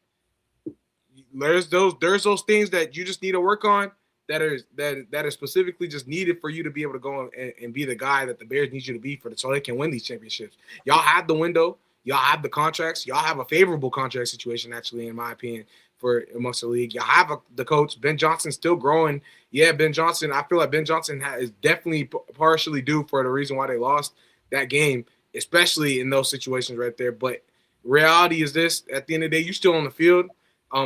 there's those things that you just need to work on that are specifically just needed for you to be able to go and be the guy that the Bears need you to be so they can win these championships. Y'all have the window. Y'all have the contracts. Y'all have a favorable contract situation, actually, in my opinion, for amongst the league. Y'all have the coach. Ben Johnson still growing. Yeah, Ben Johnson. I feel like Ben Johnson is definitely partially due for the reason why they lost that game, especially in those situations right there. But reality is this: at the end of the day, you're still on the field.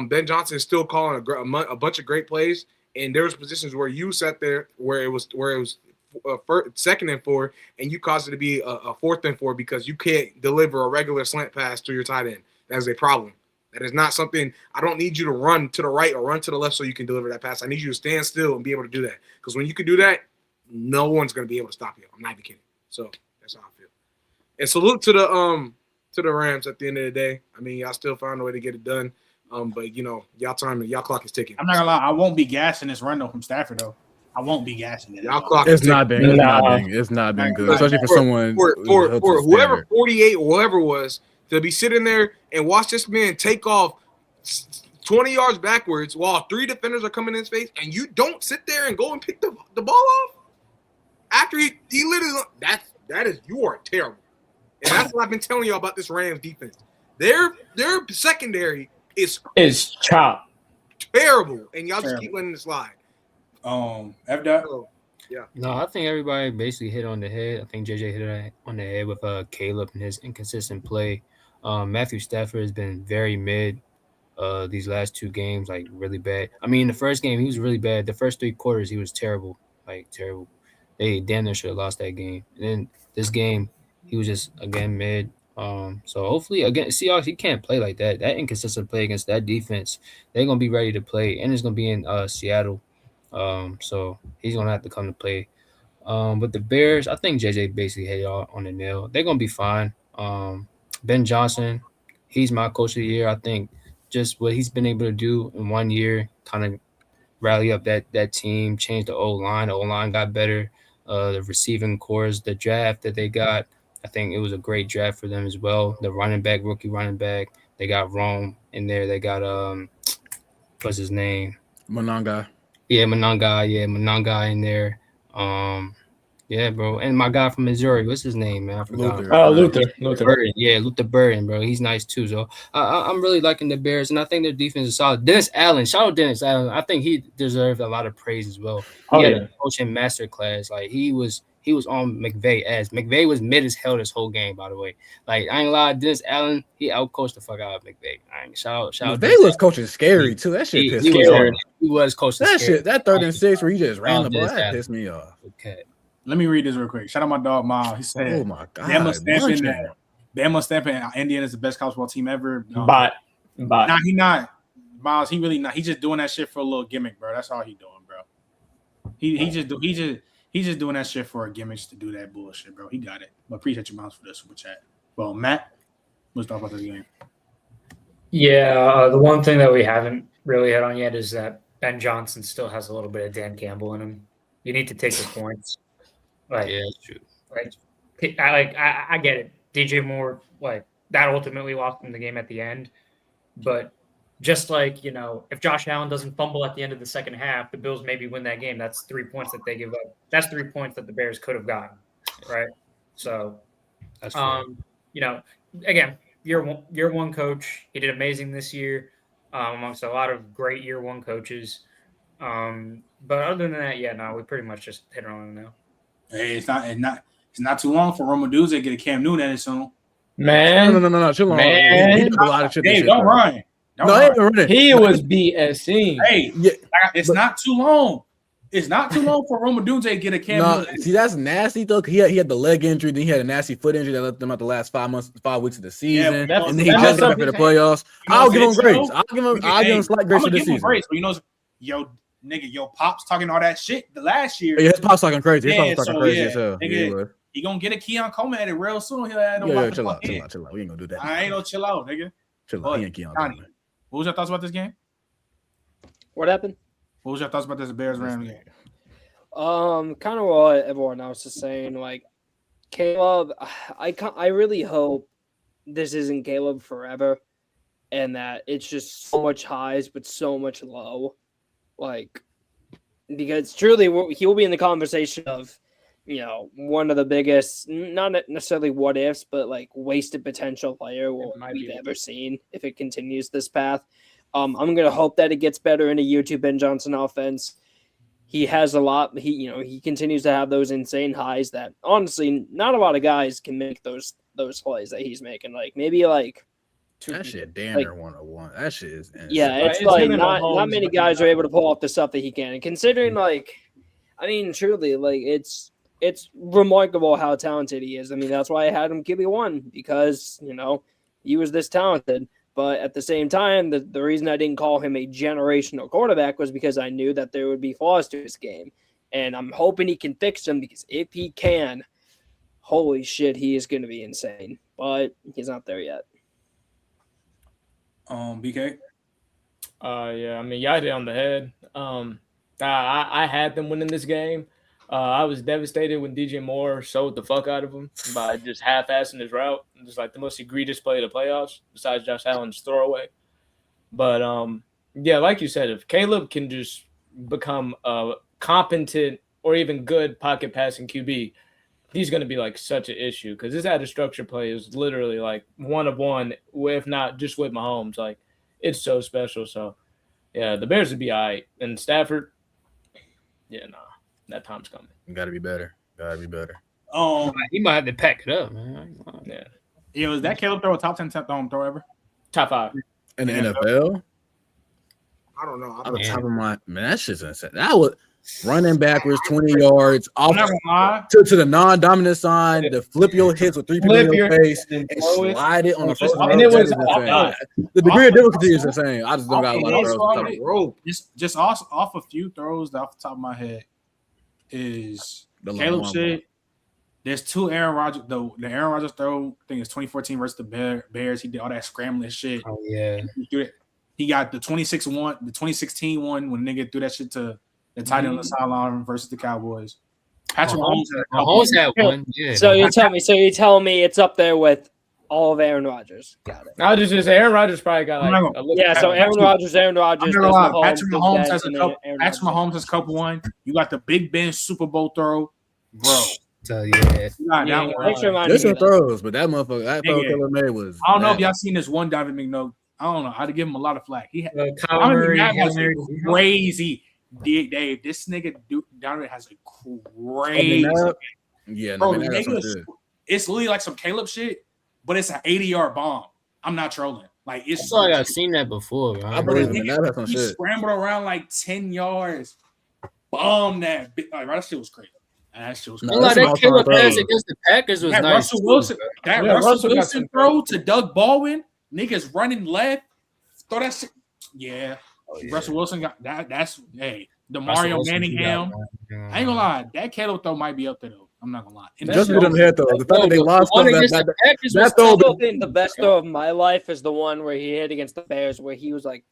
Ben Johnson is still calling a bunch of great plays, and there was positions where you sat there where it was 2nd and 4, and you caused it to be a 4th and 4 because you can't deliver a regular slant pass to your tight end. That is a problem. That is not something. I don't need you to run to the right or run to the left so you can deliver that pass. I need you to stand still and be able to do that. Because when you can do that, no one's going to be able to stop you. I'm not even kidding. So that's how I feel. And salute to the Rams at the end of the day. I mean, y'all still found a way to get it done. But y'all clock is ticking. I'm not gonna lie, I won't be gassing this run though from Stafford though. I won't be gassing it. Y'all clock It's not been good, especially for someone for whoever 48 or whoever was to be sitting there and watch this man take off 20 yards backwards while 3 defenders are coming in his face, and you don't sit there and go and pick the ball off after he literally that is you are terrible. And that's what I've been telling y'all about this Rams defense. Their secondary is chop terrible, and y'all just keep letting it slide. F dot. Yeah. No, I think everybody basically hit on the head. I think JJ hit it on the head with Caleb and his inconsistent play. Matthew Stafford has been very mid these last 2 games, like really bad. I mean, the first game he was really bad. The first 3 quarters he was terrible, like terrible. They damn near should have lost that game. And then this game he was just again mid. So hopefully again Seahawks, he can't play like that. That inconsistent play against that defense, they're gonna be ready to play, and it's gonna be in Seattle. So he's gonna have to come to play. But the Bears, I think JJ basically hit it all on the nail. They're gonna be fine. Ben Johnson, he's my coach of the year. I think just what he's been able to do in 1 year, kind of rally up that team, change the O-line. The O-line got better. The receiving cores, the draft that they got, I think it was a great draft for them as well. The rookie running back, they got Rome in there. They got what's his name? Monanga. Yeah, Monanga in there. Yeah, bro. And my guy from Missouri, what's his name, man? I forgot. Luther Burden. Yeah, Luther Burden, bro. He's nice too. So I'm really liking the Bears, and I think their defense is solid. Dennis Allen, shout out Dennis Allen. I think he deserved a lot of praise as well. He had a coaching masterclass. Like he was on McVay as McVay was mid as hell this whole game, by the way. Like I ain't lie, Dennis Allen, he outcoached the fuck out of McVay. Shout out. McVay was coaching scary too. That shit pissed me off. He was coaching that scary. shit. That 3rd and 6 where he just ran the ball, that pissed me off. Okay. Let me read this real quick. Shout out my dog Miles. He said, "Oh my god, Bama stamping Indiana is the best college football team ever." But nah, he not. Miles, he really not. He just doing that shit for a little gimmick, bro. That's all he doing, bro. He just doing that shit for a gimmick to do that bullshit, bro. He got it. But appreciate you, Miles, for the super chat. Well, Matt, let's talk about this game. Yeah, the one thing that we haven't really hit on yet is that Ben Johnson still has a little bit of Dan Campbell in him. You need to take the points. Like, yeah, that's true. Like, I get it. DJ Moore, like that ultimately lost him the game at the end. But just like, if Josh Allen doesn't fumble at the end of the second half, the Bills maybe win that game. That's 3 points that they give up. That's 3 points that the Bears could have gotten, right? So, that's again, year one coach. He did amazing this year, amongst a lot of great year one coaches. But other than that, we pretty much just hit it on now. Hey, it's not too long for Roma Dudes to get a Cam Newton at it soon. Man, no, chill on. Man, he did a lot of shit. Hey, don't run. He was BSing. Hey, it's not too long. It's not too long for Roma Dudes to get a Cam Newton. See, that's nasty though. He had the leg injury, then he had a nasty foot injury that left them out the last 5 weeks of the season, and then he just got after the playoffs. I'll give him grace. I'll give him slight grace for this season. Grace, but your pops talking all that shit the last year. Yeah, his pops talking crazy. His pops talking crazy as hell. He gonna get a Keon Coleman at it real soon. He'll add chill out. We ain't gonna do that. I ain't gonna chill out, nigga. Chill out. He ain't Keon Coleman. What was your thoughts about this game? What happened? What was your thoughts about this Bears Rams game? Kind of what everyone else is saying. Like Caleb, I really hope this isn't Caleb forever, and that it's just so much highs but so much low. Like, because truly he will be in the conversation of, one of the biggest, not necessarily what ifs, but like wasted potential player we've ever seen if it continues this path. I'm going to hope that it gets better in a year 2 Ben Johnson offense. He has a lot. He continues to have those insane highs that honestly not a lot of guys can make those plays that he's making. Like maybe like that shit Danner 101. That shit is insane. Yeah, it's like not many guys are able to pull off the stuff that he can. And considering truly, it's remarkable how talented he is. I mean, that's why I had him QB1 because, he was this talented. But at the same time, the reason I didn't call him a generational quarterback was because I knew that there would be flaws to his game. And I'm hoping he can fix them because if he can, holy shit, he is going to be insane. But he's not there yet. BK? Yeah, I mean, y'all hit it on the head. I had them winning this game. I was devastated when DJ Moore showed the fuck out of him by just half-assing his route. Just like the most egregious play of the playoffs, besides Josh Allen's throwaway. But, like you said, if Caleb can just become a competent or even good pocket passing QB, he's going to be like such an issue because this out of structure play is literally like one of one, if not just with Mahomes. Like it's so special. So yeah, the Bears would be all right. And Stafford, yeah, nah, that time's coming. Got to be better. He might have to pack it up, man. Yeah. Yo, is that Caleb throw a top 10 throw ever? Top 5 in the NFL? I don't know. On the top of my man, that shit's insane. That was running backwards 20 yards off to the non-dominant sign to flip your hips with 3 people in your face and slide it on the first row. And it was the degree of difficulty is insane. I just don't got a lot of throws. Just off a few throws that off the top of my head is Caleb shit. There's 2 Aaron Rodgers. The Aaron Rodgers throw, I think it's 2014 versus the Bears. He did all that scrambling shit. Oh yeah. He got the 2016 one when nigga threw that shit to the tight end on the sideline versus the Cowboys. Patrick Mahomes had one. Yeah. So you're telling me it's up there with all of Aaron Rodgers. Got it. I'll just say Aaron Rodgers probably got like so Aaron Rodgers. Patrick Mahomes has a couple. Patrick Mahomes has a couple one. You got the Big Ben Super Bowl throw, bro. So there's some throws, but that motherfucker, that throw Killer made was. I don't know if y'all seen this one David McNote. I don't know. I'd give him a lot of flack. He had crazy. Dave, this nigga Donovan has a crazy. Yeah, bro. It's literally like some Caleb shit, but it's an 80-yard bomb. I'm not trolling. Like it's. I feel like I've seen that before. Bro. I believe in that. He scrambled around like 10 yards. Bomb that. Like, that shit was crazy. That shit was crazy. That Caleb pass against the Packers was nice. Russell Wilson throw to Doug Baldwin. Niggas running left. Throw that shit. Yeah. Russell Wilson got that. That's the Mario Manningham. I ain't gonna lie. That Caleb throw might be up there though. I'm not gonna lie. Just with them head though. The fact that they lost that throw. The best throw of my life is the one where he hit against the Bears, where he was like,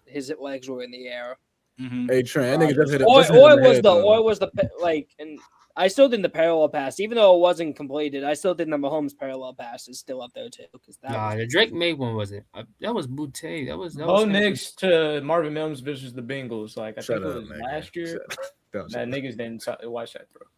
his legs were in the air. Hey Trent, that nigga just hit it. Or was the like, and I still think the parallel pass, even though it wasn't completed, I still think the Mahomes parallel pass is still up there too. The Drake made one wasn't. That was Boutte. That was Bo Nix to Marvin Mims versus the Bengals. Like I think it was last year. That niggas didn't watch that throw.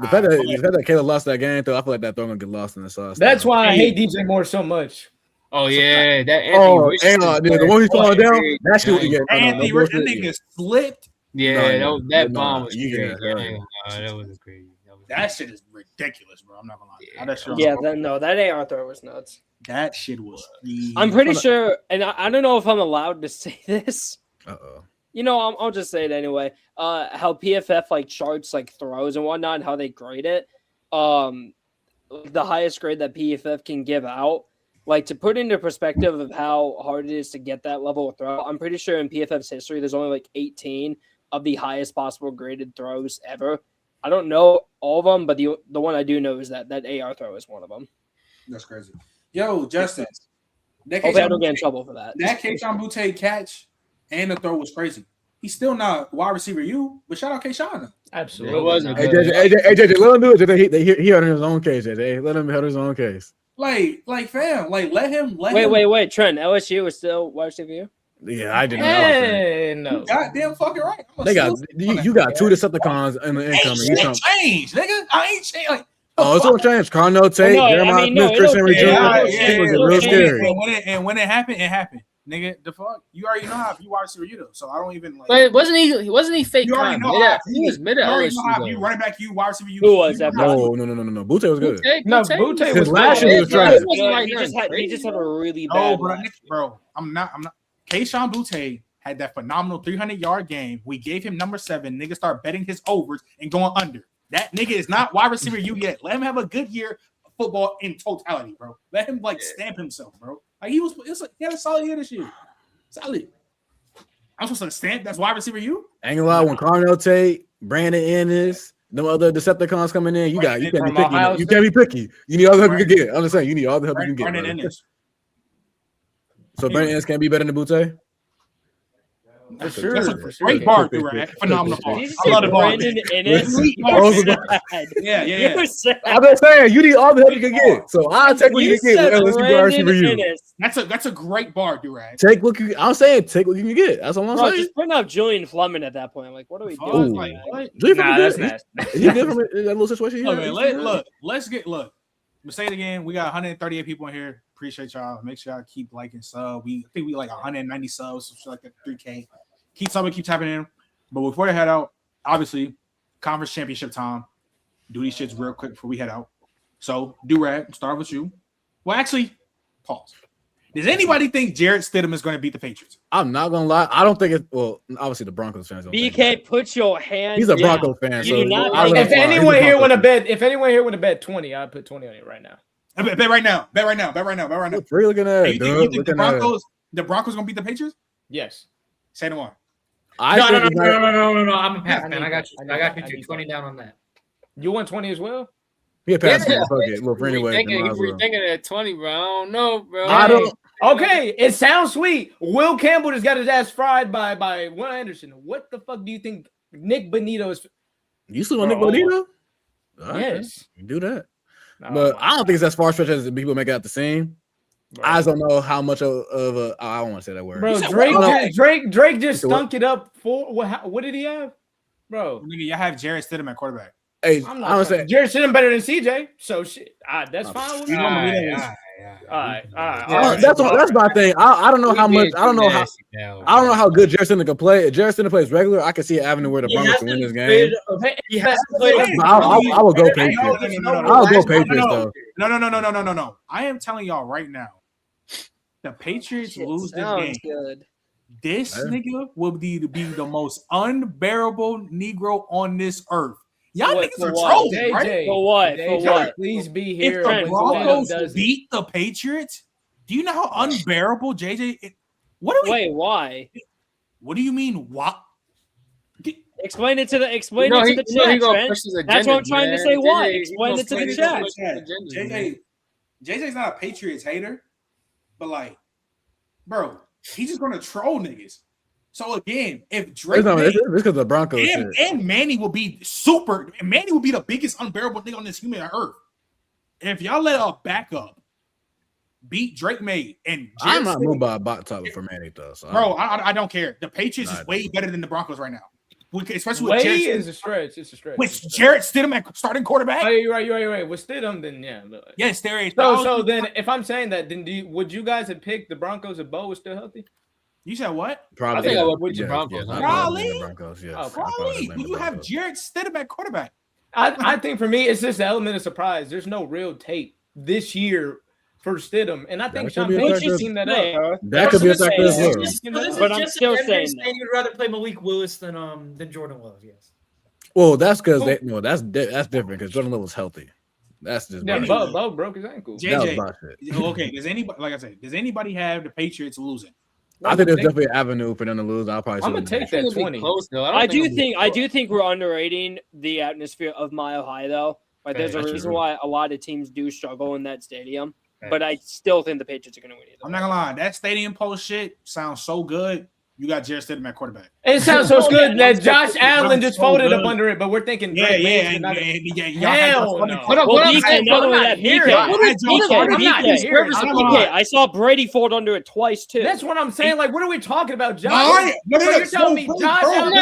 The fact that Caleb lost that game, though, I feel like that throw gonna get lost in the sauce. That's why I hate DJ Moore so much. Oh yeah, that the one he's falling down. That shit was Anthony, that nigga slipped. Yeah, that bomb was crazy. That was crazy. That shit is ridiculous, bro. I'm not gonna lie. That AR throw was nuts. That shit was. I'm pretty sure, and I don't know if I'm allowed to say this. I'll just say it anyway. How PFF like charts like throws and whatnot, and how they grade it. The highest grade that PFF can give out. Like, to put into perspective of how hard it is to get that level of throw, I'm pretty sure in PFF's history, there's only like 18 of the highest possible graded throws ever. I don't know all of them, but the one I do know is that AR throw is one of them. That's crazy. Yo, Justin. Hopefully I don't get in trouble for that. That Kayshon Boutte catch and the throw was crazy. He's still not wide receiver but shout out Kayshon. Absolutely. It wasn't. AJ, let him do it. He had his own case, AJ. Let him have his own case. Like fam, like let him. Wait, Trent. LSU is still wide receiver. Yeah, I didn't know. No. Goddamn fucking right. They got you got 2 Decepticons in the incoming. Change, nigga. I ain't changed. Like, it's gonna change. Carno Tate, Jeremiah Smith, Chris Henry Jr. Real scary. And when it happened, it happened. Nigga, the fuck? You already know how you wide receiver you though, so I don't even like. But wasn't he fake? You already know he was mid you running back, you wide receiver you. Who was that? No. Boutte was good. Boutte was last year was trash. He just had a really bad. Bro, I'm not. Kayshon Boutte had that phenomenal 300-yard game. We gave him number 7. Niggas start betting his overs and going under. That nigga is not wide receiver you yet. Let him have a good year of football in totality, bro. Let him stamp himself, bro. Like he had a solid year this year. Solid. I'm supposed to stamp. That's wide receiver you. Ain't gonna lie, when Carno Tate, Brandon Ennis, them other Decepticons coming in, you can't be picky. You can't be picky. You need all the help you can get. I'm just saying, you need all the help you can get. Brandon Ennis. So Brandon Ennis can't be better than Boutte? That's a great bar, right? Phenomenal bar. I love the bar. Brandon Ennis. Yeah. I'm just saying, you need all the help you can get. So I'll take what you can get with LSU versus you. That's a great bar, Durag. Take what you. I'm saying, take what you can get. That's all I'm saying. Just putting up Julian Fleming at that point. I'm like, what are we doing? Like, what? That's nasty. He good from that little situation. Look, let's get. I'm gonna say it again. We got 138 people in here. Appreciate y'all. Make sure y'all keep liking sub. I think we like 190 subs, so like 3K. Keep subbing, keep tapping in. But before they head out, obviously, conference championship time. Do these shits real quick before we head out. So, Durag, start with you. Well, actually, pause. Does anybody think Jarrett Stidham is going to beat the Patriots? I'm not gonna lie. I don't think it's obviously the Broncos fans. BK, put your hands. He's a Broncos fan. So if anyone here want to bet 20, I'd put 20 on it right now. Bet right now. What are you looking at? You think the Broncos gonna beat the Patriots? Yes. Say no more. No. I'm a Pats fan. I got you too. 20 down on that. You want 20 as well? Yeah, Pats fan. Well, anyway, If we're thinking at 20, bro, I don't know, bro. I don't. Okay, it sounds sweet. Will Campbell just got his ass fried by Will Anderson. What the fuck do you think Nick Bonito is? You still on Nick Bonito? Yes. You do that. But I don't think it's as far stretch as people make it out the same. Bro. I just don't know how much of a. I don't want to say that word. Bro, Drake just stunk it up for what did he have, bro? Y'all have Jarrett Stidham at quarterback. Hey, I'm saying Jarrett Stidham better than CJ, so shit. That's fine with me. All right. That's my thing. I don't know how much. I don't know how good Jarrett Stidham can play. If Jarrett Stidham plays regular, I can see an avenue where the Broncos can win this game. I will go Patriots. I'll go Patriots though. No. I am telling y'all right now, the Patriots lose this game. Good. This nigga will be the most unbearable Negro on this earth. Y'all niggas are trolling, right? For what? Please be here. If the Broncos beat the Patriots, do you know how unbearable JJ? Why? What do you mean? What? Explain it to the chat, Trent. That's what I'm trying to say. Why? Explain it to the chat. JJ's not a Patriots hater, but like, bro, he's just gonna troll niggas. So again, if Drake it's because the Broncos and Manny will be Manny will be the biggest unbearable thing on this human earth. And if y'all let a backup beat Drake May and I'm not moved by a bot top for Manny though. So bro, I don't care. The Patriots is way better than the Broncos right now. Especially with Jarrett is a stretch. It's a stretch. With Jarrett Stidham at starting quarterback. Oh, you're right. With Stidham, then yeah. Yes, there is. So then, if I'm saying that, then would you guys have picked the Broncos if Bo was still healthy? You said what? Probably. I think I would put the Broncos. Probably. You have Jarrett Stidham at quarterback. I think for me, it's just the element of surprise. There's no real tape this year for Stidham, and I think Sean Payton's teamed that up. That could be a factor as well. But I'm still saying you'd rather play Malik Willis than Jordan Love. Yes. Well, that's because that's different because Jordan Love was healthy. That's just Bo broke his ankle. JJ. Okay. Does anybody have the Patriots losing? I think there's definitely an avenue for them to lose. I'm gonna take that 20. I do think we're underrating the atmosphere of Mile High though. Like there's a reason why a lot of teams do struggle in that stadium. But I still think the Patriots are going to win. I'm not gonna lie, that stadium post shit sounds so good. You got Jarrett Stidham at quarterback. It sounds so good that Josh Allen just folded up under it, but we're thinking, hell no. I saw Brady fold under it twice too. That's what I'm saying. Like, what are we talking about, Josh? You're telling me Josh Allen?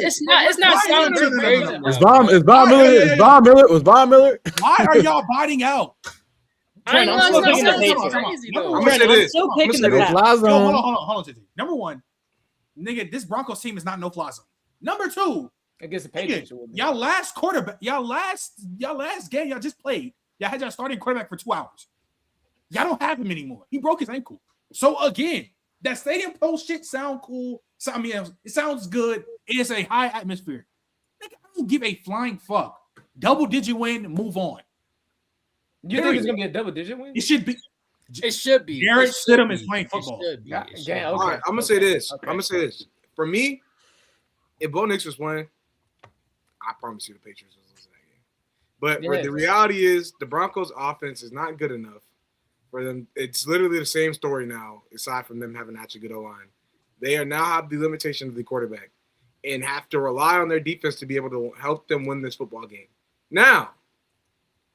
It's not sounding too crazy. Was Von Miller? Why are y'all biting out? I'm still picking the Pats. Hold on, JT. Number one, nigga, this Broncos team is not no fly zone. Number two, against the Patriots, y'all last game y'all just played, y'all had y'all starting quarterback for 2 hours. Y'all don't have him anymore. He broke his ankle. So again, that stadium post shit sound cool. So, I mean, it sounds good. It is a high atmosphere. Nigga, I don't give a flying fuck. Double-digit win, move on. You think it's gonna be a double-digit win? It should be. Jarrett Stidham is playing football. All right, I'm gonna say this. For me, if Bo Nix was playing, I promise you the Patriots was losing that game. But the reality is, the Broncos' offense is not good enough for them. It's literally the same story now, aside from them having actually good O-line. They are now have the limitation of the quarterback and have to rely on their defense to be able to help them win this football game. Now,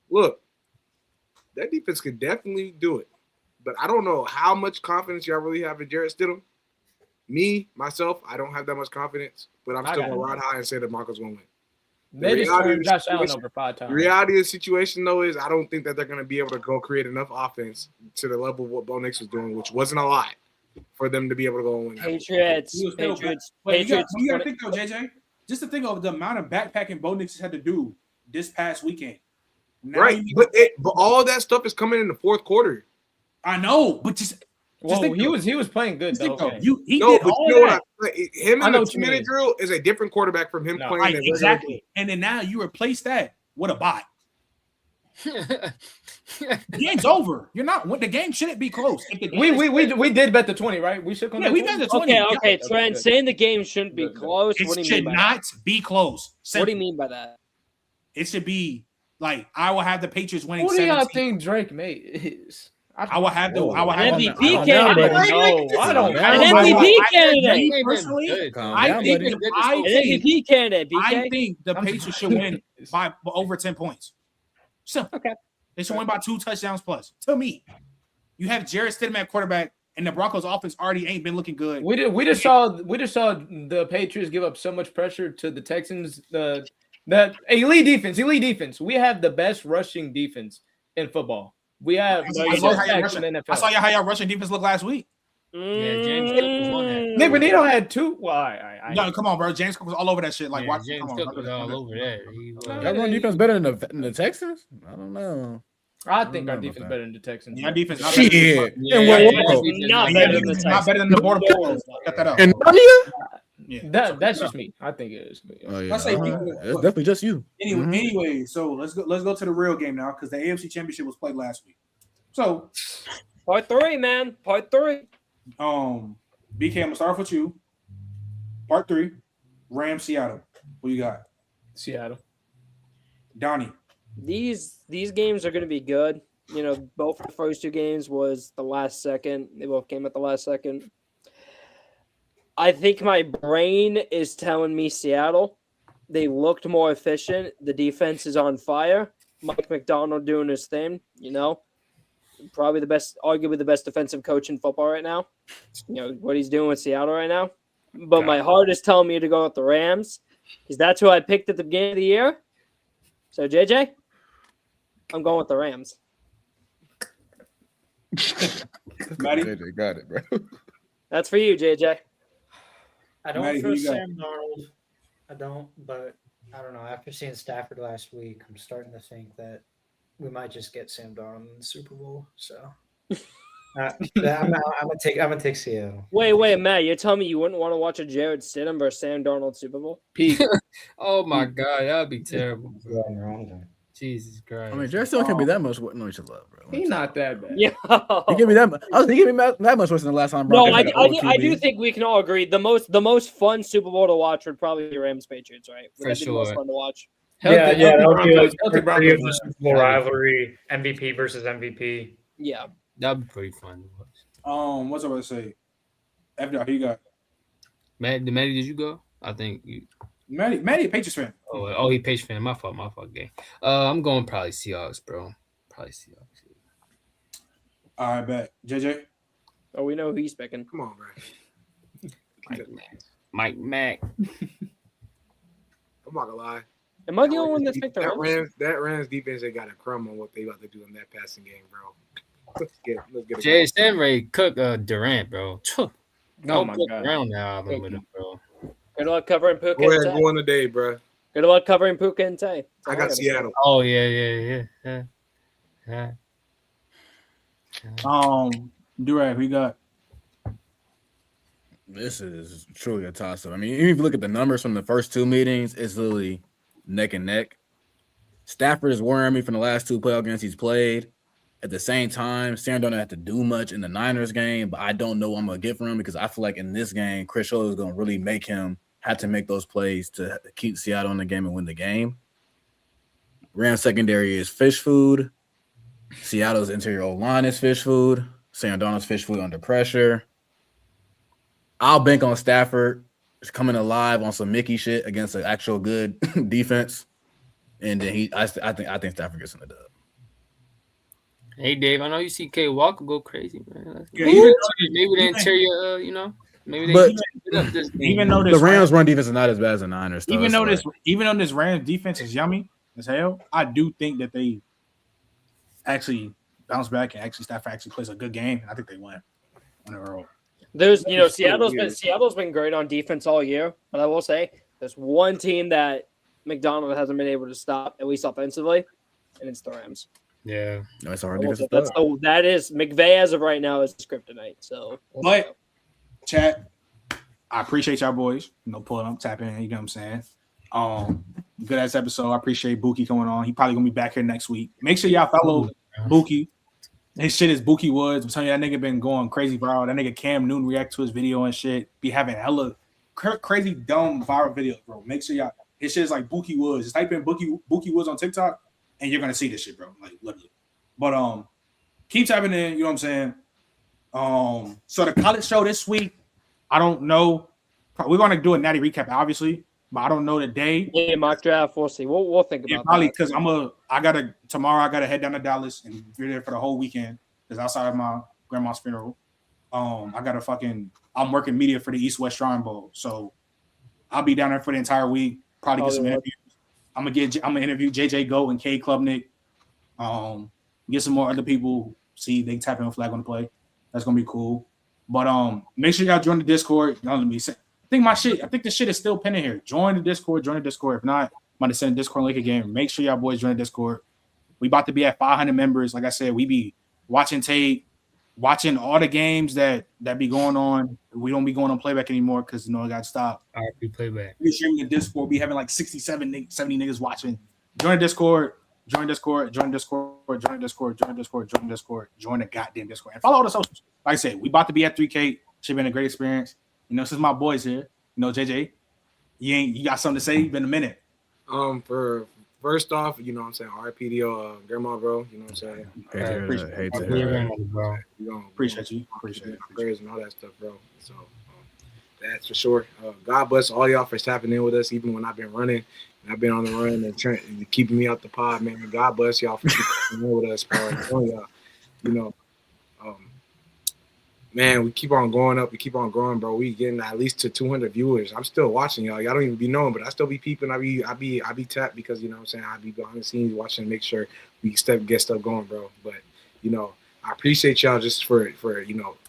look, that defense could definitely do it. But I don't know how much confidence y'all really have in Jarrett Stidham. Me, myself, I don't have that much confidence, but I'm still going to ride high and say that Marco's going to win. They just turned Josh Allen over 5 times. The reality of the situation, though, is I don't think that they're going to be able to go create enough offense to the level of what Bo Nix was doing, which wasn't a lot, for them to be able to go and win. Patriots. You got to think, though, JJ, just to think of the amount of backpacking Bo Nix had to do this past weekend. Now right, but all that stuff is coming in the fourth quarter. I know, but just think he was playing good though. Okay. He did all that. Him in the 2-minute drill is a different quarterback from him playing. Right, exactly. And then now you replace that with a bot. The game's over. You're not. The game shouldn't be close. We did bet the 20, right? We should. We bet the 20. Okay, Trent. Saying the game shouldn't be close. What do you mean by not be close. What do you mean by that? It should be like I will have the Patriots winning. Who do y'all think Drake is? I will have the MVP candidate. I don't. An MVP candidate. Personally, an MVP candidate. I think the Patriots should win by over 10 points. Simple. Okay. They should win by 2 touchdowns plus. To me, you have Jarrett Stidham at quarterback, and the Broncos' offense already ain't been looking good. We just saw the Patriots give up so much pressure to the Texans. The elite defense. We have the best rushing defense in football. We have I saw how y'all rushing defense looked last week. Yeah, James Cook was on that. Nick Benito had 2. Well, no, come on, bro. James Cook was all over that shit. Like, watch. James Cook was all over that. Y'all run defense better than the Texans? I don't know. I think our defense better than the Texans. Yeah, defense not better than not better than the border patrol. Cut that up. And yeah, that's just me. I think it is. Oh, yeah. It's definitely just you. Anyway, so let's go to the real game now because the AFC Championship was played last week. So, part 3, man. Part 3. BK, I'm gonna start off with you. Part 3, Rams, Seattle. What you got? Seattle. Donnie. These games are going to be good. You know, both the first 2 games was the last second. They both came at the last second. I think my brain is telling me Seattle. They looked more efficient. The defense is on fire. Mike McDonald doing his thing, you know. Probably arguably the best defensive coach in football right now. You know, what he's doing with Seattle right now. But my heart is telling me to go with the Rams because that's who I picked at the beginning of the year. So, JJ, I'm going with the Rams. Maddie? JJ got it, bro. That's for you, JJ. I don't Maddie, trust Sam Darnold. I don't, but I don't know. After seeing Stafford last week, I'm starting to think that we might just get Sam Darnold in the Super Bowl. So I'm gonna take Seattle. Wait, Matt, you're telling me you wouldn't want to watch a Jared Stidham versus Sam Darnold Super Bowl? Peak. Oh my God, that'd be terrible. Jesus Christ. I mean, Jared still can't be that much. No, he should love, bro. He's not that bad. Yeah. He gave me that much. He gave me that much worse than the last time. No, I do think we can all agree the most fun Super Bowl to watch would probably be Rams Patriots, right? Would that be the most fun to watch? Yeah, that would be like the Super Bowl rivalry, MVP versus MVP. Yeah, that'd be pretty fun to watch. What's I about to say? FDR, who you got? Maddie, did you go? I think you. Maddie, a Patriots fan. Oh, he Patriots fan. My fault, gang. I'm going probably Seahawks, bro. Probably Seahawks. All right, bet. JJ. Oh, we know who he's picking. Come on, bro. Mike Mack. I'm not gonna lie. Am I the only one that's picked the Rams? That Rams defense, they got a crumb on what they about to do in that passing game, bro. Let's get it. Jay Stanray cook Durant, bro. Oh my God. Around now, with him, bro. Good luck covering Puka. Go ahead, go on today, bro. Good luck covering Puka and Tay. I got Seattle. Oh yeah. Durag, we got. This is truly a toss-up. I mean, even if you look at the numbers from the first 2 meetings, it's literally neck and neck. Stafford is worrying me from the last 2 playoff games he's played. At the same time, Sam don't have to do much in the Niners game, but I don't know what I'm going to get from him because I feel like in this game, Chris Schultz is going to really make him have to make those plays to keep Seattle in the game and win the game. Rams secondary is fish food. Seattle's interior O-line is fish food. Sam Darnold's fish food under pressure. I'll bank on Stafford coming alive on some Mickey shit against an actual good defense, and then I think Stafford gets in the dub. Hey Dave, I know you see K Walker go crazy, man. Yeah, maybe the interior, maybe they But even though the Rams' run defense is not as bad as the Niners, though, even though this Rams defense is yummy as hell, I do think that they actually bounce back and actually Stafford actually plays a good game, and I think they win in a row. There's, Seattle's been great on defense all year, but I will say there's one team that McDonald hasn't been able to stop, at least offensively, and it's the Rams. Yeah, no, it's hard. That is McVay as of right now is kryptonite. So, but chat, I appreciate y'all boys. Pulling up, tapping in. You know what I'm saying? Good ass episode. I appreciate Buki coming on. He probably gonna be back here next week. Make sure y'all follow Buki. His shit is Buki Woods. I'm telling you, that nigga been going crazy viral. That nigga Cam Newton react to his video and shit. Be having hella crazy dumb viral videos, bro. Make sure y'all. His shit is like Buki Woods. Just type in Buki Woods on TikTok, and you're gonna see this shit, bro. Like literally. But keep tapping in. You know what I'm saying? So the college show this week, I don't know. We're gonna do a natty recap, obviously, but I don't know the day. Yeah, mock draft. We'll see. We'll think about probably that. because tomorrow I gotta head down to Dallas and be there for the whole weekend because outside of my grandma's funeral, I'm working media for the East West Shrine Bowl, so I'll be down there for the entire week. Probably get some interviews. I'm gonna interview JJ Goat and K Klubnik. Get some more other people. See they tap in on Flag on the Play. That's gonna be cool. But make sure y'all join the Discord. I think the shit is still pending here. Join the Discord. If not, I'm about to send a Discord link again. Make sure y'all boys join the Discord. We about to be at 500 members. Like I said, we be watching tape, watching all the games that be going on. We don't be going on playback anymore because it got stopped. All right, we playback. We streaming the Discord. We having like 67, 70 niggas watching. Join the Discord. Join the goddamn Discord. And follow all the socials. Like I said, we about to be at 3K. Should been a great experience. Since my boys here, JJ, you got something to say? Been a minute. For first off, you know what I'm saying, RPD, grandma, bro. You know what I'm saying? Appreciate you. Appreciate it. Prayers and all that stuff, bro. So that's for sure. God bless all y'all for tapping in with us, even when I've been running. I've been on the run and keeping me out the pod, man. God bless y'all for keeping with us, bro. Man, we keep on going up. We keep on growing, bro. We getting at least to 200 viewers. I'm still watching y'all. Y'all don't even be knowing, but I still be peeping. I be tapped because, you know what I'm saying, I be behind the scenes watching to make sure we get stuff going, bro. But, I appreciate y'all just for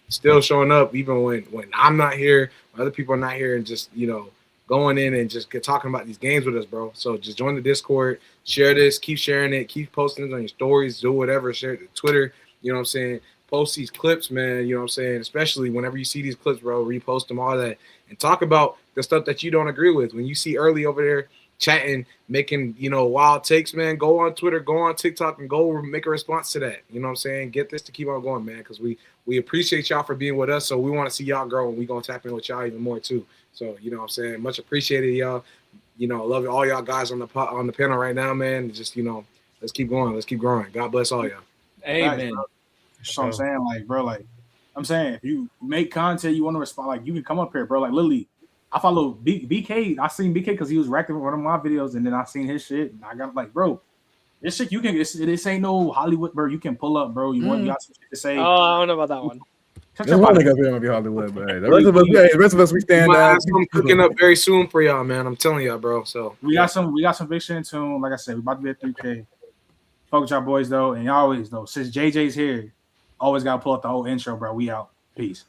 still showing up even when I'm not here, when other people are not here, and just, going in and just talking about these games with us, bro. So just join the Discord, share this, keep sharing it, keep posting it on your stories, do whatever, share it to Twitter, you know what I'm saying? Post these clips, man, you know what I'm saying? Especially whenever you see these clips, bro, repost them, all that, and talk about the stuff that you don't agree with. When you see Early over there chatting, making, wild takes, man, go on Twitter, go on TikTok, and go make a response to that. You know what I'm saying? Get this to keep on going, man, because we appreciate y'all for being with us, so we want to see y'all grow, and we're going to tap in with y'all even more, too. So, you know what I'm saying? Much appreciated, y'all. Love all y'all guys on the panel right now, man. Just, let's keep going. Let's keep growing. God bless all y'all. Amen. That's what I'm saying. I'm saying, if you make content, you want to respond, you can come up here, bro. Literally, I follow BK. I seen BK because he was reacting with one of my videos, and then I seen his shit. And I got bro, this shit, this ain't no Hollywood, bro. You can pull up, bro. You want some shit to say. Oh, I don't know about that one. There's one nigga up here gonna be Hollywood, but hey, the rest of us, we stand out. I'm cooking up very soon for y'all, man. I'm telling y'all, bro. So we got some big shit in tune. Like I said, we about to be at 3K. Fuck with y'all boys though, and y'all always though. Since JJ's here, always gotta pull up the whole intro, bro. We out. Peace.